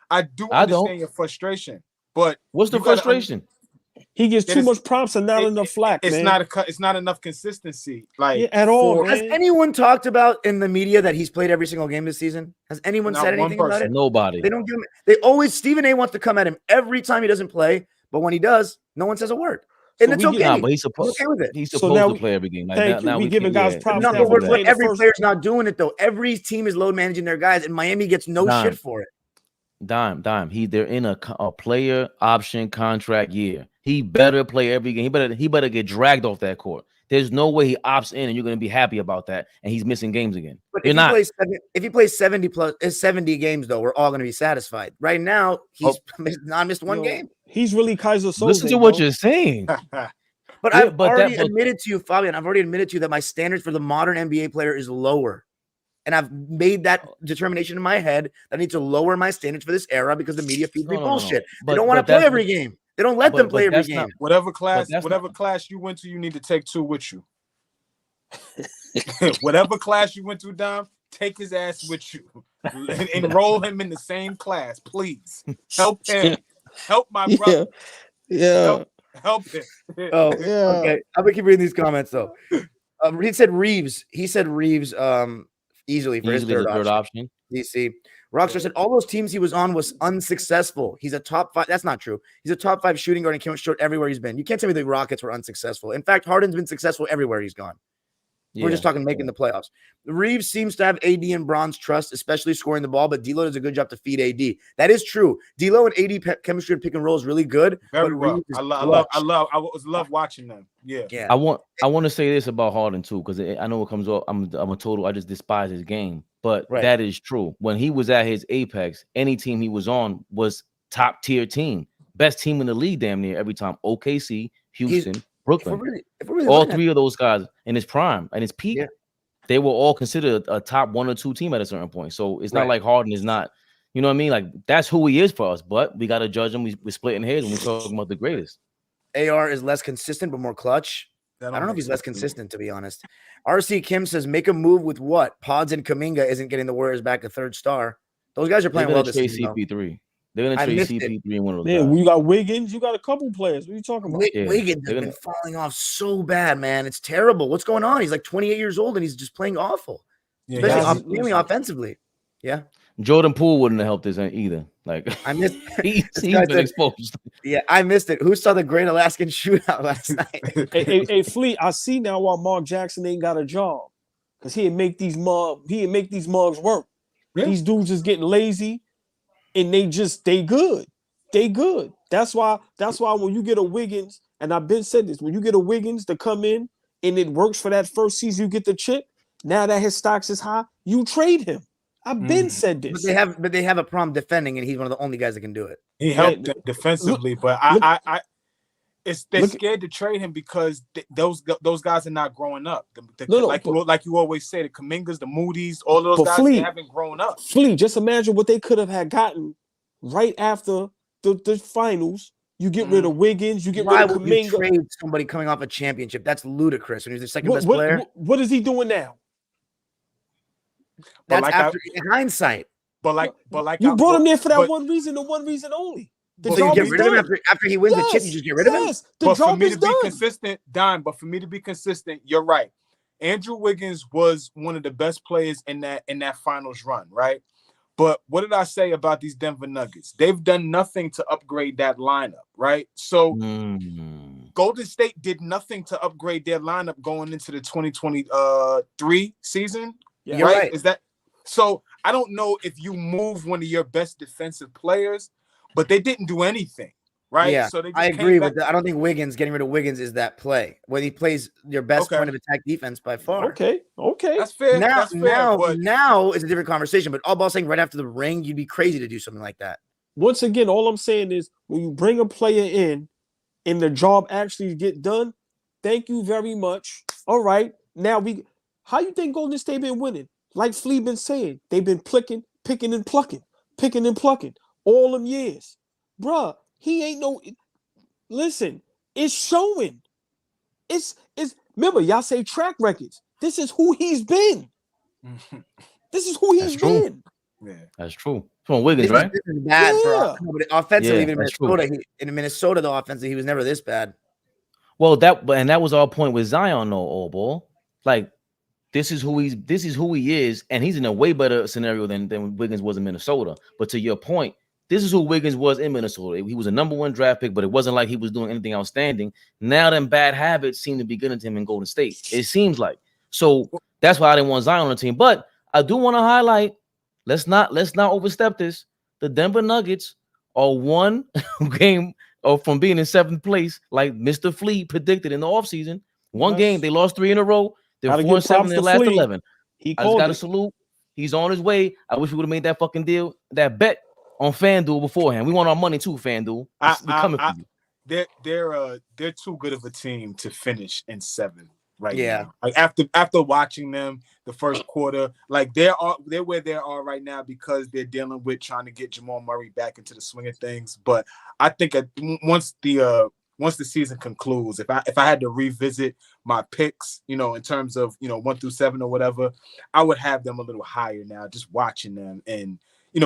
C: I do understand your frustration. But
A: what's the frustration?
B: He gets too much props and not enough flack,
C: it's
B: man.
C: It's not enough consistency. Like
B: at all,
D: Has
B: man.
D: anyone talked about in the media that he's played every single game this season? Has anyone
C: Not
D: said
C: one
D: anything about
C: person.
D: it?
A: Nobody.
D: They don't give him. They always Stephen A wants to come at him every time he doesn't play, but when he does, no one says a word. And it's okay.
A: Nah, but he's supposed.
D: Okay with it.
A: He's supposed to play every game. Like, now
B: we giving guys props.
D: No,
B: now
D: but every player's not doing it though. Every team is load managing their guys, and Miami gets no shit for it.
A: Dime. They're in a player option contract year. He better play every game. He better get dragged off that court. There's no way he opts in and you're going to be happy about that. And he's missing games again.
D: But if he plays 70 games though, we're all going to be satisfied. Right now, he's not missed one game.
B: He's really Kaiser Soze.
A: Listen to what you're saying.
D: But I've already admitted to you, Fabian. I've already admitted to you that my standards for the modern NBA player is lower. And I've made that determination in my head that I need to lower my standards for this era because the media feeds me bullshit. They don't want to play every game. They don't let them play every game.
C: Whatever class you went to, you need to take two with you. Whatever class you went to, Dom, take his ass with you. Enroll him in the same class, please. Help him. Help my brother.
B: Yeah.
C: Help him.
D: Oh, yeah. Okay. I'm gonna keep reading these comments though. He said Reeves. Easily for his third option. DC. Rockstar said all those teams he was on was unsuccessful. He's a top 5. That's not true. He's a top 5 shooting guard and came up short everywhere he's been. You can't tell me the Rockets were unsuccessful. In fact, Harden's been successful everywhere he's gone. We're just talking making the playoffs. Reeves seems to have AD and Bron's trust, especially scoring the ball, but D'Lo does a good job to feed AD. That is true. D'Lo and AD chemistry and pick and roll is really good.
C: Very well. I love watching them. Yeah.
A: I want to say this about Harden too, because I know it comes off. I just despise his game, but that is true. When he was at his apex, any team he was on was top tier team, best team in the league, damn near every time. OKC, Houston. Brooklyn, if we're really all three of those guys in his prime and his peak, they were all considered a top 1 or 2 team at a certain point. So it's not like Harden is not, you know what I mean? Like that's who he is for us, but we got to judge him. We're splitting hairs when we're talking about the greatest.
D: AR is less consistent, but more clutch. I don't know if he's less consistent, to be honest. RC Kim says, make a move with what? Pods and Kuminga isn't getting the Warriors back a 3rd star. Those guys are playing well this season.
A: CP3. They're going to trade CP3 and one of those.
B: Yeah, you got Wiggins. You got a couple players. What are you talking about?
D: Wiggins has been falling off so bad, man. It's terrible. What's going on? He's like 28 years old and he's just playing awful, especially offensively. Yeah.
A: Jordan Poole wouldn't have helped this either. Like
D: I missed.
A: he's been exposed.
D: Yeah, I missed it. Who saw the Great Alaskan Shootout last night?
B: hey, Fleet. I see now why Mark Jackson ain't got a job because he'd make these mugs work. Yeah. These dudes is getting lazy. And they good. They good. That's why when you get a Wiggins, and I've been said this, when you get a Wiggins to come in and it works for that first season, you get the chip. Now that his stocks is high, you trade him. I've been said this.
D: But they have a problem defending, and he's one of the only guys that can do it.
C: He helped them defensively, but they're scared to trade him because those guys are not growing up. Like you always say, the Kumingas, the Moody's, all those guys they haven't grown up.
B: Just imagine what they could have gotten right after the finals. You get rid of Wiggins, you get rid of Kuminga.
D: You trade somebody coming off a championship? That's ludicrous. When he's the second best player.
B: What is he doing now?
D: That's in hindsight.
C: But
B: you brought him there for that one reason, and one reason only.
D: So you get rid of him after he wins the chip, you just get rid of him?
C: But for me to be consistent, Don, you're right. Andrew Wiggins was one of the best players in that finals run, right? But what did I say about these Denver Nuggets? They've done nothing to upgrade that lineup, right? So Golden State did nothing to upgrade their lineup going into the 2023 season.
D: Yeah, right?
C: Is that so? I don't know if you move one of your best defensive players, but they didn't do anything, right?
D: Yeah,
C: so
D: I agree with that. I don't think getting rid of Wiggins is that play when he plays your best point of attack defense by far.
B: Okay,
C: that's fair.
D: Now it's a different conversation. But all saying right after the ring, you'd be crazy to do something like that.
B: Once again, all I'm saying is when you bring a player in and the job actually get done, thank you very much. All right, now how you think Golden State been winning? Like Flea been saying, they've been picking and plucking all them years. Bruh, he ain't no... Listen, it's showing. It's remember, y'all say track records. This is who he's been. This is who he's been.
C: Yeah,
A: that's true. From Wiggins, right?
D: This is bad
B: Yeah.
D: for but offensively.
A: Yeah,
D: Even in
A: that's
D: Minnesota, in Minnesota, the offensively, he was never this bad.
A: Well, that was our point with Zion, though, old ball. Like, this is who he is, and he's in a way better scenario than Wiggins was in Minnesota. But to your point, this is who Wiggins was in Minnesota. He was a #1 draft pick, but it wasn't like he was doing anything outstanding. Now, them bad habits seem to be getting to him in Golden State. It seems like. So that's why I didn't want Zion on the team. But I do want to highlight. Let's not overstep this. The Denver Nuggets are one game from being in 7th place, like Mr. Flea predicted in the offseason. One game, they lost 3 in a row. They're 4-7 in their last 11. I just got to salute. He's on his way. I wish we would have made that fucking deal, that bet on FanDuel beforehand. We want our money too, FanDuel. We're coming for you.
C: They're too good of a team to finish in 7th right
D: Yeah.
C: now. Like after watching them the first quarter, like they're where they are right now because they're dealing with trying to get Jamal Murray back into the swing of things. But I think once the season concludes, if I had to revisit my picks, in terms of 1 through 7 or whatever, I would have them a little higher now, just watching them, and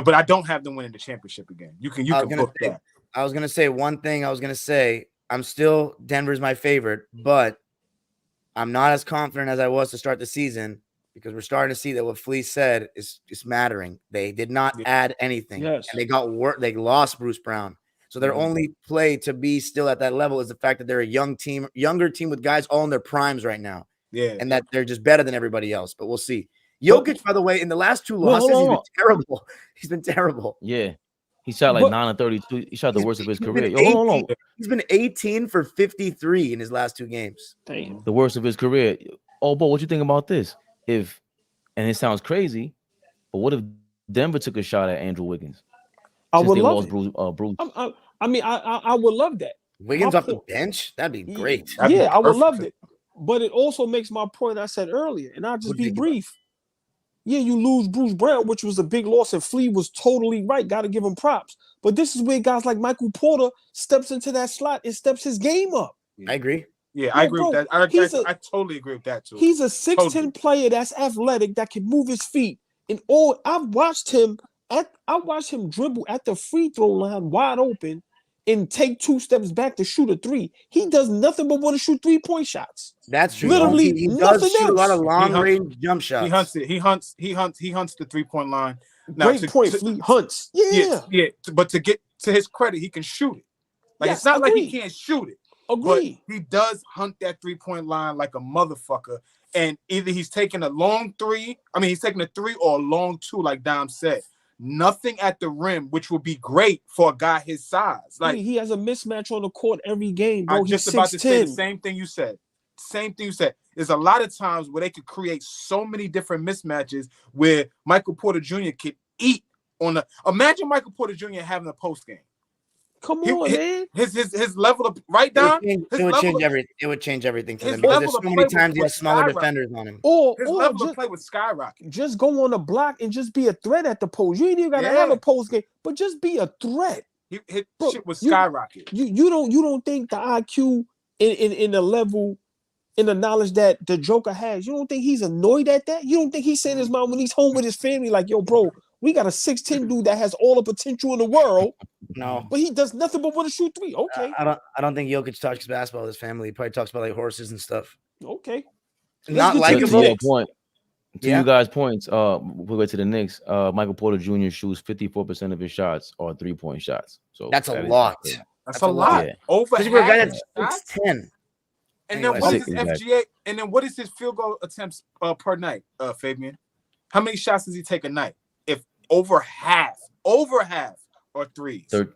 C: but I don't have them winning the championship again. You can book that.
D: I was gonna say one thing. I'm still Denver's my favorite, but I'm not as confident as I was to start the season because we're starting to see that what Flea said is mattering. They did not add anything, and they lost Bruce Brown. So their only play to be still at that level is the fact that they're a younger team with guys all in their primes right now.
C: Yeah.
D: And that they're just better than everybody else. But we'll see. Jokic, by the way, in the last 2 losses, he's been terrible. He's been terrible.
A: Yeah. He shot like 9 of 32. He shot the worst of his career.
D: Hold on. He's been 18 for 53 in his last 2 games.
B: Damn.
A: The worst of his career. Oh, but what you think about this? And it sounds crazy, but what if Denver took a shot at Andrew Wiggins?
B: I would love
A: it. Bruce.
B: I would love that.
D: Wiggins off the bench? That'd be great.
B: Yeah, I would love it. But it also makes my point I said earlier, and I'll just be brief. Yeah, you lose Bruce Brown, which was a big loss, and Flea was totally right. Got to give him props. But this is where guys like Michael Porter steps into that slot and steps his game up.
D: I agree.
C: Yeah, I agree with that. I totally agree with that too.
B: He's a 6'10" player that's athletic, that can move his feet. And I've watched him dribble at the free throw line wide open and take 2 steps back to shoot a 3. He does nothing but want to shoot 3-point shots.
D: That's true.
B: Literally,
D: he does shoot a lot of long range jump shots.
C: He hunts it. He hunts the 3-point line.
B: Now, Great point. Flea hunts. Yeah.
C: But to get to his credit, he can shoot it. Like it's not like he can't shoot it.
B: Agree.
C: But he does hunt that 3-point line like a motherfucker. And either he's taking a long 3. He's taking a 3 or a long 2, like Dom said. Nothing at the rim, which would be great for a guy his size. Like
B: he has a mismatch on the court every game, bro.
C: I'm just about to say the same thing you said. There's a lot of times where they could create so many different mismatches where Michael Porter Jr. could eat on the. Imagine Michael Porter Jr. having a post game.
B: Come on, man.
C: His level of Don.
D: It would change everything for them because there's so many times he has smaller defenders on him.
C: His level of play would skyrocket.
B: Just go on the block and just be a threat at the post. You ain't even gotta have a post game, but just be a threat.
C: Shit was skyrocket.
B: You don't think the IQ in the level, in the knowledge that the Joker has, you don't think he's annoyed at that? You don't think he's saying his mom when he's home with his family, like, yo, bro, we got a 6'10" dude that has all the potential in the world.
D: No,
B: but he does nothing but want to shoot 3. Okay.
D: I don't think Jokic talks basketball with his family. He probably talks about like horses and stuff.
B: Okay.
D: Not like
A: to your point. To you guys' points, we'll go to the Knicks. Michael Porter Jr. shoots 54% of his shots are 3-point shots. So
D: that's a lot.
C: That's a lot.
A: Yeah.
C: Over half
D: a guy that's 10.
C: And then what is his FGA? And then what is his field goal attempts per night, Fabian? How many shots does he take a night? If over half or 3s.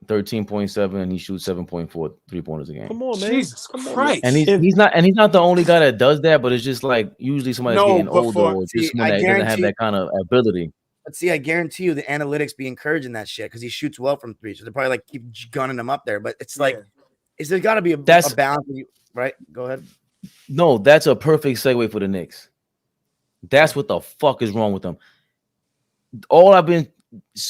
A: 13.7, and he shoots 7.4 3-pointers a game.
B: Come on, man.
C: Jesus Christ.
A: And he's not the only guy that does that, but it's just like usually somebody's getting older or just someone that doesn't have that kind of ability.
D: But see, I guarantee you the analytics be encouraging that shit because he shoots well from 3. So they're probably like keep gunning him up there. But it's like, is there gotta be a balance, right? Go ahead.
A: No, that's a perfect segue for the Knicks. That's what the fuck is wrong with them. All I've been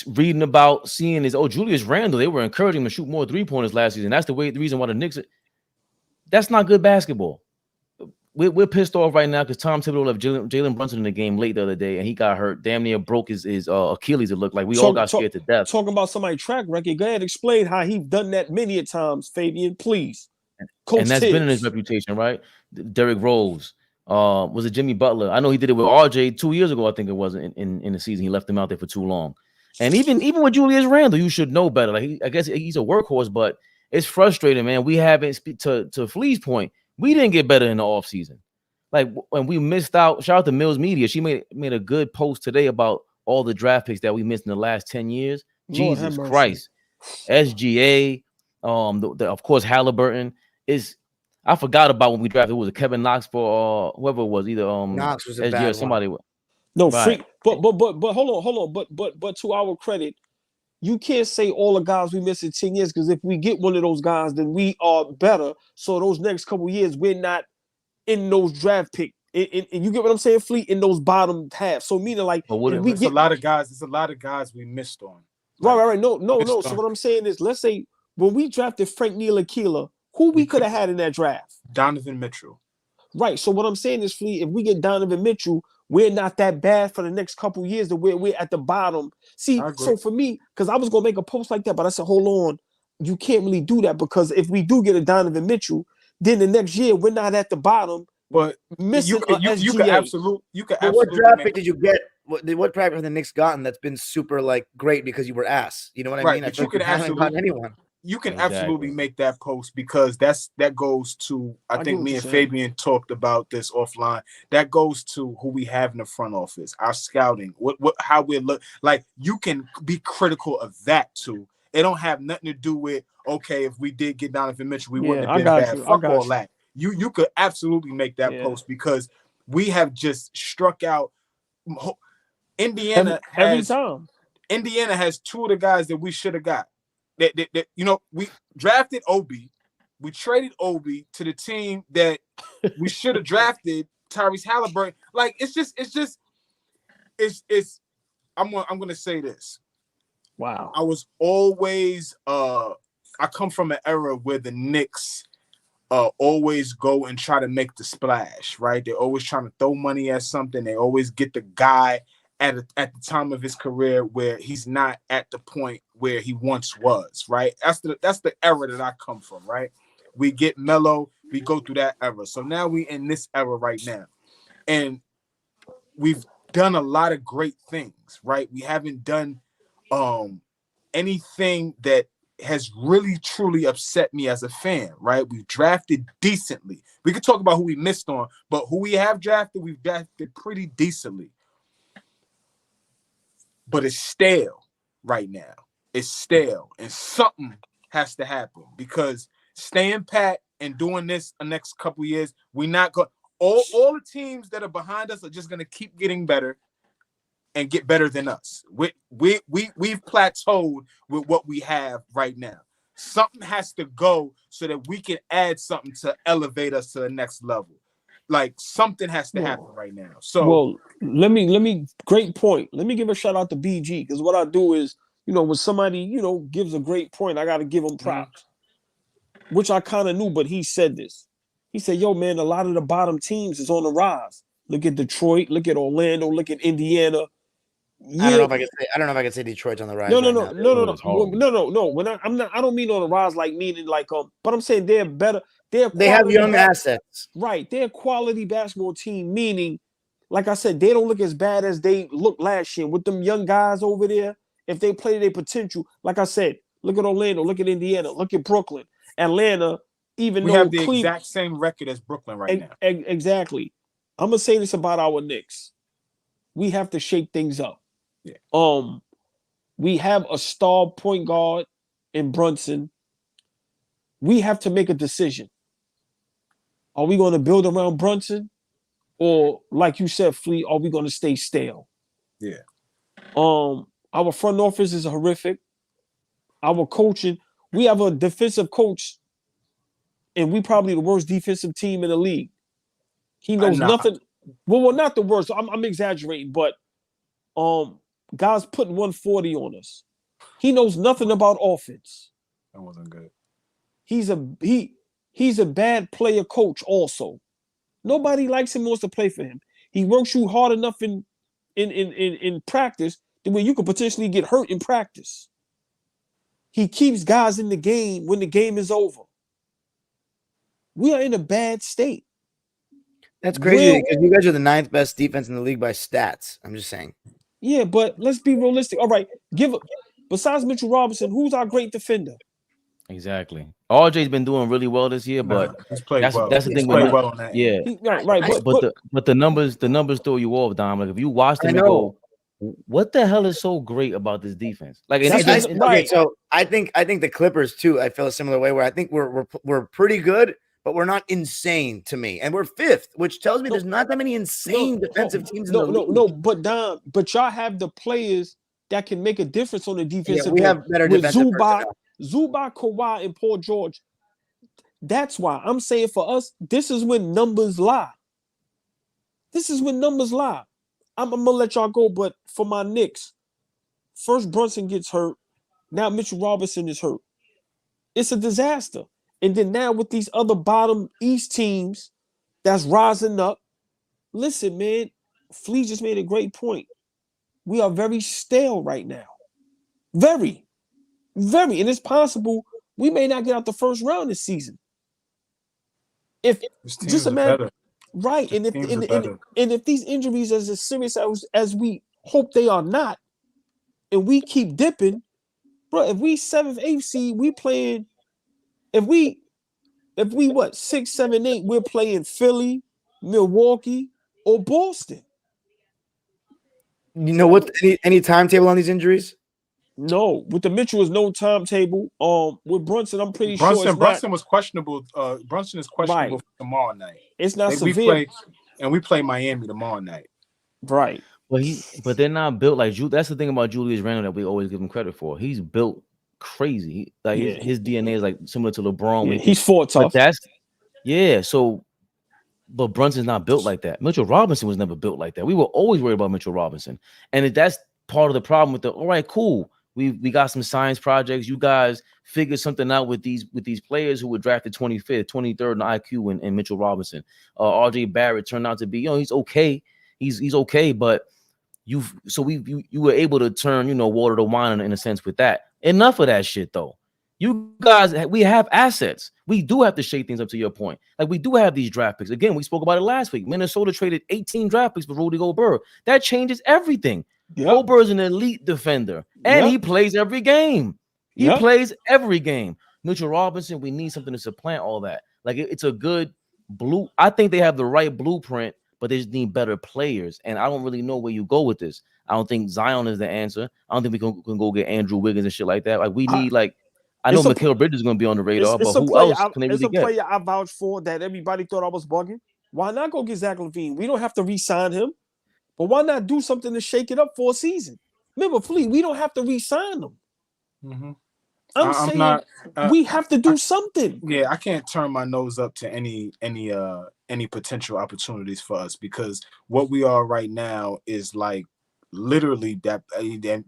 A: reading about, seeing is, Julius Randle, they were encouraging him to shoot more 3-pointers last season. That's the reason why the Knicks. That's not good basketball. we're pissed off right now because Tom Thibodeau left Jalen Brunson in the game late the other day, and he got hurt. Damn near broke his Achilles. It looked like we all got scared to death.
B: Talking about somebody's track record. Go ahead, explain how he done that many a times, Fabian, please. Coach
A: and that's
B: Tibbs.
A: been in his reputation, right? Derrick Rose, was it Jimmy Butler? I know he did it with RJ 2 years ago. I think it was in the season. He left him out there for too long. And even with Julius Randle, you should know better. Like I guess he's a workhorse, but it's frustrating, man. We haven't to Flea's point. We didn't get better in the offseason. Like when we missed out, shout out to Mills Media. She made a good post today about all the draft picks that we missed in the last 10 years.
B: Lord
A: Jesus Christ. SGA, of course, Haliburton is. I forgot about when we drafted. It was Kevin Knox for whoever it was, either
D: Knox was a
A: SGA
D: bad
A: or somebody.
D: one.
B: No,
A: right.
B: but hold on. But to our credit, you can't say all the guys we missed in 10 years, because if we get one of those guys, then we are better. So those next couple years, we're not in those draft picks. And you get what I'm saying, Fleet, in those bottom half. So meaning like
C: it's a lot of guys. It's a lot of guys we missed on.
B: Right. No. So what I'm saying is, let's say when we drafted Frank Ntilikina, who we could have had in that draft?
C: Donovan Mitchell.
B: Right. So what I'm saying is, Fleet, if we get Donovan Mitchell, we're not that bad for the next couple years that we're at the bottom. See, so for me, because I was going to make a post like that, but I said, hold on, you can't really do that, because if we do get a Donovan Mitchell, then the next year we're not at the bottom.
C: But
B: missing
C: you could absolutely.
D: What draft pick did you get? What draft have the Knicks gotten that's been super like great because you were ass? You know what I mean?
C: But you could absolutely
D: anyone.
C: You can absolutely make that post, because that goes to, I think me and Fabian talked about this offline. That goes to who we have in the front office, our scouting, how we look. Like, you can be critical of that too. It don't have nothing to do with, okay, if we did get Donovan Mitchell, we wouldn't have been bad. Fuck all that. You could absolutely make that post, because we have just struck out. Indiana has two of the guys that we should have got. That we drafted Obi, we traded Obi to the team that we should have drafted Tyrese Haliburton. Like, I'm gonna say this.
B: Wow.
C: I was always I come from an era where the Knicks always go and try to make the splash, right? They're always trying to throw money at something. They always get the guy at the time of his career where he's not at the point where he once was, right? That's the era that I come from, right? We get Melo, we go through that era. So now we in this era right now. And we've done a lot of great things, right? We haven't done anything that has really truly upset me as a fan, right? We've drafted decently. We could talk about who we missed on, but who we have drafted, we've drafted pretty decently. But it's stale right now. It's stale, and something has to happen, because staying pat and doing this the next couple years, we're not going. All the teams that are behind us are just going to keep getting better and get better than us. We've plateaued with what we have right now. Something has to go so that we can add something to elevate us to the next level. Like, something has to happen right now. So,
B: let me great point. Let me give a shout out to BG, because what I do is, when somebody, gives a great point, I got to give them props, which I kind of knew, but he said this. He said, yo, man, a lot of the bottom teams is on the rise. Look at Detroit, look at Orlando, look at Indiana.
D: I don't know if I can say Detroit's on the rise.
B: No. When I don't mean on the rise, like meaning like but I'm saying they're better. They
D: have young assets.
B: Right. They're a quality basketball team, meaning, like I said, they don't look as bad as they looked last year with them young guys over there. If they play their potential, like I said, look at Orlando, look at Indiana, look at Brooklyn, Atlanta. Even
C: we
B: though
C: have the exact same record as Brooklyn right now.
B: Exactly. I'm gonna say this about our Knicks. We have to shake things up. Yeah. We have a star point guard in Brunson. We have to make a decision. Are we going to build around Brunson? Or, like you said, Fleet, are we going to stay stale?
C: Yeah.
B: Our front office is horrific. Our coaching, we have a defensive coach, and we probably the worst defensive team in the league. He knows nothing. Well, not the worst. I'm exaggerating, but guys putting 140 on us. He knows nothing about offense.
C: That wasn't good.
B: He's a bad player coach also. Nobody likes him, wants to play for him. He works you hard enough in practice the way you could potentially get hurt in practice. He keeps guys in the game when the game is over. We are in a bad state.
D: That's crazy because you guys are the 9th best defense in the league by stats. I'm just saying.
B: Yeah, but let's be realistic. All right, besides Mitchell Robinson, who's our great defender?
A: Exactly. RJ's been doing really well this year, but
C: he's played
A: that's
C: well.
A: the thing.
C: He's played well on that.
A: Yeah,
B: right.
A: But the numbers throw you off, Dom. Like if you watch them and go, what the hell is so great about this defense? Like,
D: okay, so I think the Clippers too. I feel a similar way where I think we're pretty good, but we're not insane to me, and we're 5th, which tells me there's not that many insane defensive teams.
B: But Dom, but y'all have the players that can make a difference on the defensive.
D: Yeah, we have better defensive
B: Zubac, Kawhi, and Paul George. That's why I'm saying for us, this is when numbers lie. This is when numbers lie. I'm gonna let y'all go, but for my Knicks, first Brunson gets hurt. Now Mitchell Robinson is hurt. It's a disaster. And then now with these other bottom East teams that's rising up, listen, man, Flea just made a great point. We are very stale right now. Very. And it's possible we may not get out the first round this season. If just imagine, right? And if these injuries are as serious as we hope they are not, and we keep dipping, bro. If we 7th, 8th seed, we playing. If we what 6, 7, 8, we're playing Philly, Milwaukee, or Boston.
D: You know what? Any timetable on these injuries?
B: No, with the Mitchell is no timetable. With Brunson, I'm pretty sure
C: Brunson was questionable. Brunson is questionable for tomorrow night.
B: It's not severe.
C: We play Miami tomorrow night.
B: Right.
A: But they're not built like Julius. That's the thing about Julius Randle that we always give him credit for. He's built crazy. His DNA is like similar to LeBron.
B: Yeah, he's fought tough.
A: But Brunson's not built like that. Mitchell Robinson was never built like that. We were always worried about Mitchell Robinson, and that's part of the problem with all right, cool. We got some science projects. You guys figured something out with these players who were drafted 25th, 23rd in IQ and Mitchell Robinson. RJ Barrett turned out to be, he's okay. He's okay, but you were able to turn, water to wine in a sense with that. Enough of that shit though. You guys, we have assets. We do have to shake things up to your point. Like we do have these draft picks. Again, we spoke about it last week. Minnesota traded 18 draft picks for Rudy Gobert. That changes everything. Yep. Gobert's an elite defender, and he plays every game. He plays every game. Mitchell Robinson, we need something to supplant all that. Like it's a good blue. I think they have the right blueprint, but they just need better players. And I don't really know where you go with this. I don't think Zion is the answer. I don't think we can go get Andrew Wiggins and shit like that. Like we need I know Mikal Bridges is going to be on the radar, but who else can they really get? It's a player
B: I vouch for that everybody thought I was bugging. Why not go get Zach LaVine? We don't have to re-sign him. But why not do something to shake it up for a season? Remember, Flea, we don't have to re-sign them.
C: Mm-hmm.
B: I'm saying we have to do something.
C: Yeah, I can't turn my nose up to any potential opportunities for us because what we are right now is like literally that.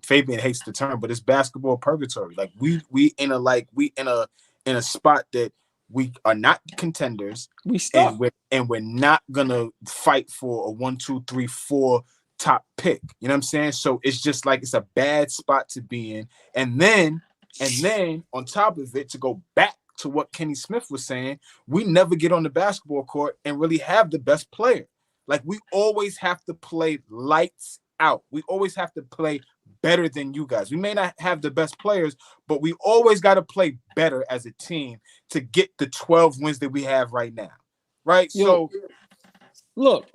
C: Fabian hates the term, but it's basketball purgatory. Like we in a spot that we are not contenders.
B: We stuck.
C: And we're not gonna fight for a 1, 2, 3, 4 top pick. You know what I'm saying? So it's just like it's a bad spot to be in. And then on top of it, to go back to what Kenny Smith was saying, we never get on the basketball court and really have the best player. Like we always have to play lights out. We always have to play better than you guys. We may not have the best players, but we always got to play better as a team to get the 12 wins that we have right now. Right? So
B: look,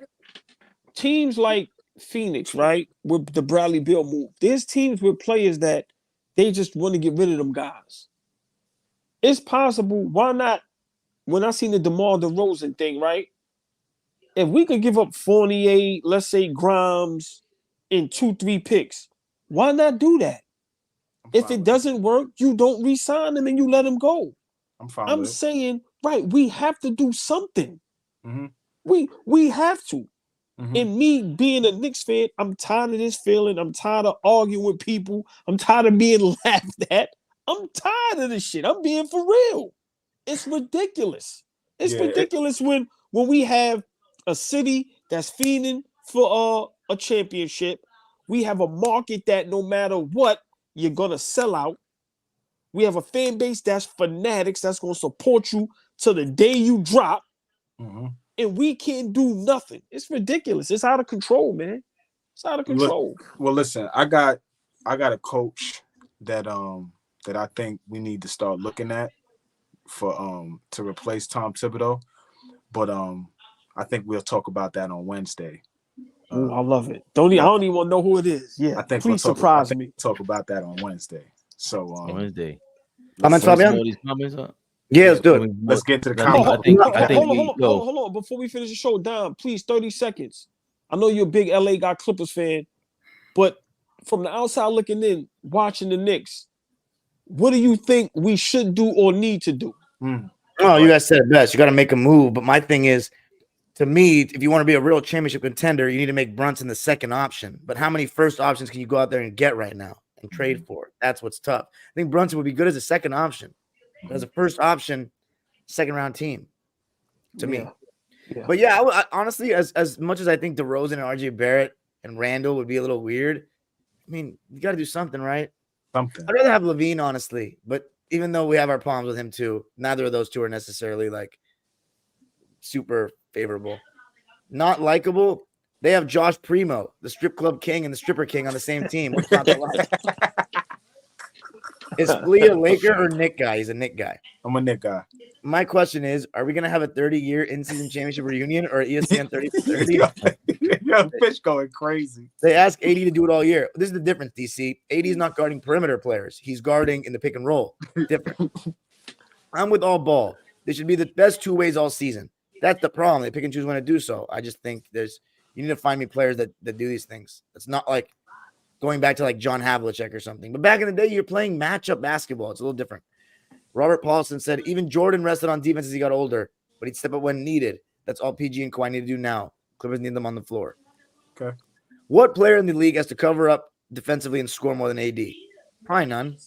B: teams like Phoenix, right? With the Bradley Beal move. There's teams with players that they just want to get rid of them guys. It's possible. Why not? When I seen the DeMar DeRozan thing, right? If we could give up Fournier, let's say Grimes, in 2-3 picks, why not do that? If it doesn't work, you don't re-sign them and you let them go. I'm saying, right, we have to do something.
C: Mm-hmm.
B: We have to.
C: Mm-hmm.
B: And me being a Knicks fan, I'm tired of this feeling. I'm tired of arguing with people. I'm tired of being laughed at. I'm tired of this shit. I'm being for real. It's ridiculous. It's ridiculous when we have a city that's feeding for a championship. We have a market that no matter what, you're gonna sell out. We have a fan base that's fanatics that's gonna support you till the day you drop.
C: Mhm.
B: And we can't do nothing. It's ridiculous. It's out of control, man. It's out of control.
C: Well, listen, I got a coach that that I think we need to start looking at for to replace Tom Thibodeau. But I think we'll talk about that on Wednesday.
B: Ooh, I love it. I don't even want to know who it is. Yeah,
C: I think
B: please surprise me.
C: Talk about that on Wednesday. So
A: Wednesday.
D: Comments, Fabian? Yeah, let's do it.
C: Let's get to the
B: comments.
C: comments.
B: Hold on. Before we finish the show, Don, please, 30 seconds. I know you're a big LA guy, Clippers fan, but from the outside looking in, watching the Knicks, what do you think we should do or need to do?
D: Oh, you guys said it best. You got to make a move. But my thing is, to me, if you want to be a real championship contender, you need to make Brunson the second option. But how many first options can you go out there and get right now and trade for? That's what's tough. I think Brunson would be good as a second option. But as a first option, second round team to me. Yeah. But yeah, I honestly, as much as I think DeRozan and RJ Barrett and Randall would be a little weird, I mean, you got to do something, right?
C: Something.
D: I'd rather have Levine, honestly. But even though we have our problems with him too, neither of those two are necessarily like super favorable. Not likable. They have Josh Primo, the strip club king and the stripper king on the same team. What's not to like? Is Flea a Laker or Knick guy? He's a Knick guy.
C: I'm a Knick guy.
D: My question is, are we going to have a 30-year in-season championship reunion or ESPN 30 for 30?
C: Yo, Fish going crazy.
D: They ask AD to do it all year. This is the difference, DC. AD is not guarding perimeter players. He's guarding in the pick and roll. Different. I'm with AllBall. They should be the best two ways all season. That's the problem. They pick and choose when to do so. I just think you need to find me players that do these things. It's not like going back to like John Havlicek or something. But back in the day, you're playing matchup basketball. It's a little different. Robert Paulson said even Jordan rested on defense as he got older, but he'd step up when needed. That's all PG and Kawhi need to do now. Clippers need them on the floor.
C: Okay.
D: What player in the league has to cover up defensively and score more than AD? Probably none.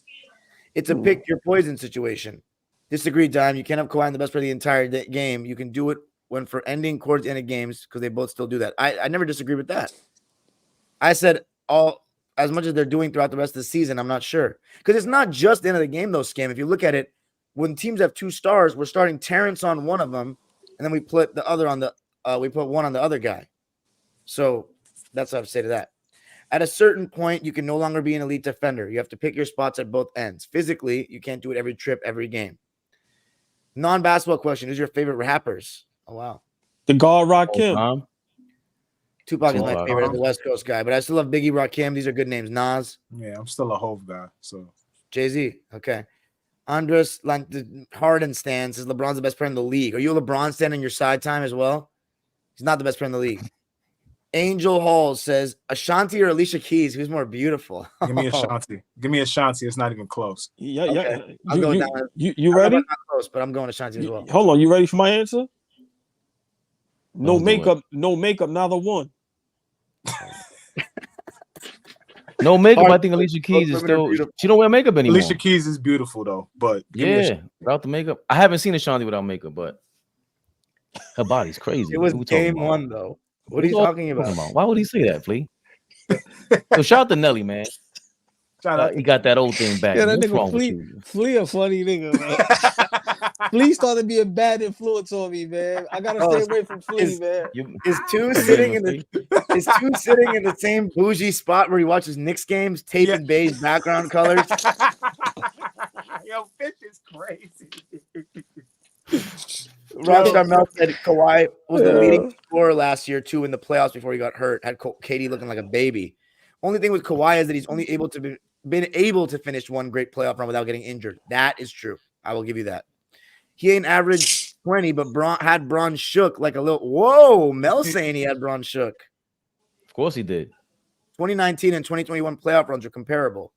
D: It's a pick your poison situation. Disagree, Dime. You can't have Kawhi in the best player of the entire game. You can do it when for ending towards the end of games because they both still do that. I never disagree with that. I said as much as they're doing throughout the rest of the season, I'm not sure. Because it's not just the end of the game, though, Scam. If you look at it, when teams have two stars, we're starting Terrence on one of them, and then we put the other on we put one on the other guy. So that's what I would say to that. At a certain point, you can no longer be an elite defender. You have to pick your spots at both ends. Physically, you can't do it every trip, every game. Non-basketball question. Who's your favorite rappers? Oh, wow.
B: The guard Rakim.
D: Tupac is my favorite, the West Coast guy, but I still love Biggie, Rakim. These are good names. Nas.
C: Yeah, I'm still a Hove guy. So
D: Jay-Z. Okay. Andres Harden stands says LeBron's the best player in the league. Are you a LeBron stan in your side time as well? He's not the best player in the league. Angel Hall says Ashanti or Alicia Keys. Who's more beautiful?
C: Give me Ashanti. Give me Ashanti. It's not even close.
B: Yeah.
D: Okay. I'll go down.
B: You ready?
D: Not close, but I'm going Ashanti as well.
B: Hold on. You ready for my answer? No makeup. Neither one.
A: No makeup. I think Alicia Keys is still. She don't wear makeup anymore.
C: Alicia Keys is beautiful though, but
A: without the makeup, I haven't seen Ashanti without makeup, but her body's crazy.
D: It was game one though. What are you talking about?
A: Why would he say that, Flea? So shout out to Nelly, man. He got that old thing back.
B: Yeah, that nigga Flea a funny nigga, man. Flea started to be a bad influence on me, man. I gotta stay away from Flea, man.
D: Is two sitting in the same bougie spot where he watches Knicks games, taping beige background colors?
C: Yo, Fish is crazy.
D: Rockstar Mel said Kawhi was the leading scorer last year too in the playoffs before he got hurt. Had KD looking like a baby. Only thing with Kawhi is that he's only been able to finish one great playoff run without getting injured. That is true. I will give you that. He ain't averaged 20, but had Bron shook like a little. Whoa, Mel saying he had Bron shook.
A: Of course he did.
D: 2019 and 2021 playoff runs are comparable.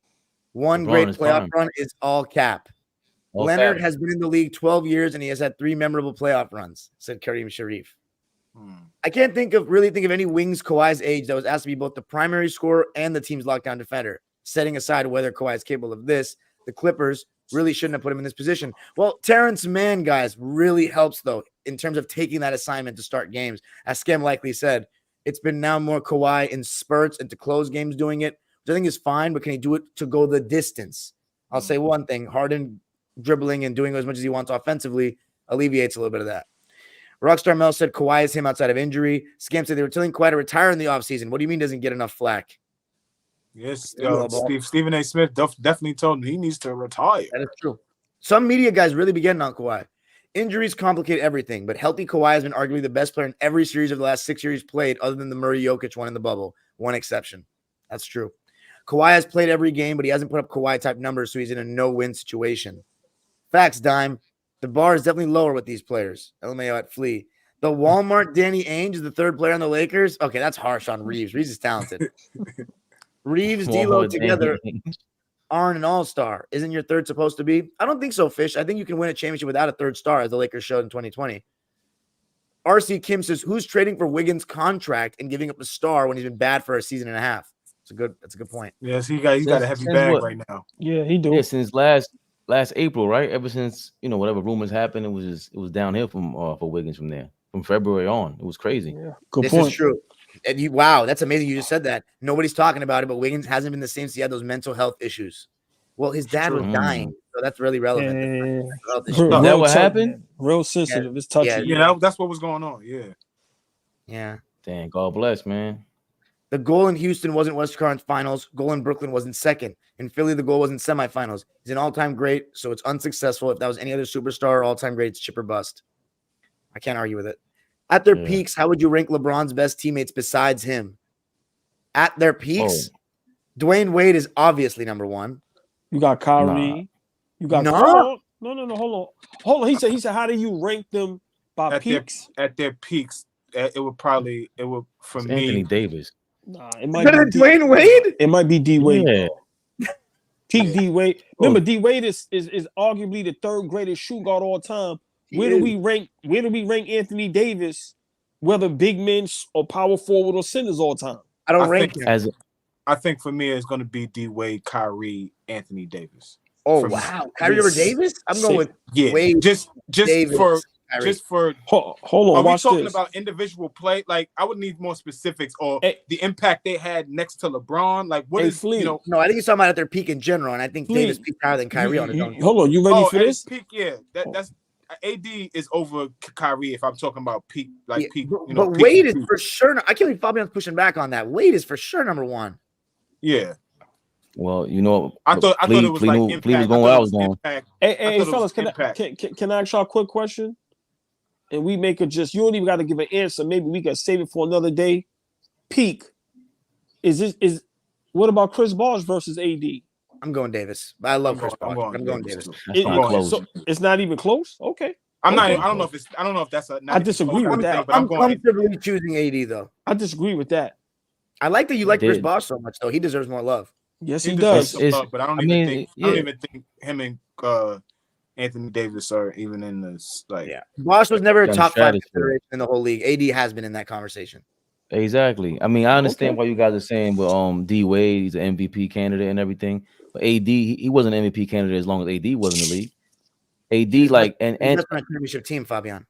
D: One great playoff run is all cap. Leonard has been in the league 12 years and he has had 3 memorable playoff runs, said Kareem Sharif. I can't think of any wings Kawhi's age that was asked to be both the primary scorer and the team's lockdown defender. Setting aside whether Kawhi is capable of this, the Clippers really shouldn't have put him in this position. Well, Terrence Mann, guys, really helps, though, in terms of taking that assignment to start games. As Skem likely said, it's been now more Kawhi in spurts and to close games doing it, which I think is fine, but can he do it to go the distance? I'll say one thing, Harden dribbling and doing as much as he wants offensively alleviates a little bit of that. Rockstar Mel said Kawhi is him outside of injury. Scam said they were telling Kawhi to retire in the offseason. What do you mean doesn't get enough flack?
C: Yes, Stephen A. Smith definitely told him he needs to retire.
D: That is true. Some media guys really be getting on Kawhi. Injuries complicate everything, but healthy Kawhi has been arguably the best player in every series of the last 6 series played, other than the Murray-Jokic one in the bubble. One exception. That's true. Kawhi has played every game, but he hasn't put up Kawhi-type numbers, so he's in a no-win situation. Facts, Dime. The bar is definitely lower with these players. LMAO at Flea. The Walmart Danny Ainge is the third player on the Lakers. Okay, that's harsh on Reeves. Reeves is talented. Reeves, D'Lo together aren't an all-star. Isn't your third supposed to be? I don't think so, Fish. I think you can win a championship without a third star, as the Lakers showed in 2020. RC Kim says, who's trading for Wiggins' contract and giving up a star when he's been bad for a season and a half? That's a good point.
C: Yes, he got a heavy bag right now.
B: Yeah, he do.
A: Yeah, since last April, right? Ever since whatever rumors happened, it was downhill for Wiggins from there. From February on, it was crazy.
B: Yeah, good
D: this
B: point.
D: Is true. And wow, that's amazing. You just said that. Nobody's talking about it, but Wiggins hasn't been the same since he had those mental health issues. Well, his dad was dying, so that's really relevant.
A: Is that what happened?
B: Real sensitive. It's touchy.
C: Yeah, that's what was going on.
D: Yeah.
A: Damn, God bless, man.
D: The goal in Houston wasn't Western Conference Finals. Goal in Brooklyn wasn't second. In Philly, the goal wasn't semifinals. He's an all-time great, so it's unsuccessful. If that was any other superstar or all-time great, it's chip or bust. I can't argue with it. At their peaks, how would you rank LeBron's best teammates besides him? At their peaks, Dwayne Wade is obviously number one.
B: You got Kyrie.
A: Nah.
B: You got no. Hold on. He said, how do you rank them by peaks?
C: At their peaks, it would for me.
A: Anthony Davis.
B: Nah, it might be
D: Dwayne Wade.
B: It might be D Wade.
A: Yeah.
B: Peak D Wade. Remember, D Wade is arguably the third greatest shoot guard all time. Where do we rank Anthony Davis, whether big men or power forward or centers all time?
D: I don't rank him.
C: I think for me it's going to be D Wade, Kyrie, Anthony Davis.
D: Oh wow, Kyrie over Davis? I'm going with Wade.
C: Just
D: Davis,
C: for
B: hold on.
C: Are we
B: watch
C: talking
B: this.
C: about individual play? Like I would need more specifics or the impact they had next to LeBron. Like what is
B: Flea.
D: No, I think he's talking about at their peak in general, and I think
B: Flea.
D: Davis peaked higher than Kyrie on his own.
B: Hold on, you ready for this?
C: Peak, yeah. That's AD is over Kyrie if I'm talking about peak, peak.
D: But
C: peak
D: Wade is for sure. I can't believe Fabian's pushing back on that. Wade is for sure number one.
C: Yeah.
A: Well,
C: I thought it was like impact.
A: Flea was going where I was going.
B: Hey, fellas, can I ask y'all a quick question? And we make it just, you don't even got to give an answer. Maybe we can save it for another day. Peak. What about Chris Bosh versus AD?
D: I'm going Davis. I love Chris Bosh. I'm going Davis.
B: So it's not even close? Okay.
C: I don't know if that's a.
B: I disagree with that.
D: I'm comfortably choosing AD though.
B: I disagree with that.
D: I like that you like Chris Bosh so much though. He deserves more love.
B: Yes, he does.
C: But I don't even think him and Anthony Davis are even in this.
D: Bosh was never a top 5 consideration in the whole league. AD has been in that conversation.
A: Exactly. I mean, I understand why you guys are saying, but D Wade, he's an MVP candidate and everything. But AD, he wasn't an MVP candidate as long as AD was in the league. AD
D: he's
A: and
D: a championship team, Fabian.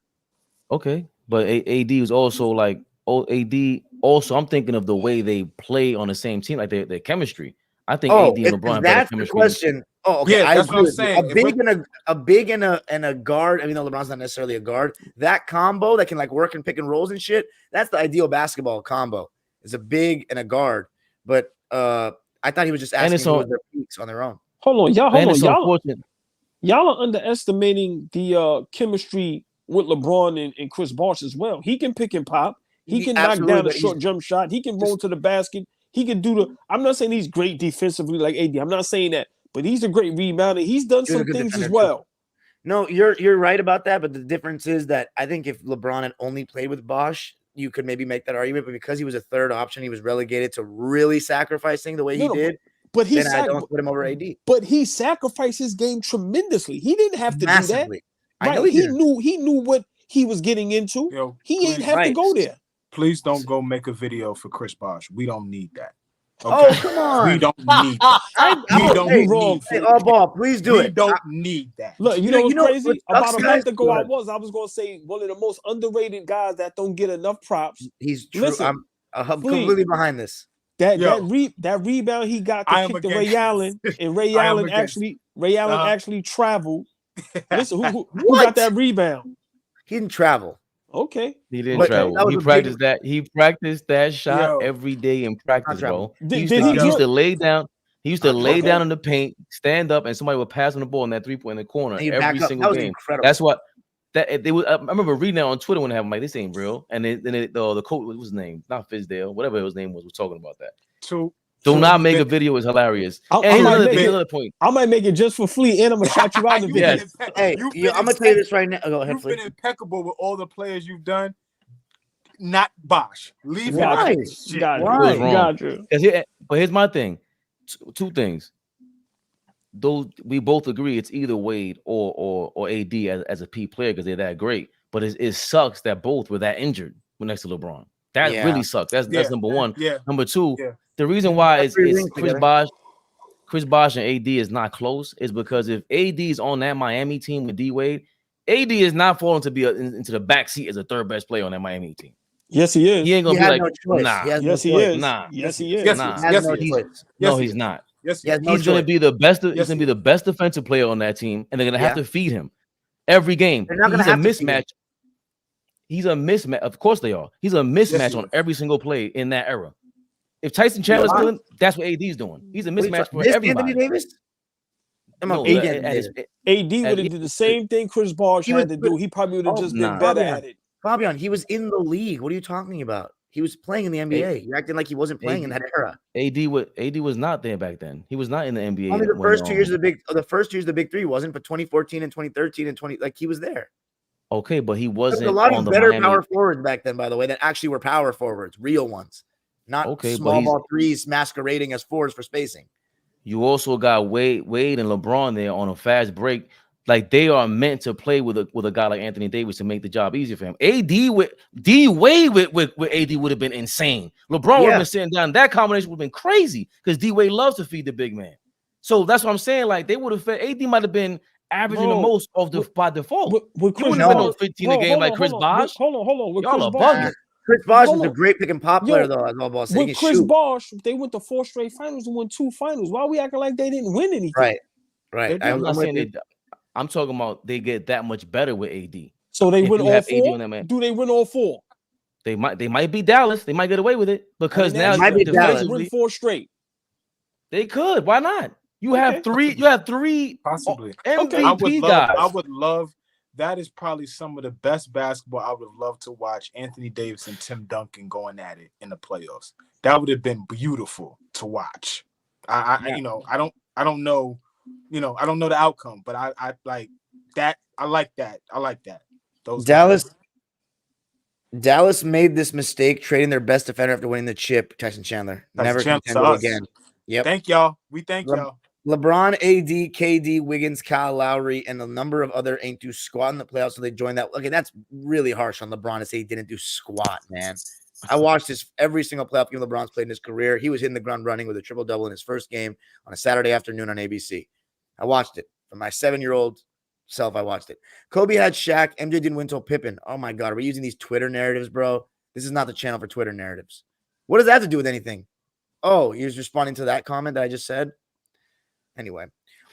A: Okay, but AD was also AD. Also, I'm thinking of the way they play on the same team, like their chemistry. I think AD and LeBron.
D: That's the question. Oh, okay.
C: Yeah, that's what I'm saying.
D: A big and a guard. I mean, though LeBron's not necessarily a guard. That combo that can work and pick and rolls and shit. That's the ideal basketball combo. It's a big and a guard. But I thought he was just asking who was their peaks on their own.
B: Hold on, y'all are underestimating the chemistry with LeBron and Chris Bosh as well. He can pick and pop. He can knock down a short jump shot. He can roll to the basket. He can do I'm not saying he's great defensively like AD. I'm not saying that, but he's a great rebounder. He's done some things as well.
D: No, you're right about that. But the difference is that I think if LeBron had only played with Bosh, you could maybe make that argument. But because he was a third option, he was relegated to really sacrificing the way he did.
B: But
D: I don't put him over AD.
B: But he sacrificed his game tremendously. He didn't have to do that.
D: Right?
B: I know he knew what he was getting into. He ain't have to go there.
C: Please don't go make a video for Chris Bosh. We don't need that.
D: Oh, come on.
C: We don't need that. We don't
D: hey,
C: need
D: hey,
C: that.
D: AllBall, please do
C: We
D: it.
C: don't need that.
B: Look, you know what's crazy?
D: what
B: About
D: sucks,
B: a month
D: guys?
B: ago,
D: Go
B: I
D: ahead.
B: was going to say one of the most underrated guys that don't get enough props.
D: He's true.
B: Listen,
D: I'm
B: Flea,
D: completely behind this.
B: that
C: Yo.
B: that rebound he got
C: I
B: to
C: am
B: kick to Ray
C: against
B: Allen, and Ray
C: I am
B: Allen
C: against
B: actually traveled. Listen, who
D: What?
B: got that rebound?
D: He didn't travel.
B: Okay,
A: He didn't
D: But
A: travel.
D: that was
A: He
D: a big-
A: practiced that. He practiced that shot
C: Yo.
A: every day in practice,
D: travel.
A: bro.
B: Did
A: He
B: he
A: used to
B: dribble?
A: lay down. He used to
C: Not
A: lay
C: travel.
A: down in the paint, stand up, and somebody would pass him the ball in that 3-point in the corner
D: And he
A: every
D: back up. That
A: single
D: was
A: game.
D: incredible.
A: That's what that they would. I remember reading that on Twitter when they have like, this ain't real. And then the coach, what was his name? Not Fizdale, whatever his name was talking about that. Do not make a video is hilarious. And here's another point.
B: I might make it just for Flea, and I'm gonna shout you out in the video.
D: Hey, I'm gonna tell you this right now. Go ahead,
C: You've
D: Flea.
C: been impeccable with all the players you've done. Not Bosh. Leave him
B: Got
C: out
B: you.
C: of this shit.
B: Got
A: It was
B: you.
A: wrong.
B: Got you.
A: But here's my thing. Two things. Though we both agree it's either Wade or AD as a P player because they're that great. But it sucks that both were that injured when next to LeBron. That really sucks. That's number one.
C: Yeah.
A: Number two,
C: Yeah.
A: the reason why it's
D: rings
A: Chris
D: together.
A: Bosh and AD is not close is because if AD is on that Miami team with D Wade, AD is not falling to be into the backseat as a third best player on that Miami team.
B: Yes, he is.
A: He ain't gonna
D: He
A: be
D: had
A: like,
D: no choice.
A: nah.
D: He has
B: Yes,
D: no
B: he
D: choice.
B: is.
A: Nah.
B: Yes, he is.
C: Yes,
A: Nah.
D: He has
C: Yes,
D: no
C: he is.
D: choice.
A: No,
C: Yes,
A: he's not.
C: Yes,
D: He has no
A: He's gonna
D: choice.
A: be the best. He's
C: Yes,
A: gonna
C: he
A: be the best defensive player on that team, and they're gonna have
D: Yeah.
A: to feed him every game.
D: They're not gonna
A: He's a
D: have to feed him.
A: mismatch. He's a mismatch. Of course they are. He's a mismatch
C: he
A: on
C: is.
A: every single play in that era. If Tyson Chandler's
D: Yeah.
A: doing, that's what AD's doing. He's a
D: What are you
A: mismatch
D: talking-
A: for
D: this
A: everybody.
D: Anthony Davis? I'm
A: No,
D: a big
A: at-
D: Anthony
A: at his-
D: Davis.
B: AD would have did the same thing Chris Bosh
D: He
B: had
D: was-
B: to do. He probably would have
D: Oh,
B: just
A: nah.
B: been better
D: Fabian.
B: at it.
D: Fabian, he was in the league. What are you talking about? He was playing in the NBA. You're acting like he wasn't playing in that era.
A: AD was not there back then. He was not in the NBA.
D: Only the
A: when,
D: first 2 years of the big three wasn't, but 2014 and 2013 and 20 like he was there.
A: Okay, but he
D: There
A: wasn't
D: was a lot
A: on
D: of
A: the
D: better
A: Miami.
D: power forwards back then, by the way, that actually were power forwards, real ones, not
A: Okay, but
D: small
A: he's-
D: ball threes masquerading as fours for spacing.
A: You also got Wade and LeBron there on a fast break. Like they are meant to play with a guy like Anthony Davis to make the job easier for him. AD with D Wade with AD would have been insane. LeBron would have been sitting down. That combination would have been crazy because D Wade loves to feed the big man. So that's what I'm saying. Like they would have fed AD might have been averaging the most of the by default.
B: With
A: He
B: Chris
A: wouldn't have been
B: Bosh-
A: no 15 a game like Chris Bosh.
B: Hold on. With
A: Y'all
B: Chris
A: are
B: Bosh,
A: bugging.
D: Chris Bosh
B: Hold
D: is a
B: on.
D: great pick and pop player,
B: Yo,
D: though, as AllBall said. He
B: with
D: can
B: Chris
D: shoot.
B: Bosh, they went to 4 straight finals and won 2 finals. Why are we acting like they didn't win anything?
D: Right.
A: I'm not saying they. I'm talking about they get that much better with AD.
B: So they
A: If
B: win
A: you
B: all
A: have AD
B: 4.
A: on that man.
B: Do they win all 4?
A: They might be Dallas. They might get away with it because now
D: might be Dallas.
B: Win
A: defensively
B: 4 straight.
A: they could. Why not? You have three. You have 3
C: Possibly.
A: MVP guys.
C: I would love. That is probably some of the best basketball I would love to watch. Anthony Davis and Tim Duncan going at it in the playoffs. That would have been beautiful to watch. I don't know. I don't know the outcome, but I like that. I like that. Those
D: Dallas made this mistake trading their best defender after winning the chip, Tyson Chandler. Never contended again. Yep.
C: Thank y'all. We thank y'all.
D: LeBron, AD, KD, Wiggins, Kyle Lowry, and a number of other ain't do squat in the playoffs, so they joined that. Okay, that's really harsh on LeBron to say he didn't do squat, man. I watched every single playoff game LeBron's played in his career. He was hitting the ground running with a triple-double in his first game on a Saturday afternoon on ABC. I watched it. From my 7-year-old self, I watched it. Kobe had Shaq. MJ didn't win till Pippen. Oh, my God. Are we using these Twitter narratives, bro? This is not the channel for Twitter narratives. What does that have to do with anything? Oh, he was responding to that comment that I just said? Anyway,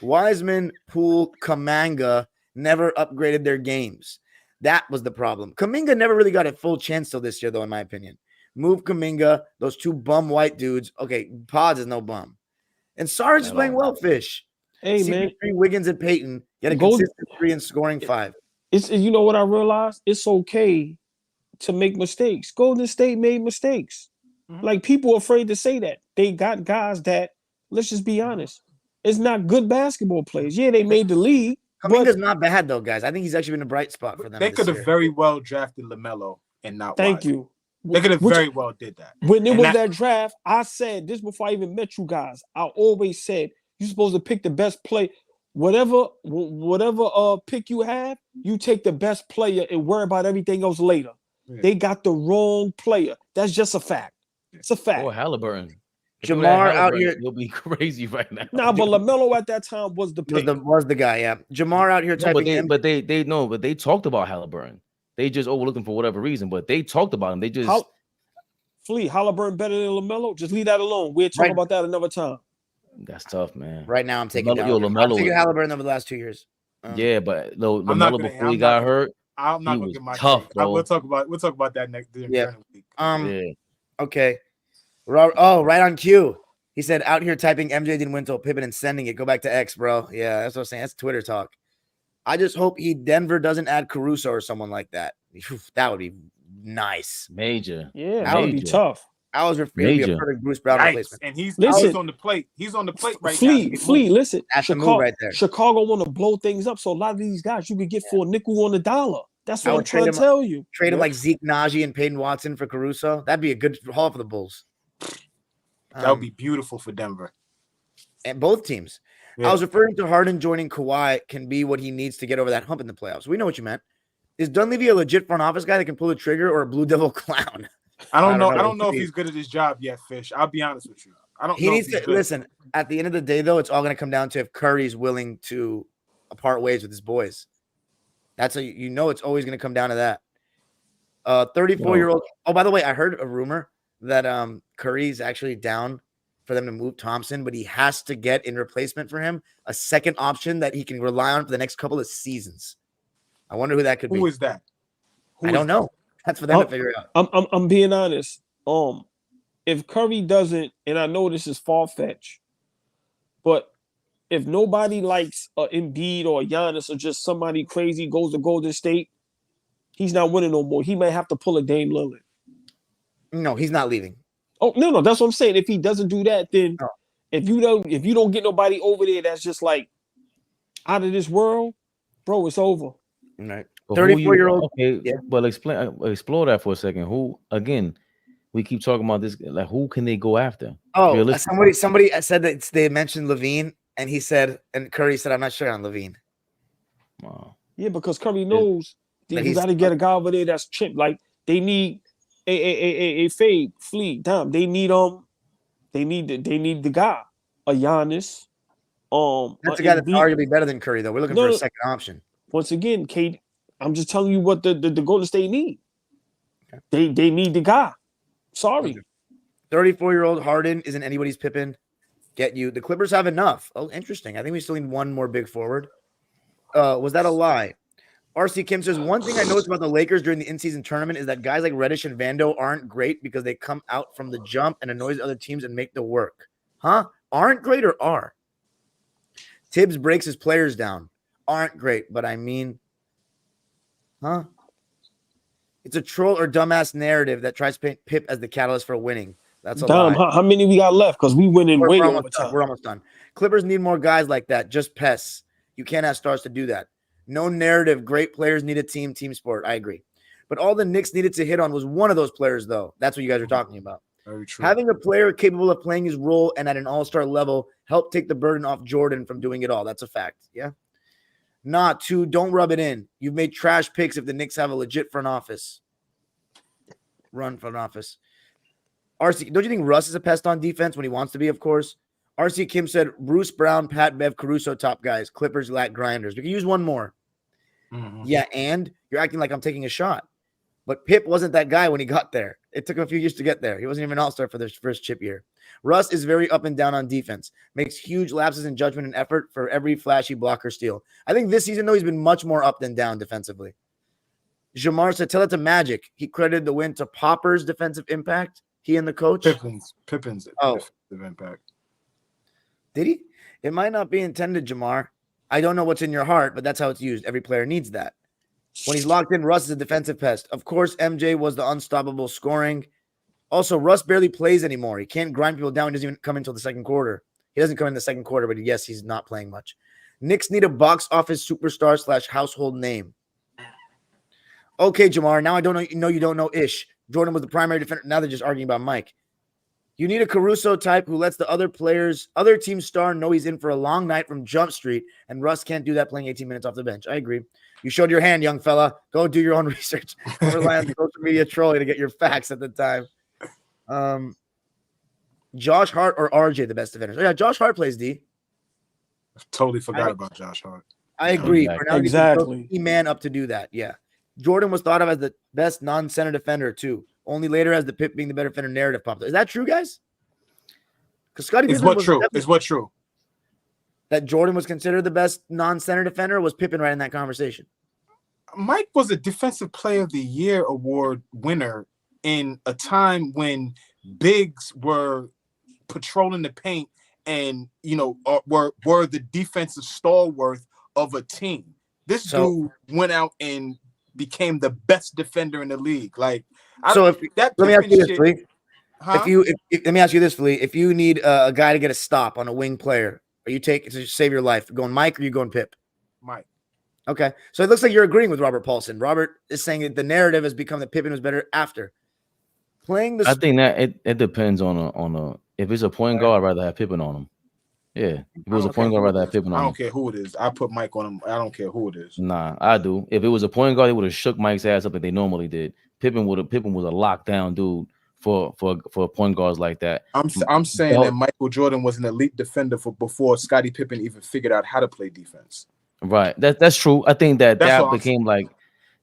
D: Wiseman, Poole, Kuminga never upgraded their games. That was the problem. Kuminga never really got a full chance till this year, though, in my opinion. Move Kuminga, those 2 bum white dudes. Okay, Pods is no bum. And Sarge is playing well, Fish.
B: Hey, man.
D: CP3, Wiggins, and Peyton get a consistent 3 and scoring 5.
B: You know what I realized? It's okay to make mistakes. Golden State made mistakes. Like, people are afraid to say that. They got guys that, let's just be honest, it's not good basketball players. Yeah, they made the league.
D: Kuminga's not bad, though, guys. I think he's actually been a bright spot for them.
C: They could have very well drafted LaMelo and not
B: Thank
C: Wiseman.
B: you.
C: They could have very well did that.
B: When it was that draft, I said this before I even met you guys. I always said you're supposed to pick the best play. Whatever pick you have, you take the best player and worry about everything else later. Yeah. They got the wrong player. That's just a fact. It's a fact.
A: Or Haliburton.
D: Jamar out here.
A: He'll be crazy right now.
B: Nah, but LaMelo at that time was the pick.
D: Was the guy, yeah. Jamar out here typing.
A: But they talked about Haliburton. They just overlooked him for whatever reason, but they talked about him. They just
B: Flea, Haliburton better than LaMelo. Just leave that alone. We'll talk about that another time.
A: That's tough, man.
D: Right now, I'm taking
A: LaMelo.
D: I'm taking Haliburton over the last 2 years.
A: Yeah, but LaMelo before he got hurt,
C: I'm not gonna
A: was
C: get my
A: tough, bro.
C: We'll talk about that next week.
A: yeah.
D: Okay. Oh, right on cue. He said, out here typing MJ didn't win till Pippen and sending it. Go back to X, bro. Yeah, that's what I'm saying. That's Twitter talk. I just hope Denver doesn't add Caruso or someone like that. That would be nice.
A: Major.
B: Yeah, that would be tough.
D: I was referring to a perfect Bruce Brown replacement.
C: And he's on the plate. He's on the plate right now.
B: Flea, listen.
D: That's the move right there.
B: Chicago want to blow things up. So a lot of these guys you could get for a nickel on the dollar. That's what I'm trying to tell you.
D: Trade him like Zeke Najee and Peyton Watson for Caruso. That'd be a good haul for the Bulls.
C: That would be beautiful for Denver.
D: And both teams. Yeah. I was referring to Harden joining Kawhi can be what he needs to get over that hump in the playoffs. We know what you meant. Is Dunleavy a legit front office guy that can pull the trigger or a Blue Devil clown?
C: I don't know if he's good at his job yet, Fish. I'll be honest with you.
D: He needs to listen. At the end of the day, though, it's all going to come down to if Curry's willing to part ways with his boys. It's always going to come down to that. 34-year-old. Oh, by the way, I heard a rumor that Curry's actually down for them to move Thompson, but he has to get in replacement for him a second option that he can rely on for the next couple of seasons. I wonder who that could be.
C: Who is that?
D: I don't know. That's for them to figure out.
B: I'm being honest. If Curry doesn't, and I know this is far-fetched, but if nobody likes Embiid or Giannis or just somebody crazy goes to Golden State, he's not winning no more. He may have to pull a Dame Lillard.
D: No, he's not leaving.
B: Oh, no, that's what I'm saying. If he doesn't do that, then if you don't get nobody over there that's just like out of this world, bro, it's over.
D: All right. 34-year-old.
A: Okay, yeah. But explore that for a second. Who again? We keep talking about this. Like, who can they go after?
D: Oh, somebody said that they mentioned Levine, and he said, and Curry said, "I'm not sure on Levine."
A: Wow.
B: Yeah, because Curry knows that you got to get a guy over there that's chip. Like they need a fade, Flea, damn. They need the guy, a Giannis.
D: That's a guy that's arguably better than Curry, though. We're looking for a second option.
B: Once again, Kate, I'm just telling you what the Golden State need. Okay. They need the guy. Sorry.
D: 34-year-old Harden isn't anybody's Pippen. Get you. The Clippers have enough. Oh, interesting. I think we still need one more big forward. Was that a lie? RC Kim says, one thing I noticed about the Lakers during the in-season tournament is that guys like Reddish and Vando aren't great because they come out from the jump and annoys other teams and make the work. Huh? Aren't great or are? Tibbs breaks his players down. Aren't great, but I mean, huh? It's a troll or dumbass narrative that tries to paint Pip as the catalyst for winning. That's a lie.
B: How many we got left? Because we winning way over time.
D: We're almost done. Clippers need more guys like that. Just pests. You can't have stars to do that. No narrative. Great players need a team sport. I agree. But all the Knicks needed to hit on was one of those players, though. That's what you guys are talking about.
C: Very true.
D: Having a player capable of playing his role and at an all-star level helped take the burden off Jordan from doing it all. That's a fact. Yeah. Don't rub it in. You've made trash picks if the Knicks have a legit front office. Run front office. RC, don't you think Russ is a pest on defense when he wants to be, of course? RC Kim said, Bruce Brown, Pat Bev, Caruso, top guys. Clippers lack grinders. We can use one more. Mm-hmm. Yeah, and you're acting like I'm taking a shot. But Pip wasn't that guy when he got there. It took him a few years to get there. He wasn't even an all-star for the first chip year. Russ is very up and down on defense. Makes huge lapses in judgment and effort for every flashy blocker steal. I think this season, though, he's been much more up than down defensively. Jamar said, tell it to Magic. He credited the win to Popper's defensive impact. He and the coach.
C: Pippen's defensive impact.
D: Did he? It might not be intended, Jamar. I don't know what's in your heart, but that's how it's used. Every player needs that. When he's locked in, Russ is a defensive pest. Of course, MJ was the unstoppable scoring. Also, Russ barely plays anymore. He can't grind people down. He doesn't even come until the second quarter. He doesn't come in the second quarter, but yes, he's not playing much. Knicks need a box office superstar / household name. Okay, Jamar, now I don't know you don't know Ish. Jordan was the primary defender. Now they're just arguing about Mike. You need a Caruso type who lets the other team star know he's in for a long night from Jump Street, and Russ can't do that playing 18 minutes off the bench. I agree. You showed your hand, young fella. Go do your own research. Don't rely on social media trolling to get your facts at the time. Josh Hart or RJ the best defenders? Oh, yeah, Josh Hart plays D.
C: Totally forgot about Josh Hart.
D: I agree.
A: Exactly.
D: Now
B: Exactly.
D: He man up to do that. Yeah. Jordan was thought of as the best non-center defender too. Only later as the Pip being the better defender narrative popped up. Is that true, guys? Because Scottie
C: Is
D: Pippen
C: what
D: was
C: true? Is what true?
D: that Jordan was considered the best non-center defender, or was Pippen right in that conversation?
C: Mike was a Defensive Player of the Year award winner in a time when bigs were patrolling the paint and were the defensive stalwart of a team. This dude went out and became the best defender in the league. Like,
D: let me ask you this, Flea.
C: Huh?
D: Let me ask you this, Flea. If you need a guy to get a stop on a wing player, are you taking to save your life? Going Mike or you going Pip?
C: Mike.
D: Okay, so it looks like you're agreeing with Robert Paulson. Robert is saying that the narrative has become that Pippen was better after playing the.
A: I think that it depends on a if it's a point guard, I'd rather have Pippen on him. Yeah, if it was a point guard, I'd rather have Pippen on him.
C: I don't care who it is. I put Mike on him. I don't care who it is.
A: Nah, I do. If it was a point guard, they would have shook Mike's ass up like they normally did. Pippen was a lockdown dude for point guards like that.
C: I'm saying that Michael Jordan was an elite defender before Scottie Pippen even figured out how to play defense.
A: Right. That's true. I think that became like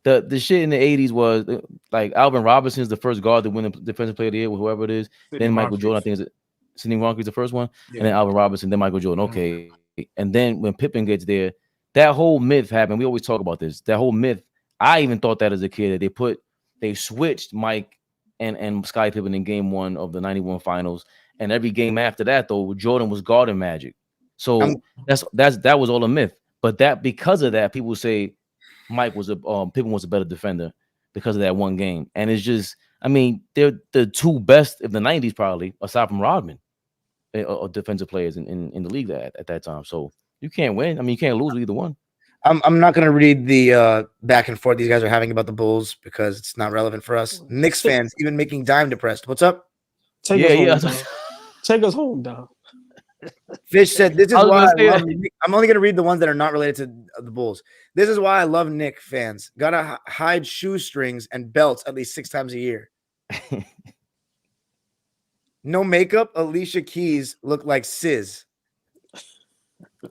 A: the shit in the 80s was like Alvin Robinson's the first guard to win the defensive player of the year with whoever it is.
C: Sidney
A: Then Michael
C: Moncrief.
A: Jordan, I think is Sidney Moncrief's the first one,
C: Yeah.
A: and then Alvin Robinson, then Michael Jordan. Okay. And then when Pippen gets there, that whole myth happened. We always talk about this. That whole myth. I even thought that as a kid that they switched Mike and Scottie Pippen in game 1 of the 91 finals. And every game after that, though, Jordan was guarding Magic. So that was all a myth. But because of that, people say Pippen was a better defender because of that one game. And it's just, I mean, they're the two best of the 90s probably, aside from Rodman, defensive players in the league at that time. So you can't win. I mean, you can't lose with either one.
D: I'm not going to read the back and forth these guys are having about the Bulls because it's not relevant for us. Knicks fans even making Dime depressed. What's up?
B: Take us home, Dom.
D: Fish said, "This is why I love Nick. I'm only going to read the ones that are not related to the Bulls. This is why I love Nick fans. Gotta hide shoestrings and belts at least 6 times a year. No makeup. Alicia Keys look like Sis.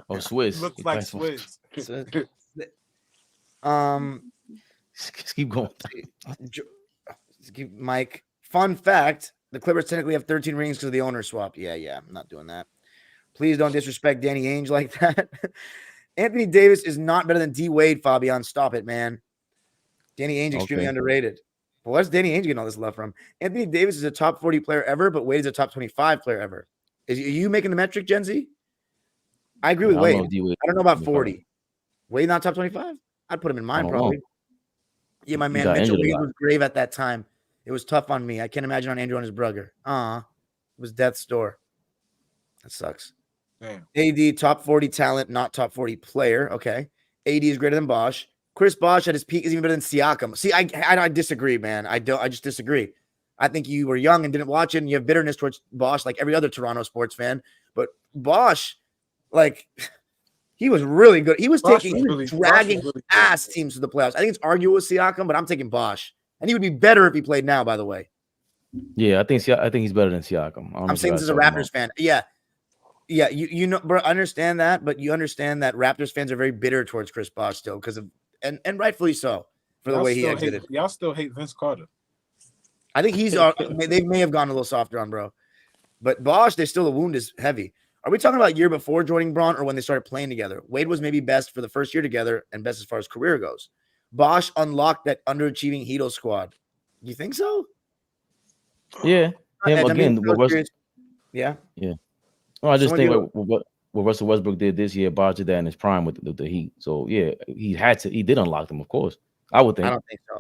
A: Oh, Swizz.
C: Looks like Swizz.
A: Keep going.
D: Mike. Fun fact: the Clippers technically have 13 rings because of the owner swap. Yeah, I'm not doing that. Please don't disrespect Danny Ainge like that. Anthony Davis is not better than D Wade. Fabian, stop it, man. Danny Ainge extremely underrated. But where's Danny Ainge getting all this love from? Anthony Davis is a top 40 player ever, but Wade is a top 25 player ever. Are you making the metric, Gen Z? I agree with Wade. I don't know about 40. Wade not top 25? I'd put him in mine probably. Yeah, my man Mitchell Wade was grave at that time. It was tough on me. I can't imagine on Andrew and his brother. It was death's door. That sucks.
C: Damn.
D: AD, top 40 talent, not top 40 player. Okay. AD is greater than Bosh. Chris Bosh at his peak is even better than Siakam. See, I disagree, man. I just disagree. I think you were young and didn't watch it, and you have bitterness towards Bosh like every other Toronto sports fan. But Bosh, like, he was really good. He was dragging ass teams to the playoffs. I think it's arguable with Siakam, but I'm taking Bosh. And he would be better if he played now, by the way.
A: Yeah, I think he's better than Siakam.
D: I'm saying this as a Raptors fan. Yeah, you know, bro, I understand that, but you understand that Raptors fans are very bitter towards Chris Bosh still because of and rightfully so for the way he exited.
C: Y'all still hate Vince Carter.
D: I think they may have gone a little softer on bro, but Bosh, the wound is heavy. Are we talking about year before joining Braun or when they started playing together? Wade was maybe best for the first year together and best as far as career goes. Bosh unlocked that underachieving Hedo squad. You think so?
A: Yeah. Him again.
D: Yeah.
A: Well, I just think what Russell Westbrook did this year, Bosh did that in his prime with the Heat. So yeah, he did unlock them, of course. I would think.
D: I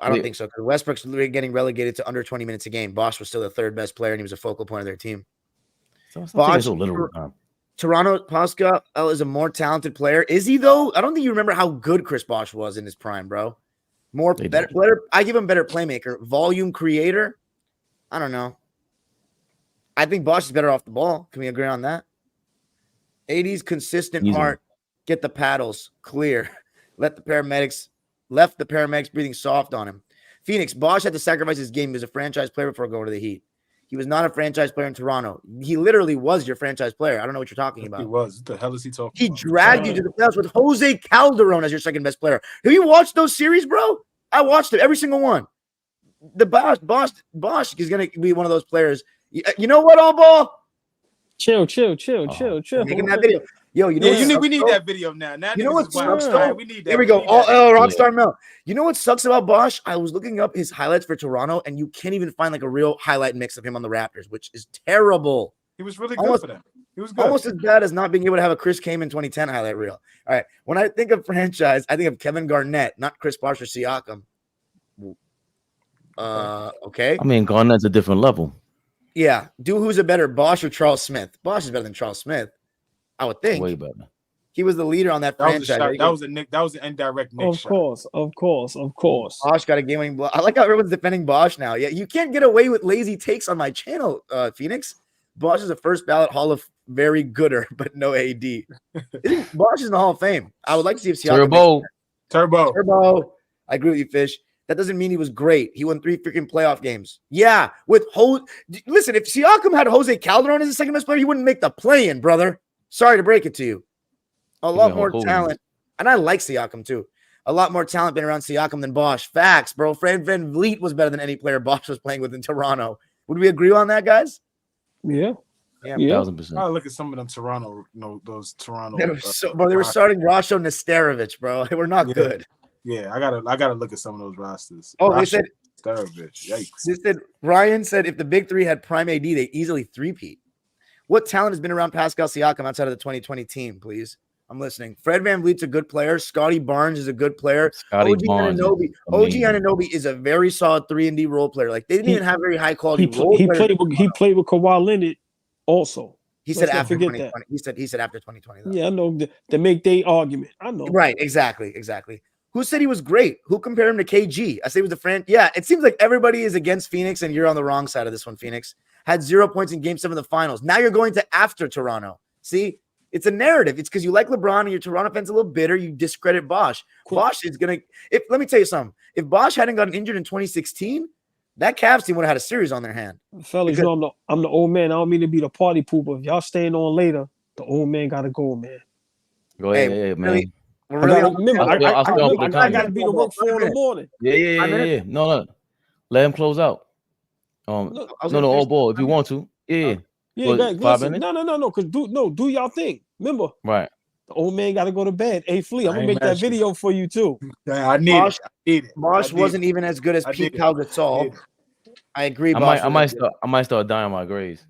D: don't think so. Because Westbrook's getting relegated to under 20 minutes a game. Bosh was still the third best player, and he was a focal point of their team.
A: So Bosh, so little.
D: Toronto Pascal is a more talented player. Is he though? I don't think you remember how good Chris Bosh was in his prime, bro. Better. I give him better playmaker, volume creator. I don't know. I think Bosh is better off the ball. Can we agree on that? 80s consistent heart. Get the paddles clear. Left the paramedics breathing soft on him. Phoenix, Bosh had to sacrifice his game as a franchise player before going to the Heat. He was not a franchise player in Toronto. He literally was your franchise player. I don't know what you're talking about.
C: He was. What the hell is he talking
D: He
C: about?
D: dragged you to the playoffs with Jose Calderon as your second best player. Have you watched those series, bro? I watched it, every single one. The Bosh is going to be one of those players. You know what, AllBall?
B: Chill.
D: Making that video. Yo, you know
C: we need that video now.
D: You know what sucks,
C: though?
D: though?
C: We need that.
D: Here we go. Rockstar Mel. You know what sucks about Bosh? I was looking up his highlights for Toronto, and you can't even find like a real highlight mix of him on the Raptors, which is terrible.
C: He was really good for them. He was good.
D: Almost as bad as not being able to have a Chris Kaman 2010 highlight reel. All right. When I think of franchise, I think of Kevin Garnett, not Chris Bosh or Siakam. Okay.
A: I mean, Garnett's a different level.
D: Yeah. Who's a better, Bosh or Charles Smith? Bosh is better than Charles Smith, I would think.
A: Way better.
D: He was the leader on that franchise.
C: That was an indirect Nick
B: Of course.
D: Bosh got a game-winning block. I like how everyone's defending Bosh now. Yeah, you can't get away with lazy takes on my channel, Phoenix. Bosh is a first ballot Hall of Very Gooder, but no AD. Bosh is in the Hall of Fame. I would like to see if Siakam Turbo. I agree with you, Fish. That doesn't mean he was great. He won 3 freaking playoff games. Yeah, listen, if Siakam had Jose Calderon as the second best player, he wouldn't make the play-in, brother. Sorry to break it to you. A lot more talent. And I like Siakam, too. A lot more talent been around Siakam than Bosh. Facts, bro. Fred VanVleet was better than any player Bosh was playing with in Toronto. Would we agree on that, guys?
B: Yeah.
A: 1,000%.
C: I look at some of them Toronto, those Toronto.
D: They were starting Rasho Nesterovic, bro. They were not good.
C: Yeah, I gotta look at some of those rosters.
D: Oh, they said
C: Nesterovic. Yikes.
D: They said Ryan said if the big three had prime AD, they easily three-peat. What talent has been around Pascal Siakam outside of the 2020 team, please? I'm listening. Fred VanVleet's a good player. Scotty Barnes is a good player. OG Anunoby is a very solid 3-and-D role player. Like they didn't even have very high quality role players.
B: He played with Kawhi Leonard also.
D: He said after 2020. He said after 2020. Though.
B: Yeah, I know. To make their argument. I know.
D: Right, exactly. Who said he was great? Who compared him to KG? I say he was the friend. Yeah, it seems like everybody is against Phoenix, and you're on the wrong side of this one, Phoenix. Had 0 points in Game 7 of the finals. Now you're going to after Toronto. See? It's a narrative. It's because you like LeBron and your Toronto fans a little bitter. You discredit Bosh. Cool. Bosh is going to – let me tell you something. If Bosh hadn't gotten injured in 2016, that Cavs team would have had a series on their hand.
B: Fellas, I'm the old man. I don't mean to be the party pooper. If y'all staying on later, the old man got to go, man.
A: Go ahead, man.
B: I got to be to work 4 in the morning.
A: Yeah. No. Let him close out. Old boy, if you want to. Yeah.
B: Yeah, guys, 5 minutes? No. Because do y'all thing. Remember,
A: right?
B: The old man got to go to bed. Hey, Flea, I'm gonna make that video for you too.
C: Yeah, I need it.
D: Bosh wasn't even as good as Pete Gasol. I agree.
A: I might start dying on my grades.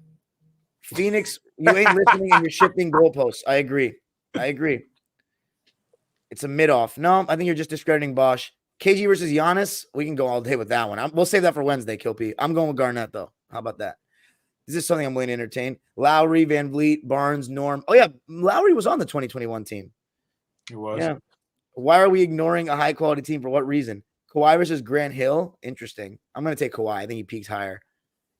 D: Phoenix, you ain't listening and you're shifting goalposts. I agree. It's a mid-off. No, I think you're just discrediting Bosh. KG versus Giannis, we can go all day with that one. We'll save that for Wednesday, Kill P. I'm going with Garnett, though. How about that? This is something I'm willing to entertain. Lowry, VanVleet, Barnes, Norm. Oh, yeah. Lowry was on the 2021 team.
C: He was.
D: Yeah. Why are we ignoring a high-quality team? For what reason? Kawhi versus Grant Hill? Interesting. I'm going to take Kawhi. I think he peaks higher.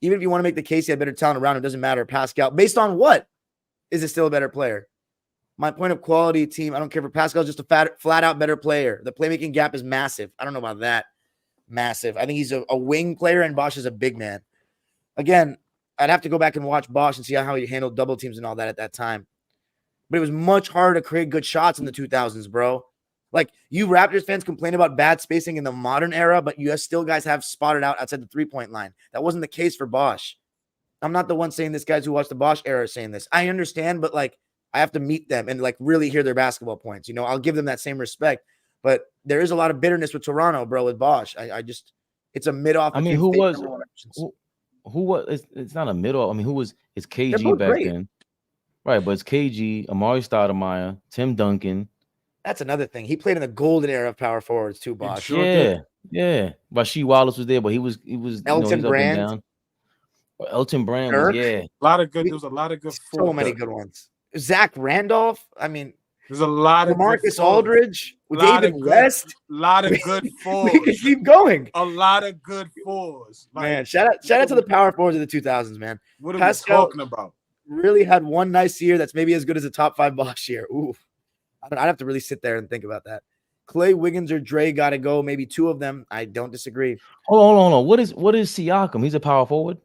D: Even if you want to make the case he had better talent around him, it doesn't matter. Pascal, based on what? Is it still a better player? My point of quality team, I don't care for Pascal, just a flat-out better player. The playmaking gap is massive. I don't know about that. Massive. I think he's a wing player, and Bosh is a big man. Again, I'd have to go back and watch Bosh and see how he handled double teams and all that at that time. But it was much harder to create good shots in the 2000s, bro. Like, you Raptors fans complain about bad spacing in the modern era, but you still guys have spotted out outside the three-point line. That wasn't the case for Bosh. I'm not the one saying this. Guys who watched the Bosh era are saying this. I understand, but, like, I have to meet them and, like, really hear their basketball points. You know, I'll give them that same respect. But there is a lot of bitterness with Toronto, bro, with Bosh. It's a mid-off.
A: I mean, who was it's not a middle. I mean, it's KG back then. Right, but it's KG, Amari Stoudemire, Tim Duncan.
D: That's another thing. He played in the golden era of power forwards too, Bosh.
A: Yeah. Rasheed Wallace was there, but he was
D: Elton Brand.
A: Elton Brand was,
C: a lot of good. There was a lot of good.
D: So many good ones. Zach Randolph. I mean,
C: there's a lot of
D: Marcus Aldridge, David West.
C: A lot of good fours.
D: We can keep going.
C: A lot of good fours.
D: Man, shout out to the power forwards of the 2000s, man.
C: What are
D: Pascal
C: we talking about?
D: Really had one nice year that's maybe as good as a top 5 Bosh year. Ooh, I'd have to really sit there and think about that. Clay, Wiggins, or Dre got to go. Maybe 2 of them. I don't disagree.
A: Hold on. What is Siakam? He's a power forward.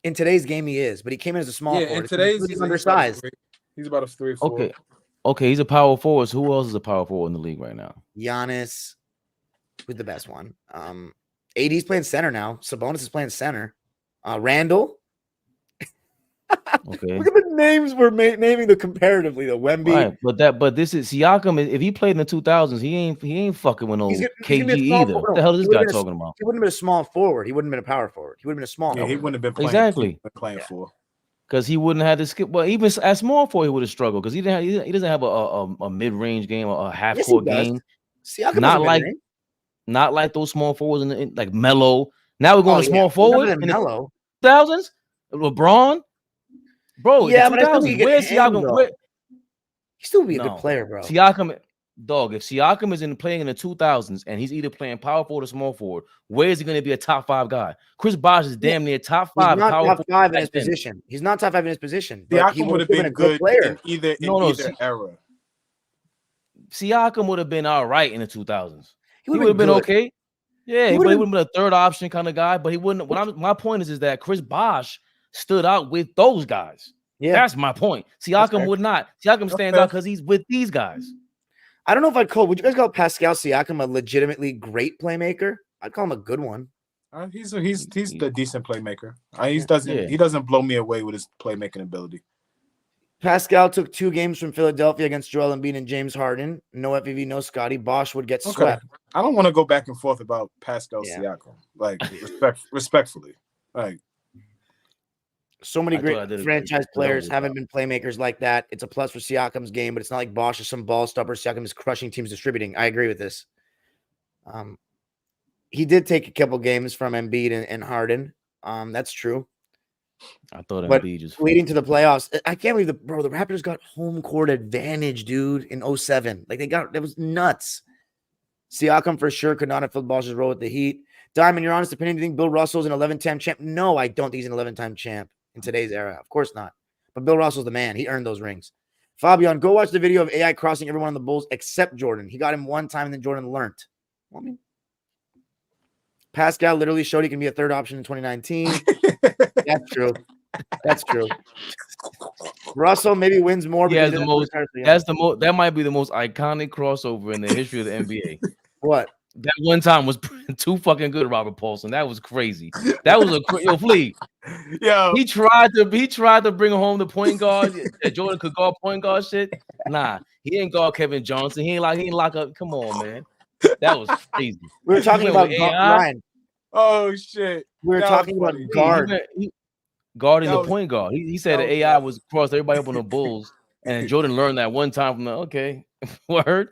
D: In today's game, he is, but he came in as a small
C: Yeah,
D: forward.
C: in today's
D: He's undersized.
C: He's about a 3-4.
A: Okay, he's a power forward. So who else is a power forward in the league right now?
D: Giannis, who's the best one? AD's playing center now. Sabonis is playing center. Randall.
A: Okay.
D: Look at the names we're naming the comparatively though. Wemby.
A: Right, but this is Siakam. If he played in the 2000s, he ain't fucking with no KG either. What the hell is this guy talking about?
D: He wouldn't have been a small forward. He wouldn't have been a power forward. He would have been a small.
C: Yeah, he wouldn't have been playing.
A: Exactly.
C: Playing for.
A: Because he wouldn't have to skip. Well, even as small forward, he would have struggled because he doesn't have a mid range game or a half court game.
D: Siakam
A: not like those small forwards in like Melo. Now we're going to small forward in
D: Melo.
A: The 2000s. LeBron. Bro,
D: yeah,
A: but where's Siakam?
D: He still be a good player, bro.
A: Siakam, dog. If Siakam is playing in the 2000s and he's either playing power forward or small forward, where is he going to be a top 5 guy? Chris Bosh is damn near top 5.
D: He's not top 5 in his position. He's not top 5 in his position.
C: Siakam would have been a good player in either era.
A: Siakam would have been all right in the 2000s. He would have been okay. Yeah, he would have been a third option kind of guy, but he wouldn't. My point is that Chris Bosh stood out with those guys. Yeah, that's my point. Siakam would not. Siakam stands out because he's with these guys.
D: I don't know if I'd call. Would you guys call Pascal Siakam a legitimately great playmaker? I'd call him a good one.
C: He's the decent playmaker. He doesn't blow me away with his playmaking ability.
D: Pascal took 2 games from Philadelphia against Joel Embiid and James Harden. No FEV, no Scotty. Bosh would get swept.
C: I don't want to go back and forth about Pascal Siakam. Like respectfully, like.
D: So many great franchise players haven't been playmakers like that. It's a plus for Siakam's game, but it's not like Bosh is some ball stopper. Siakam is crushing teams distributing. I agree with this. He did take a couple games from Embiid and Harden. That's true.
A: I thought
D: Embiid just leading to the playoffs. I can't believe the Raptors got home court advantage, dude, in 07. Like that was nuts. Siakam for sure could not have filled Bosh's role with the Heat. Diamond, your honest opinion, do you think Bill Russell's an 11-time champ? No, I don't think he's an 11-time champ. In today's era, of course not. But Bill Russell's the man. He earned those rings. Fabian, go watch the video of AI crossing everyone on the Bulls except Jordan. He got him one time, and then Jordan learned. Well, I mean, Pascal literally showed he can be a third option in 2019. That's true. That's true. Russell maybe wins more.
A: Yeah, that might be the most iconic crossover in the history of the NBA.
D: What?
A: That one time was too fucking good, Robert Paulson. That was crazy. That was yo, Flea.
C: Yo,
A: he tried to bring home the point guard that Jordan could guard point guard shit. Nah, he ain't guard Kevin Johnson. He ain't lock up. Come on, man. That was crazy.
D: We were talking about Ryan.
C: Oh shit.
D: We were talking about guard.
A: Guarding the point guard. He said that AI was crossed everybody up on the Bulls, and Jordan learned that one time from the word.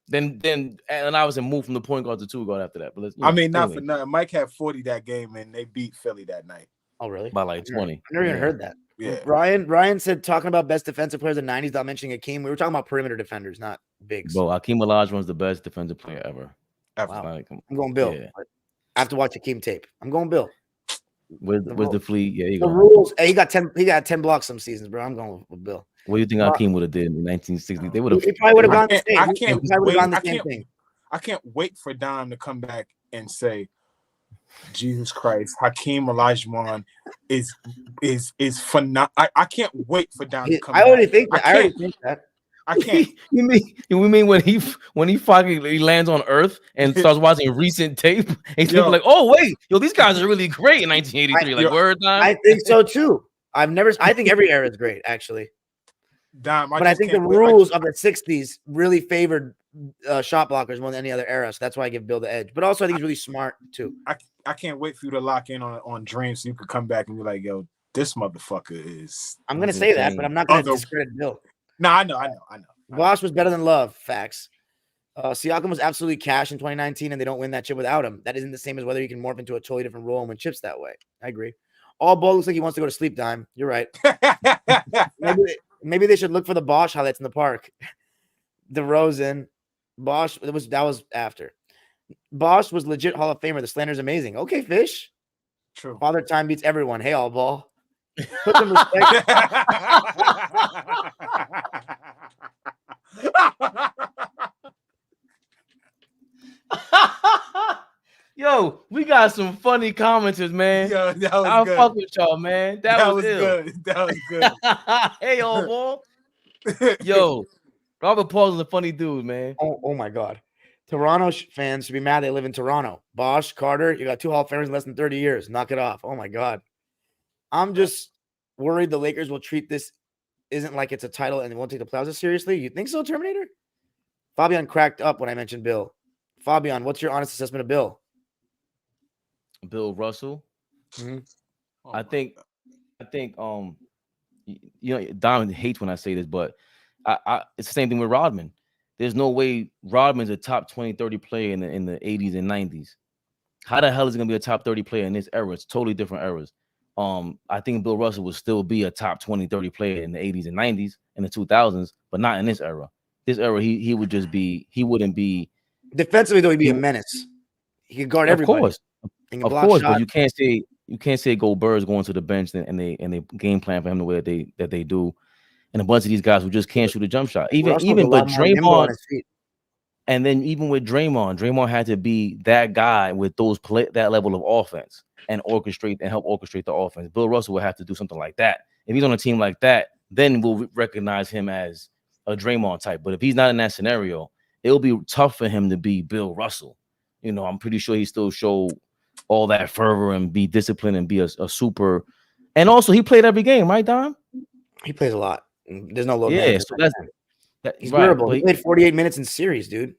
A: Then and I was moved from the point guard to 2 guard after that. But
C: not for nothing. Mike had 40 that game, and they beat Philly that night.
D: Oh, really?
A: By like 20.
D: I never even heard that.
C: Yeah.
D: Ryan said talking about best defensive players in the 90s, not mentioning Akeem. We were talking about perimeter defenders, not bigs.
A: Bro, Akeem Olajuwon's the best defensive player ever.
D: Wow. Like, I'm going Bill. Yeah. I have to watch Akeem tape. I'm going Bill.
A: With the fleet, yeah, you
D: go.
A: The
D: rules. Hey, he got 10 blocks some seasons, bro. I'm going with Bill.
A: What do you think Akeem would have did in 1960? They would have.
D: He probably would have gone the same.
C: I can't wait for Dom to come back and say, Jesus Christ, Hakeem Olajuwon is phenomenal. I can't wait for Dom to come back.
D: I already think that.
C: I can't.
A: You mean when he finally lands on Earth and starts watching recent tape, and he's like, oh wait, these guys are really great in 1983. Word time.
D: I think so too. I think every era is great, actually.
C: Dom,
D: I think the rules of the 60s really favored shot blockers more than any other era. So that's why I give Bill the edge. But also, I think he's really smart too.
C: I can't wait for you to lock in on Dream so you could come back and be like, yo, this motherfucker is.
D: I'm gonna say that, but I'm not gonna discredit Bill.
C: No, I know.
D: Bosh was better than Love. Facts. Siakam was absolutely cash in 2019, and they don't win that chip without him. That isn't the same as whether he can morph into a totally different role and win chips that way. I agree. AllBall looks like he wants to go to sleep time. You're right. Maybe they should look for the Bosh highlights in the park. DeRozan, Bosh. That was after. Bosh was legit Hall of Famer. The slander's amazing. Okay, Fish.
C: True.
D: Father Time beats everyone. Hey, AllBall. Put some respect.
A: Yo, we got some funny commenters, man.
C: Yo, that was
A: I'll
C: good.
A: fuck with y'all, man. That was ill.
C: good. That was good.
A: Hey, AllBall. Yo, Robert Paul's is a funny dude, man.
D: Oh my God. Toronto fans should be mad they live in Toronto. Bosh, Carter, you got 2 Hall of Famers in less than 30 years. Knock it off. Oh my God. I'm just worried the Lakers will treat this isn't like it's a title and they won't take the playoffs seriously. You think so, Terminator? Fabian cracked up when I mentioned Bill. Fabian, what's your honest assessment of Bill?
A: Bill Russell.
D: Mm-hmm.
A: I think Don hates when I say this, but it's the same thing with Rodman. There's no way Rodman's a top 20, 30 player in the 80s and 90s. How the hell is he gonna be a top 30 player in this era? It's totally different eras. I think Bill Russell would still be a top 20, 30 player in the 80s and 90s and the 2000s, but not in this era. This era, he would just be, he wouldn't be
D: defensively though. He'd be a menace. He could guard everybody.
A: Of course, but you can't say Goldberg's going to the bench and they game plan for him the way that they do, and a bunch of these guys who just can't shoot a jump shot. Even but Draymond, and then even with Draymond had to be that guy with that level of offense and help orchestrate the offense. Bill Russell would have to do something like that. If he's on a team like that, then we'll recognize him as a Draymond type. But if he's not in that scenario, it'll be tough for him to be Bill Russell. You know, I'm pretty sure he still show all that fervor and be disciplined and be a super. And also, he played every game, right, Don?
D: He plays a lot. There's no load.
A: Yeah, so
D: he's durable. He played 48 minutes in series, dude.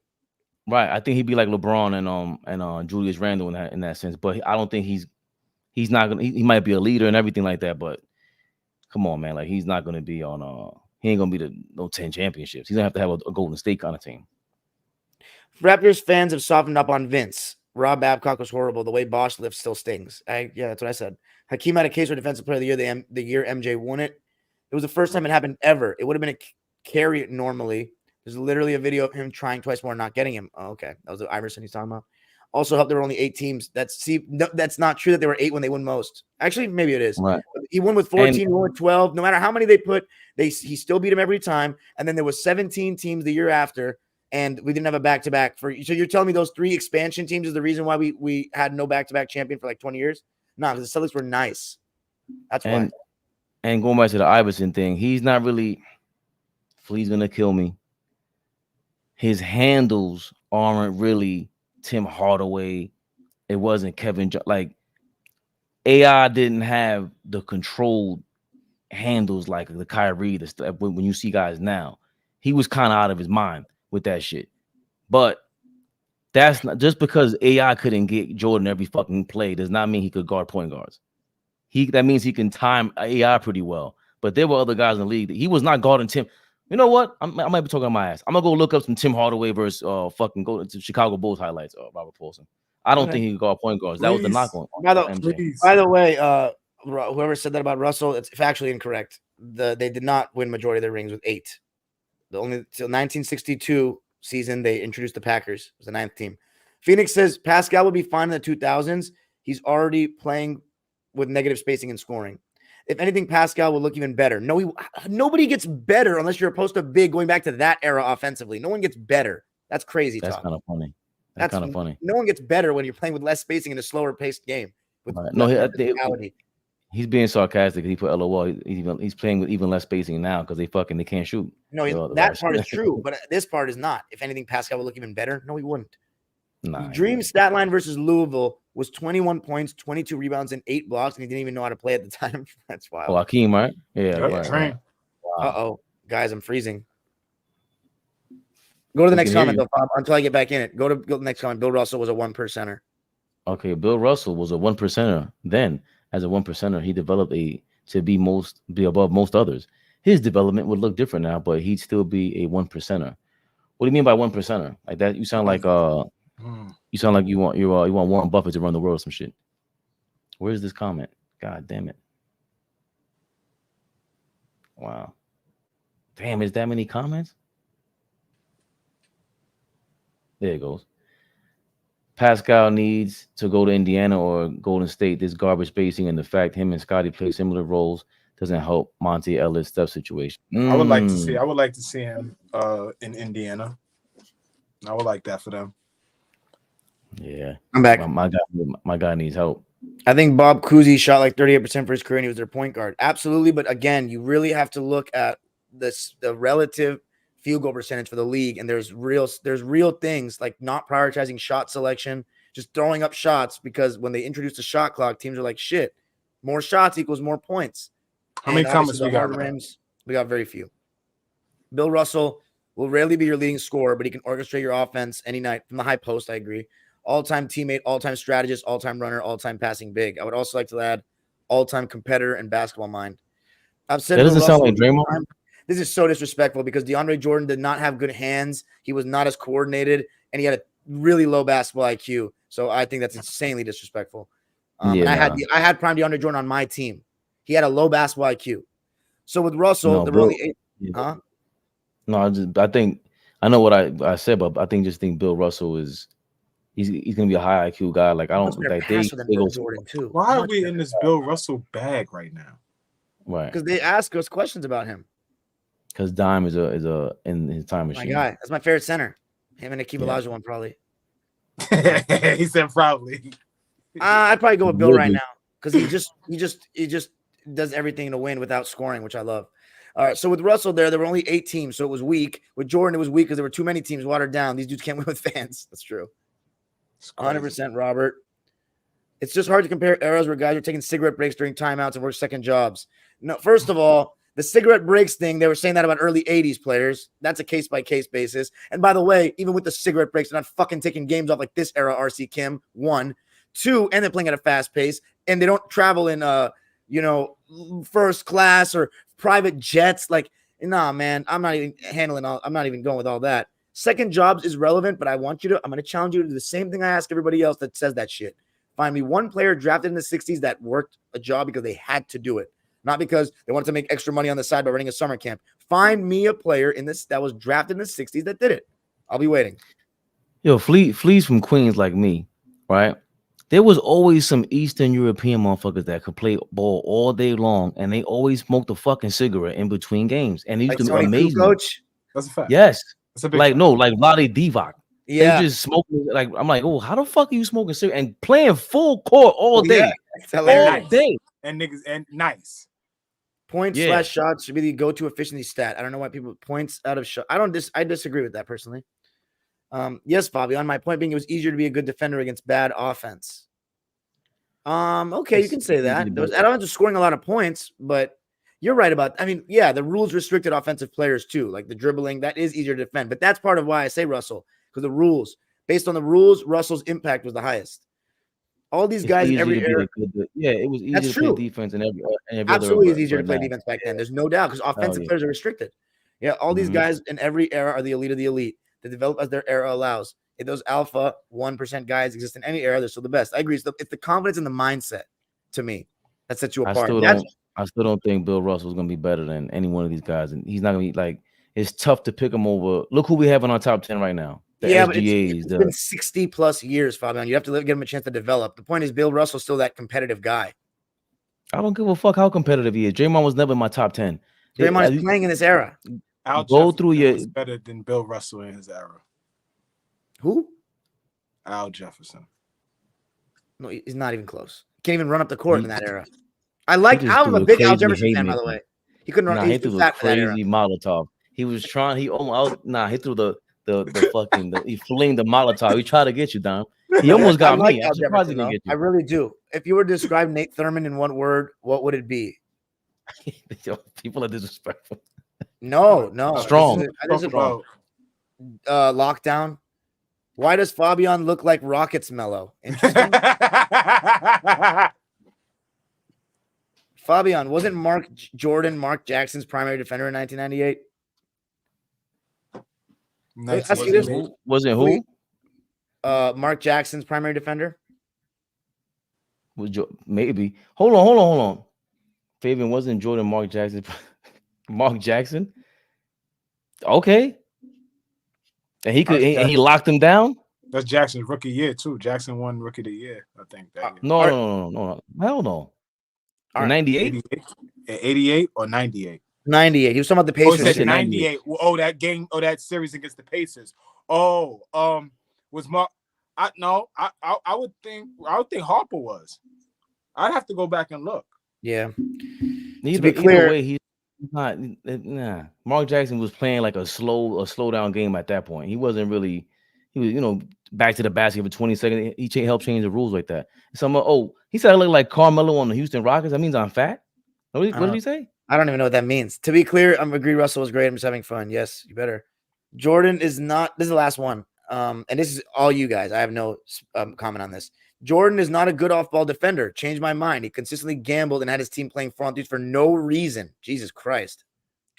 A: Right. I think he'd be like LeBron and Julius Randle in that sense. But I don't think he's not gonna. He might be a leader and everything like that. But come on, man, like he's not gonna be on. He ain't gonna be no 10 championships. He's gonna have a Golden State kind of team.
D: Raptors fans have softened up on Vince. Rob Babcock was horrible. The way Bosh lifts still stings. Yeah, that's what I said. Hakeem had a case for Defensive Player of the Year the year MJ won it. It was the first time it happened ever. It would have been a carry normally. There's literally a video of him trying twice more and not getting him. Oh, okay. That was the Iverson he's talking about. Also helped there were only 8 teams. That's not true that there were 8 when they won most. Actually, maybe it is. Right. He won with 14, he won with 12. No matter how many they put, he still beat him every time. And then there was 17 teams the year after. And we didn't have a back-to-back so you're telling me those 3 expansion teams is the reason why we had no back-to-back champion for like 20 years? No, because the Celtics were nice. That's why.
A: And going back to the Iverson thing, he's not really. Flea's gonna kill me. His handles aren't really Tim Hardaway. It wasn't Kevin. Like AI didn't have the controlled handles like the Kyrie. The stuff when you see guys now, he was kind of out of his mind with that shit. But that's not just because AI couldn't get Jordan every fucking play does not mean he could guard point guards. That means he can time AI pretty well. But there were other guys in the league that he was not guarding Tim. You know what? I might be talking on my ass. I'm gonna go look up some Tim Hardaway versus fucking go to Chicago Bulls highlights. Robert Paulson. I don't think he could guard point guards. That was the knock on.
D: By the way, whoever said that about Russell, it's factually incorrect. They did not win majority of their rings with 8. The only till 1962 season they introduced the Packers. It was the 9th team. Phoenix says Pascal will be fine in the 2000s. He's already playing with negative spacing and scoring. If anything, Pascal will look even better. No, nobody gets better unless you're opposed to big going back to that era offensively. No one gets better. That's crazy.
A: That's kind of funny. That's kind of funny.
D: No one gets better when you're playing with less spacing in a slower paced game.
A: Right. No, he's being sarcastic. He put LOL. He's playing with even less spacing now because they can't shoot.
D: No, that part is true, but this part is not. If anything, Pascal will look even better. No, he wouldn't. Nah, Dream stat line versus Louisville was 21 points, 22 rebounds, and 8 blocks, and he didn't even know how to play at the time. That's wild.
A: Oh, Hakeem, right? Yeah. Right.
D: Wow. Uh-oh. Guys, I'm freezing. Go to the next comment, though, Bob, until I get back in it. Go to the next comment. Bill Russell was a 1%er.
A: Okay, Bill Russell was a 1%er. Then, as a 1%er, he developed to be above most others. His development would look different now, but he'd still be a 1%er. What do you mean by 1%er? Like that? You sound like you want Warren Buffett to run the world or some shit. Where's this comment? God damn it! Wow, damn, is that many comments? There it goes. Pascal needs to go to Indiana or Golden State. This garbage spacing and the fact him and Scotty play similar roles doesn't help Monty Ellis' Steph situation.
C: I would like to see him in Indiana. I would like that for them.
A: Yeah,
D: I'm back.
A: My guy needs help.
D: I think Bob Cousy shot like 38% for his career and he was their point guard. Absolutely. But again, you really have to look at the relative field goal percentage for the league. And there's real things like not prioritizing shot selection, just throwing up shots, because when they introduced the shot clock, teams are like, shit, more shots equals more points.
C: How many comments we got?
D: Rims, we got very few. Bill Russell will rarely be your leading scorer, but he can orchestrate your offense any night from the high post. I agree. All-time teammate, all-time strategist, all-time runner, all-time passing big. I would also like to add all-time competitor and basketball mind. I've said
A: that doesn't sound like Draymond.
D: This is so disrespectful because DeAndre Jordan did not have good hands. He was not as coordinated, and he had a really low basketball IQ. So I think that's insanely disrespectful. And I had prime DeAndre Jordan on my team. He had a low basketball IQ. So with Russell, there were only 8. Huh?
A: No, I think I know what I said, but I think Bill Russell is. He's gonna be a high IQ guy. Like I don't like they go
D: Jordan too.
C: Why are we in this Bill Russell bag right now?
A: Right,
D: because they ask us questions about him.
A: Because Dime is a in his time machine.
D: My guy, that's my favorite center. Him and Akeem Olajuwon probably.
C: He said probably.
D: I'd probably go with Bill right now because he just does everything to win without scoring, which I love. All right, so with Russell there were only 8 teams, so it was weak. With Jordan, it was weak because there were too many teams watered down. These dudes can't win with fans. That's true. 100%, Robert. It's just hard to compare eras where guys are taking cigarette breaks during timeouts and work second jobs. No, first of all, the cigarette breaks thing, they were saying that about early 80s players. That's a case-by-case basis. And by the way, even with the cigarette breaks, they're not fucking taking games off like this era, RC Kim. 1. 2, and they're playing at a fast pace, and they don't travel in first class or private jets. Like, nah, man, I'm not even going with all that. Second jobs is relevant, but I'm going to challenge you to do the same thing I ask everybody else that says that shit. Find me one player drafted in the 60s that worked a job because they had to do it, not because they wanted to make extra money on the side by running a summer camp. Find me a player that was drafted in the 60s that did it. I'll be waiting.
A: Yo, fleas from Queens like me, right? There was always some Eastern European motherfuckers that could play ball all day long, and they always smoked a fucking cigarette in between games, and they used to be amazing.
D: Coach?
C: That's a fact.
A: Yes.
C: Like
A: Vlade Divac.
D: Yeah,
A: they just smoking. Like I'm like, oh, how the fuck are you smoking cigarette and playing full court all day, all day,
C: and niggas and nice
D: points / shots should be the go-to efficiency stat. I don't know why people points out of shot. I disagree with that personally. Yes, Fabian. My point being, it was easier to be a good defender against bad offense. Okay, you can say that. I don't have to scoring a lot of points, but. You're right about, the rules restricted offensive players too, like the dribbling. That is easier to defend, but that's part of why I say Russell, because the rules, based on the rules, Russell's impact was the highest. All these guys in every era.
A: It was easier to play defense in every
D: Absolutely, it's easier to play defense back then. There's no doubt because offensive players are restricted. Yeah, all these guys in every era are the elite of the elite. They develop as their era allows. If those alpha 1% guys exist in any era, they're still the best. I agree. It's the confidence and the mindset to me that sets you apart.
A: I still don't think Bill Russell is going to be better than any one of these guys. And he's not going to be like, it's tough to pick him over. Look who we have in our top 10 right now. The SGAs,
D: but it's been 60 plus years, Fabian. You have to give him a chance to develop. The point is, Bill Russell's still that competitive guy.
A: I don't give a fuck how competitive he is. Draymond was never in my top 10.
D: Draymond is playing in this era.
C: Go through your better than Bill Russell in his era.
D: Who?
C: Al Jefferson.
D: No, he's not even close. Can't even run up the court in that era. I'm a big Al Jefferson fan, by the way. He couldn't run.
A: He threw a crazy Molotov. He was trying. He almost he threw the fucking. He flinged the Molotov. He tried to get you, Don. He almost got me. I'm surprised he didn't get you.
D: I really do. If you were to describe Nate Thurmond in one word, what would it be?
A: People are disrespectful.
D: No.
A: Strong.
D: This is wrong. Lockdown. Why does Fabian look like Rockets Mellow? Interesting. Fabian, wasn't Mark Jackson's primary defender in 1998?
A: Wasn't who?
D: Mark Jackson's primary defender?
A: Maybe. Hold on. Fabian, wasn't Jordan Mark Jackson? Mark Jackson? Okay. And he locked him down?
C: That's Jackson's rookie year, too. Jackson won rookie of the year, I think. That year.
A: No. Hell no. 98?
C: 88 or 98?
D: 98. He was talking about the Pacers.
C: Oh, 98. Oh, that game. Oh, that series against the Pacers. Oh, was Mark I would think Harper was. I'd have to go back and look.
D: Yeah.
A: Either way, he's not. Nah, Mark Jackson was playing like a slow down game at that point. He wasn't really. He was, back to the basket for 20 seconds. He helped change the rules like that. So he said I look like Carmelo on the Houston Rockets. That means I'm fat. What did he say?
D: I don't even know what that means. To be clear, I agree. Russell was great. I'm just having fun. Yes, you better. Jordan is not. This is the last one. And this is all you guys. I have no comment on this. Jordan is not a good off-ball defender. Changed my mind. He consistently gambled and had his team playing front dudes for no reason. Jesus Christ.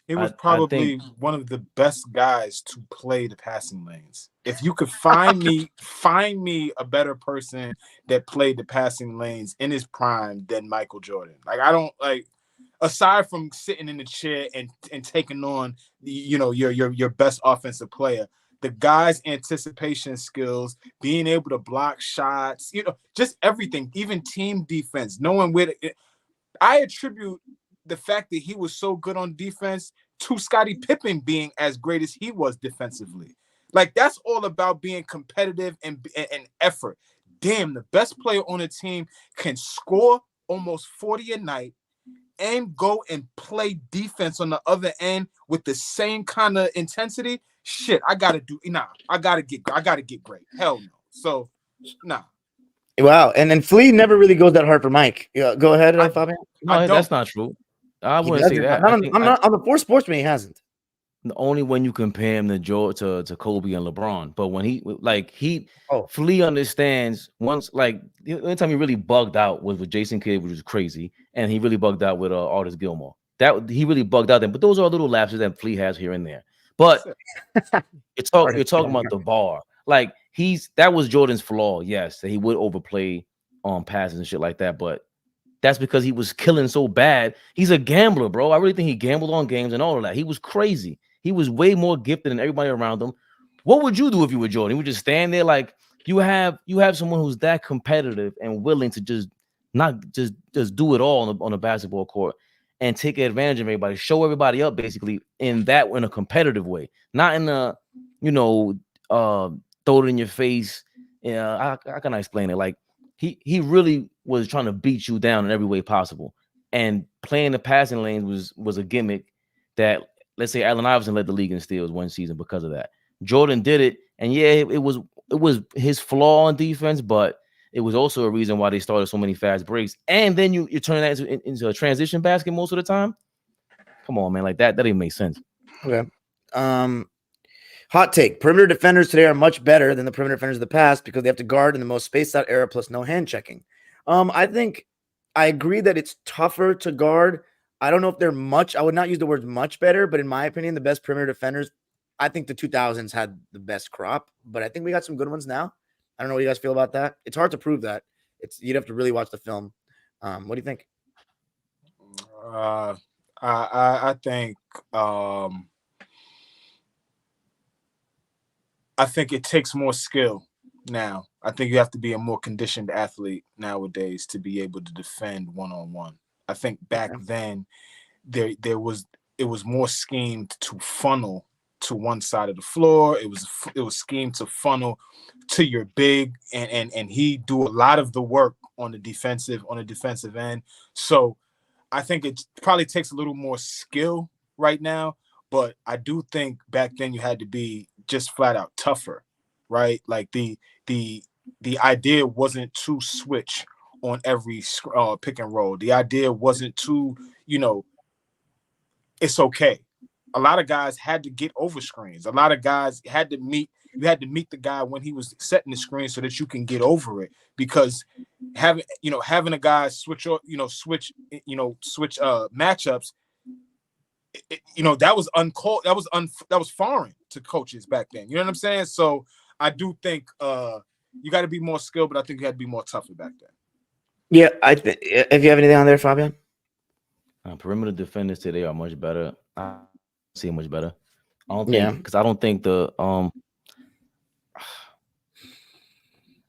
C: He was probably one of the best guys to play the passing lanes. If you could find me a better person that played the passing lanes in his prime than Michael Jordan. Like, I don't like, aside from sitting in the chair and taking on your best offensive player, the guy's anticipation skills, being able to block shots, just everything, even team defense, knowing where I attribute the fact that he was so good on defense to Scottie Pippen being as great as he was defensively. Like, that's all about being competitive and effort. Damn, the best player on a team can score almost 40 a night and go and play defense on the other end with the same kind of intensity. Shit, I gotta get great. Hell no. So, nah.
D: Wow. And then Flea never really goes that hard for Mike. Yeah, go ahead, Fabian.
A: No, that's not true. I wouldn't say that.
D: I'm not on the 4 Sportsmen. He hasn't.
A: Only when you compare him to Kobe and LeBron. But when Flea understands once, like, the only time he really bugged out was with Jason Kidd, which was crazy, and he really bugged out with Artis Gilmore. That he really bugged out then. But those are little lapses that Flea has here and there. But you're talking about the bar. Like, that was Jordan's flaw. Yes, that he would overplay on passes and shit like that. But that's because he was killing so bad. He's a gambler, bro. I really think he gambled on games and all of that. He was crazy. He was way more gifted than everybody around him. What would you do if you were Jordan? You would just stand there like you have someone who's that competitive and willing to just not just do it all on a basketball court and take advantage of everybody, show everybody up basically in a competitive way, not in a throw it in your face. Yeah, how can I explain it? Like, he really was trying to beat you down in every way possible, and playing the passing lanes was a gimmick that, let's say, Allen Iverson led the league in steals one season because of that. Jordan did it, and yeah, it was his flaw on defense, but it was also a reason why they started so many fast breaks. And then you turn that into a transition basket most of the time. Come on, man, like that didn't make sense.
D: Okay. Hot take: perimeter defenders today are much better than the perimeter defenders of the past because they have to guard in the most spaced out era plus no hand checking. I think I agree that it's tougher to guard. I don't know if they're much. I would not use the word much better, but in my opinion, the best perimeter defenders, I think the 2000s had the best crop, but I think we got some good ones now. I don't know what you guys feel about that. It's hard to prove that. You'd have to really watch the film. What do you think?
C: I think it takes more skill now. I think you have to be a more conditioned athlete nowadays to be able to defend one-on-one. I think back then it was more schemed to funnel to one side of the floor. It was schemed to funnel to your big, and he do a lot of the work on the defensive end. So I think it probably takes a little more skill right now, but I do think back then you had to be just flat out tougher, right? Like the idea wasn't to switch on every pick and roll. The idea wasn't to, it's okay. A lot of guys had to get over screens. A lot of guys you had to meet the guy when he was setting the screen so that you can get over it, because having a guy switch matchups, that was uncalled. That was foreign to coaches back then. You know what I'm saying? So I do think you got to be more skilled, but I think you had to be more tougher back then.
D: Yeah, if you have anything on there, Fabian?
A: Perimeter defenders today are much better. I see much better. I don't think, because I don't think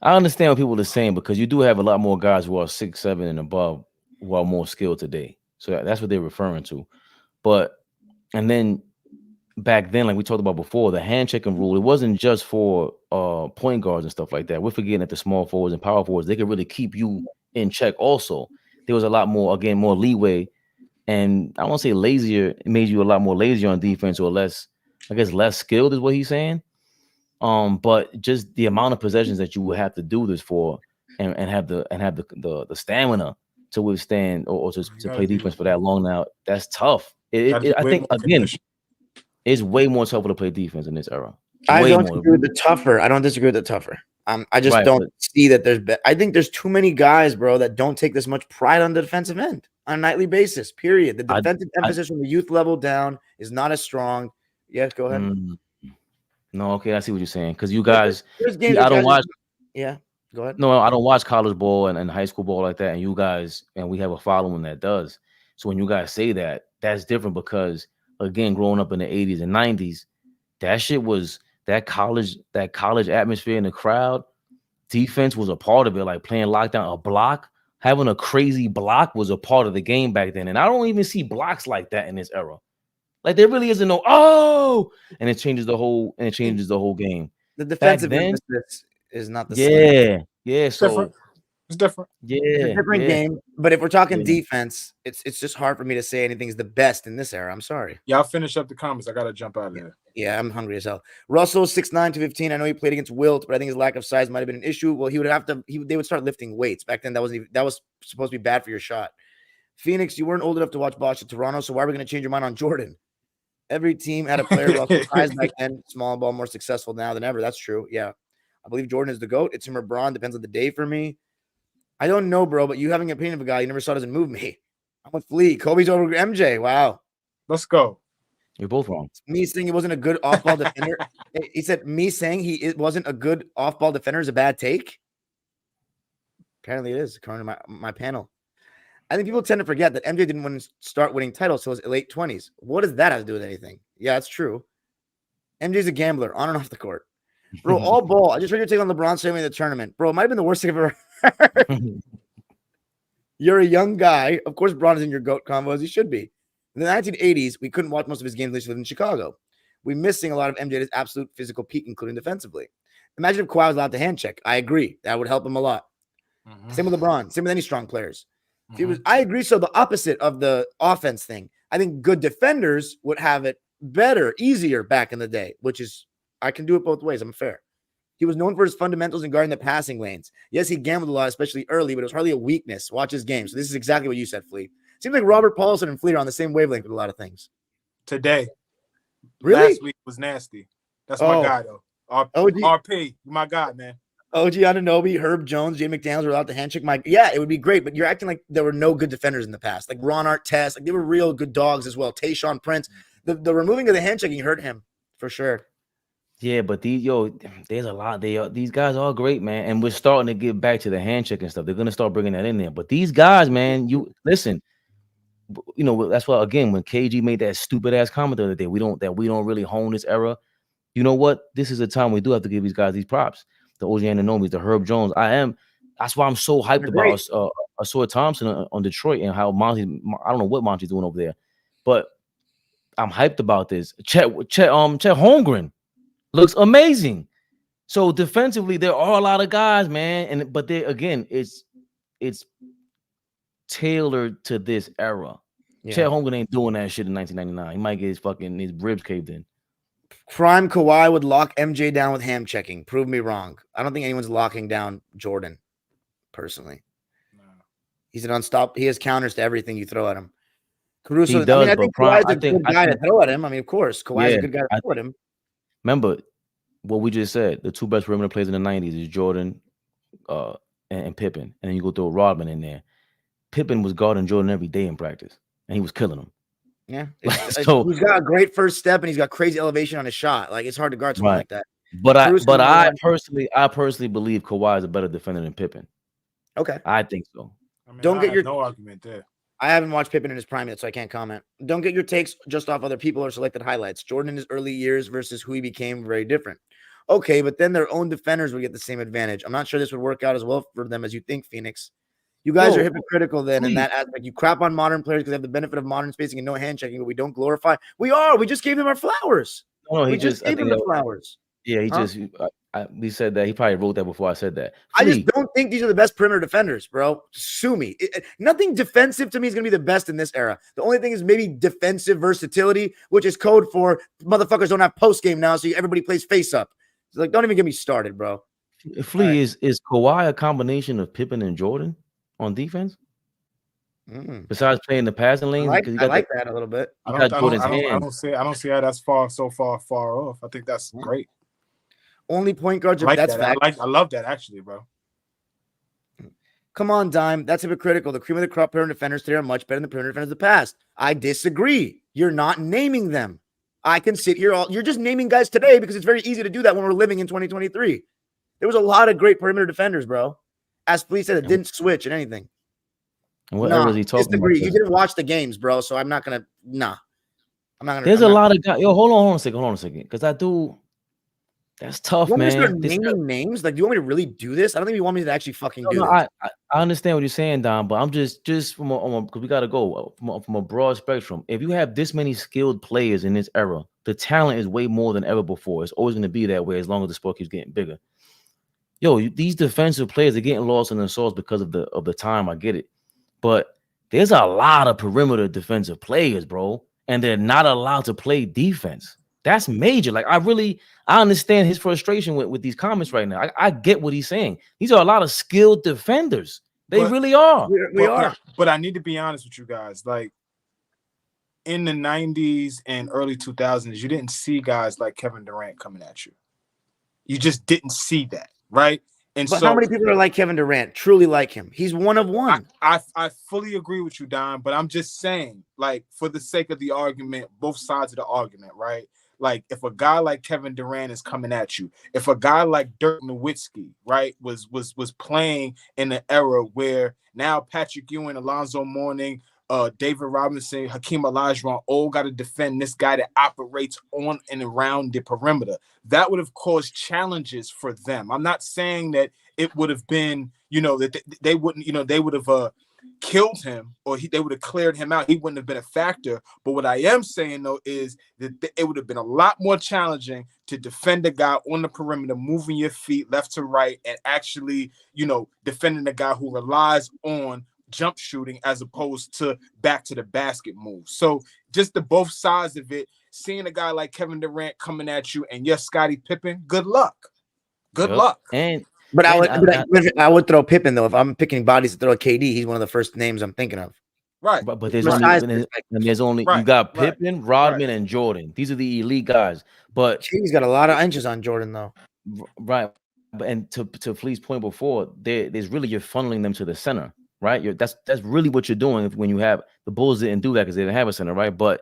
A: I understand what people are saying, because you do have a lot more guys who are 6'7" and above who are more skilled today. So that's what they're referring to. And then back then, like we talked about before, the hand checking rule, it wasn't just for point guards and stuff like that. We're forgetting that the small forwards and power forwards, they could really keep you in check also. There was a lot more, again, more leeway, and I won't say lazier. It made you a lot more lazier on defense, or less, I guess, less skilled is what he's saying. But just the amount of possessions that you would have to do this for, and have the stamina to withstand or to play defense for that long now, that's tough. I think again, it's way more tougher to play defense in this era.
D: I
A: Way
D: don't
A: more.
D: disagree with the tougher. I don't disagree with the tougher. I just don't see that I think there's too many guys, bro, that don't take this much pride on the defensive end on a nightly basis, period. The defensive emphasis from the youth level down is not as strong. Yes, go ahead.
A: No, okay, I see what you're saying. Because you guys,
D: I don't watch. Yeah, go ahead.
A: No, I don't watch college ball and high school ball like that. And you guys, and we have a following that does. So when you guys say that, that's different because, again, growing up in the 80s and 90s, that shit was that college atmosphere in the crowd. Defense was a part of it, like playing lockdown, a block, having a crazy block was a part of the game back then. And I don't even see blocks like that in this era. Like there really isn't and it changes the whole game.
D: The defensive emphasis is not the same.
A: Yeah. So
C: it's different.
A: Yeah,
D: it's a different game. But if we're talking defense, it's just hard for me to say anything's the best in this era. I'm sorry.
C: Yeah, I'll finish up the comments. I gotta jump out of there.
D: Yeah, I'm hungry as hell. Russell 6'9", 215. I know he played against Wilt, but I think his lack of size might have been an issue. Well, they would start lifting weights. Back then, that was supposed to be bad for your shot. Phoenix, you weren't old enough to watch Bosh at Toronto, so why are we going to change your mind on Jordan? Every team had a player Russell's size back then. Small ball, more successful now than ever. That's true. Yeah. I believe Jordan is the GOAT. It's him or Braun. Depends on the day for me. I don't know, bro, but you having an opinion of a guy you never saw doesn't move me. I'm with Flea. Kobe's over MJ. Wow.
C: Let's go.
A: You're both wrong.
D: Me saying he wasn't a good off-ball defender. He said me saying it wasn't a good off-ball defender is a bad take. Apparently it is, according to my panel. I think people tend to forget that MJ didn't start winning titles till his late 20s. What does that have to do with anything? Yeah, that's true. MJ's a gambler on and off the court. Bro, all ball. I just read your take on LeBron saving the tournament. Bro, it might have been the worst thing I've ever heard. You're a young guy. Of course, Braun is in your GOAT combo as he should be. In the 1980s, we couldn't watch most of his games unless he lived in Chicago. We're missing a lot of MJ's absolute physical peak, including defensively. Imagine if Kawhi was allowed to hand check. I agree. That would help him a lot. Same with LeBron. Same with any strong players. I agree. So the opposite of the offense thing. I think good defenders would have it better, easier back in the day, which is, I can do it both ways. I'm fair. He was known for his fundamentals in guarding the passing lanes. Yes, he gambled a lot, especially early, but it was hardly a weakness. Watch his game. So this is exactly what you said, Flea. Seems like Robert Paulson and Fleet are on the same wavelength with a lot of things.
C: Today.
D: Really?
C: Last week was nasty. That's my guy, though. RP, my guy, man.
D: OG Anunoby, Herb Jones, Jay McDaniels were allowed to handshake Mike. Yeah, it would be great, but you're acting like there were no good defenders in the past. Like Ron Artest, like they were real good dogs as well. Tayshaun Prince. The removing of the handshaking hurt him for sure.
A: Yeah, but there's a lot. These guys are great, man, and we're starting to get back to the handshake and stuff. They're gonna start bringing that in there. But these guys, man, you listen. You know, that's why again, when KG made that stupid ass comment the other day, we don't really hone this era. You know what? This is a time we do have to give these guys these props. The OG Anunobys, the Herb Jones. That's why I'm so hyped about Asor Thompson on Detroit and how Monty. I don't know what Monty's doing over there, but I'm hyped about this. Chet Holmgren looks amazing. So defensively, there are a lot of guys, man, but they again, it's tailored to this era. Yeah. Chet Holmgren ain't doing that shit in 1999. He might get his ribs caved in.
D: Prime Kawhi would lock MJ down with ham checking. Prove me wrong. I don't think anyone's locking down Jordan, personally. No. He's an unstoppable. He has counters to everything you throw at him. Caruso, I think Kawhi's a good guy to throw at him. I mean, of course, Kawhi's a good guy to throw at him.
A: Remember what we just said. The two best perimeter players in the 90s is Jordan and Pippen. And then you go throw Rodman in there. Pippen was guarding Jordan every day in practice, and he was killing him.
D: Yeah, so he's got a great first step, and he's got crazy elevation on his shot. Like it's hard to guard someone like that.
A: But I personally believe Kawhi is a better defender than Pippen.
D: Okay,
A: I think so.
C: I mean, no argument there.
D: I haven't watched Pippen in his prime yet, so I can't comment. Don't get your takes just off other people or selected highlights. Jordan in his early years versus who he became very different. Okay, but then their own defenders would get the same advantage. I'm not sure this would work out as well for them as you think, Phoenix. You guys
A: Yo,
D: are hypocritical then in
A: please.
D: that aspect. You crap on modern players because they have the benefit of modern spacing and no hand checking, but we don't glorify. We are. We just gave him our flowers.
A: No,
D: We
A: he
D: just
A: just. I
D: gave him
A: think
D: the
A: that,
D: flowers.
A: yeah, he
D: Huh?
A: just. We said that he probably wrote that before I said that.
D: I just
A: Flea,
D: don't think these are the best perimeter defenders, bro. Sue me. Nothing defensive to me is going to be the best in this era. The only thing is maybe defensive versatility, which is code for motherfuckers don't have post game now, so everybody plays face up. It's like, don't even get me started, bro.
A: Flea is Kawhi a combination of Pippen and Jordan on defense? Besides playing the passing lanes, because
D: I like that a little bit.
C: I
A: got
C: don't
A: Jordan's
C: see how that's far off. I think that's great.
D: Only point guards.
C: I like
D: That's
C: that.
D: fact.
C: I love that actually, bro.
D: Come on, Dime. That's hypocritical. The cream of the crop perimeter defenders today are much better than the perimeter defenders of the past. I disagree. You're not naming them. I can sit here you're just naming guys today because it's very easy to do that when we're living in 2023. There was a lot of great perimeter defenders, bro. As Flea said, it didn't switch in anything.
A: And what era is he talking about?
D: You didn't watch the games, bro. So I'm not gonna. Nah, I'm not gonna.
A: There's a lot of guys. Yo, hold on a second. Because I do. That's tough,
D: you want
A: man.
D: me to start naming names? Like, do you want me to really do this? I don't think you want me to actually fucking do this.
A: I understand what you're saying, Don, but I'm just from because we got to go from a broad spectrum. If you have this many skilled players in this era, the talent is way more than ever before. It's always going to be that way as long as the sport keeps getting bigger. Yo, these defensive players are getting lost in the sauce because of the time. I get it, but there's a lot of perimeter defensive players, bro, and they're not allowed to play defense. That's major. Like, I understand his frustration with these comments right now. I get what he's saying. These are a lot of skilled defenders. They really are.
D: We are.
C: But I need to be honest with you guys. Like, in the 90s and early 2000s, you didn't see guys like Kevin Durant coming at you. You just didn't see that, right?
D: But how many people are like Kevin Durant, truly like him? He's one of one.
C: I fully agree with you, Don, but I'm just saying, like, for the sake of the argument, both sides of the argument, right? Like, if a guy like Kevin Durant is coming at you, if a guy like Dirk Nowitzki, right, was playing in an era where now Patrick Ewing, Alonzo Mourning, David Robinson, Hakeem Olajuwon all got to defend this guy that operates on and around the perimeter, that would have caused challenges for them. I'm not saying that it would have been, that they wouldn't, they would have killed him or they would have cleared him out. He wouldn't have been a factor. But what I am saying, though, is that it would have been a lot more challenging to defend a guy on the perimeter, moving your feet left to right and actually, defending a guy who relies on jump shooting as opposed to back to the basket moves. So just the both sides of it, seeing a guy like Kevin Durant coming at you and yes, Scottie Pippen, good luck. Good luck.
D: But I would throw Pippen, though. If I'm picking bodies to throw at KD, he's one of the first names I'm thinking of.
C: Right.
A: But there's only you got Pippen, Rodman, and Jordan. These are the elite guys. But
D: KD's got a lot of inches on Jordan, though.
A: Right. And to Flea's point before, there's really you're funneling them to the center, right? That's really what you're doing when you have the Bulls didn't do that because they didn't have a center, right? But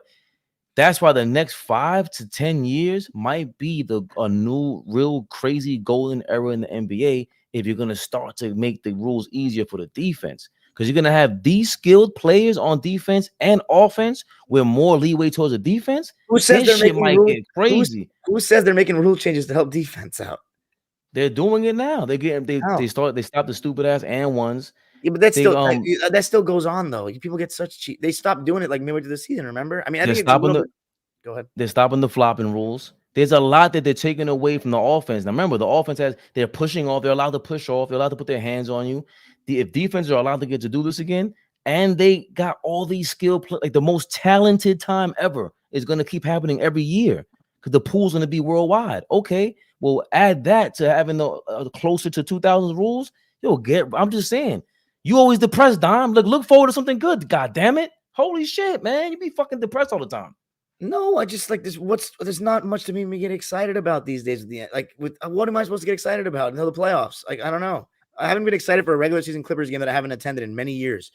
A: that's why the next 5 to 10 years might be a new, real crazy golden era in the NBA if you're going to start to make the rules easier for the defense. Because you're going to have these skilled players on defense and offense with more leeway towards the defense.
D: Who says
A: this shit might get crazy?
D: Who says they're making rule changes to help defense out?
A: They're doing it now. They stop the stupid ass and ones.
D: Yeah, but that still goes on though. People get such cheap. They stopped doing it like midway through the season. Remember? I mean, I think go ahead.
A: They're stopping the flopping rules. There's a lot that they're taking away from the offense. Now, remember, the offense they're pushing off. They're allowed to push off. They're allowed to put their hands on you. If defenses are allowed to get to do this again, and they got all these like the most talented time ever is going to keep happening every year because the pool's going to be worldwide. Okay, well, add that to having the closer to 2000s rules. I'm just saying. You always depressed, Dom. Look forward to something good. God damn it. Holy shit, man. You be fucking depressed all the time.
D: No, I just like this. There's not much to me get excited about these days. What am I supposed to get excited about until the playoffs? Like, I don't know. I haven't been excited for a regular season Clippers game that I haven't attended in many years.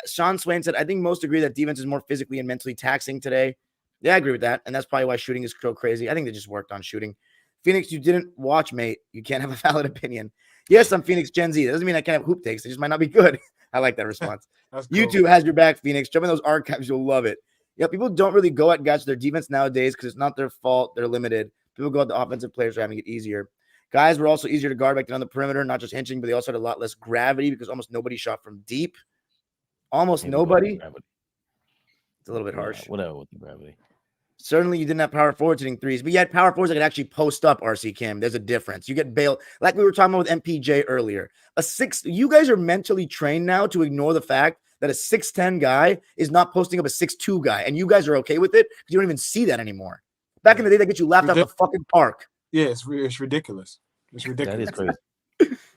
D: Sean Swain said, I think most agree that defense is more physically and mentally taxing today. Yeah, I agree with that. And that's probably why shooting is so crazy. I think they just worked on shooting. Phoenix, you didn't watch, mate. You can't have a valid opinion. Yes, I'm Phoenix Gen Z. That doesn't mean I can't have hoop takes. They just might not be good. I like that response. Cool. YouTube has your back, Phoenix. Jump in those archives. You'll love it. Yeah, people don't really go at guys with their defense nowadays because it's not their fault. They're limited. People go at the offensive players are having it easier. Guys were also easier to guard back on the perimeter, not just hinching, but they also had a lot less gravity because almost nobody shot from deep. Almost nobody. It's a little bit harsh.
A: Whatever with the gravity.
D: Certainly, you didn't have power forwards hitting threes, but you had power forwards that could actually post up. RC Kim, there's a difference. You get bailed, like we were talking about with MPJ earlier. You guys are mentally trained now to ignore the fact that a 6'10" guy is not posting up a 6'2" guy, and you guys are okay with it because you don't even see that anymore. Back in the day, they get you laughed out of the fucking park.
C: Yeah, it's ridiculous. It's ridiculous.
A: That is crazy.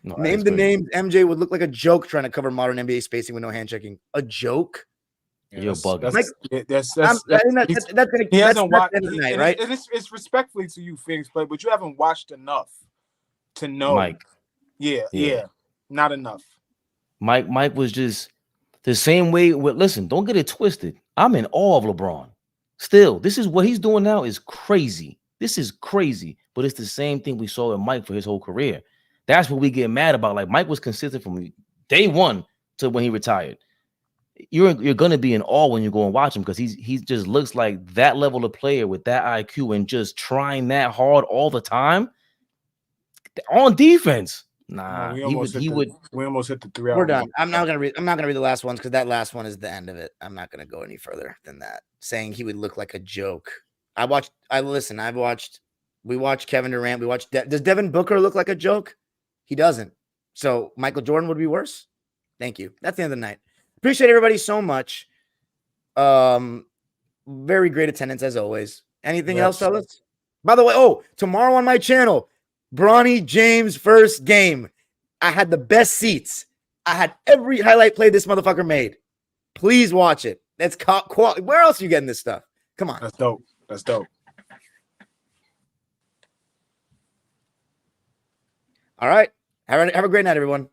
A: No,
D: Name the names. MJ would look like a joke trying to cover modern NBA spacing with no hand checking. A joke?
A: Yeah, you're bugging.
C: He hasn't watched, right? It's respectfully to you, Phoenix play, but you haven't watched enough to know.
A: Mike.
C: Yeah, not enough.
A: Mike was just the same way. Listen, don't get it twisted. I'm in awe of LeBron. Still, this is what he's doing now is crazy. This is crazy, but it's the same thing we saw in Mike for his whole career. That's what we get mad about. Like Mike was consistent from day one to when he retired. You're gonna be in awe when you go and watch him because he just looks like that level of player with that IQ and just trying that hard all the time on defense. Nah,
C: we almost hit the 3 hour.
D: We're done. I'm not gonna read the last ones because that last one is the end of it. I'm not gonna go any further than that. Saying he would look like a joke. We watched Kevin Durant. Does Devin Booker look like a joke? He doesn't. So Michael Jordan would be worse. Thank you. That's the end of the night. Appreciate everybody so much. Very great attendance as always. Anything else, fellas? By the way, tomorrow on my channel, Bronny James first game. I had the best seats. I had every highlight play this motherfucker made. Please watch it. That's quality. Where else are you getting this stuff? Come on.
C: That's dope. That's dope.
D: All right. Have a great night, everyone.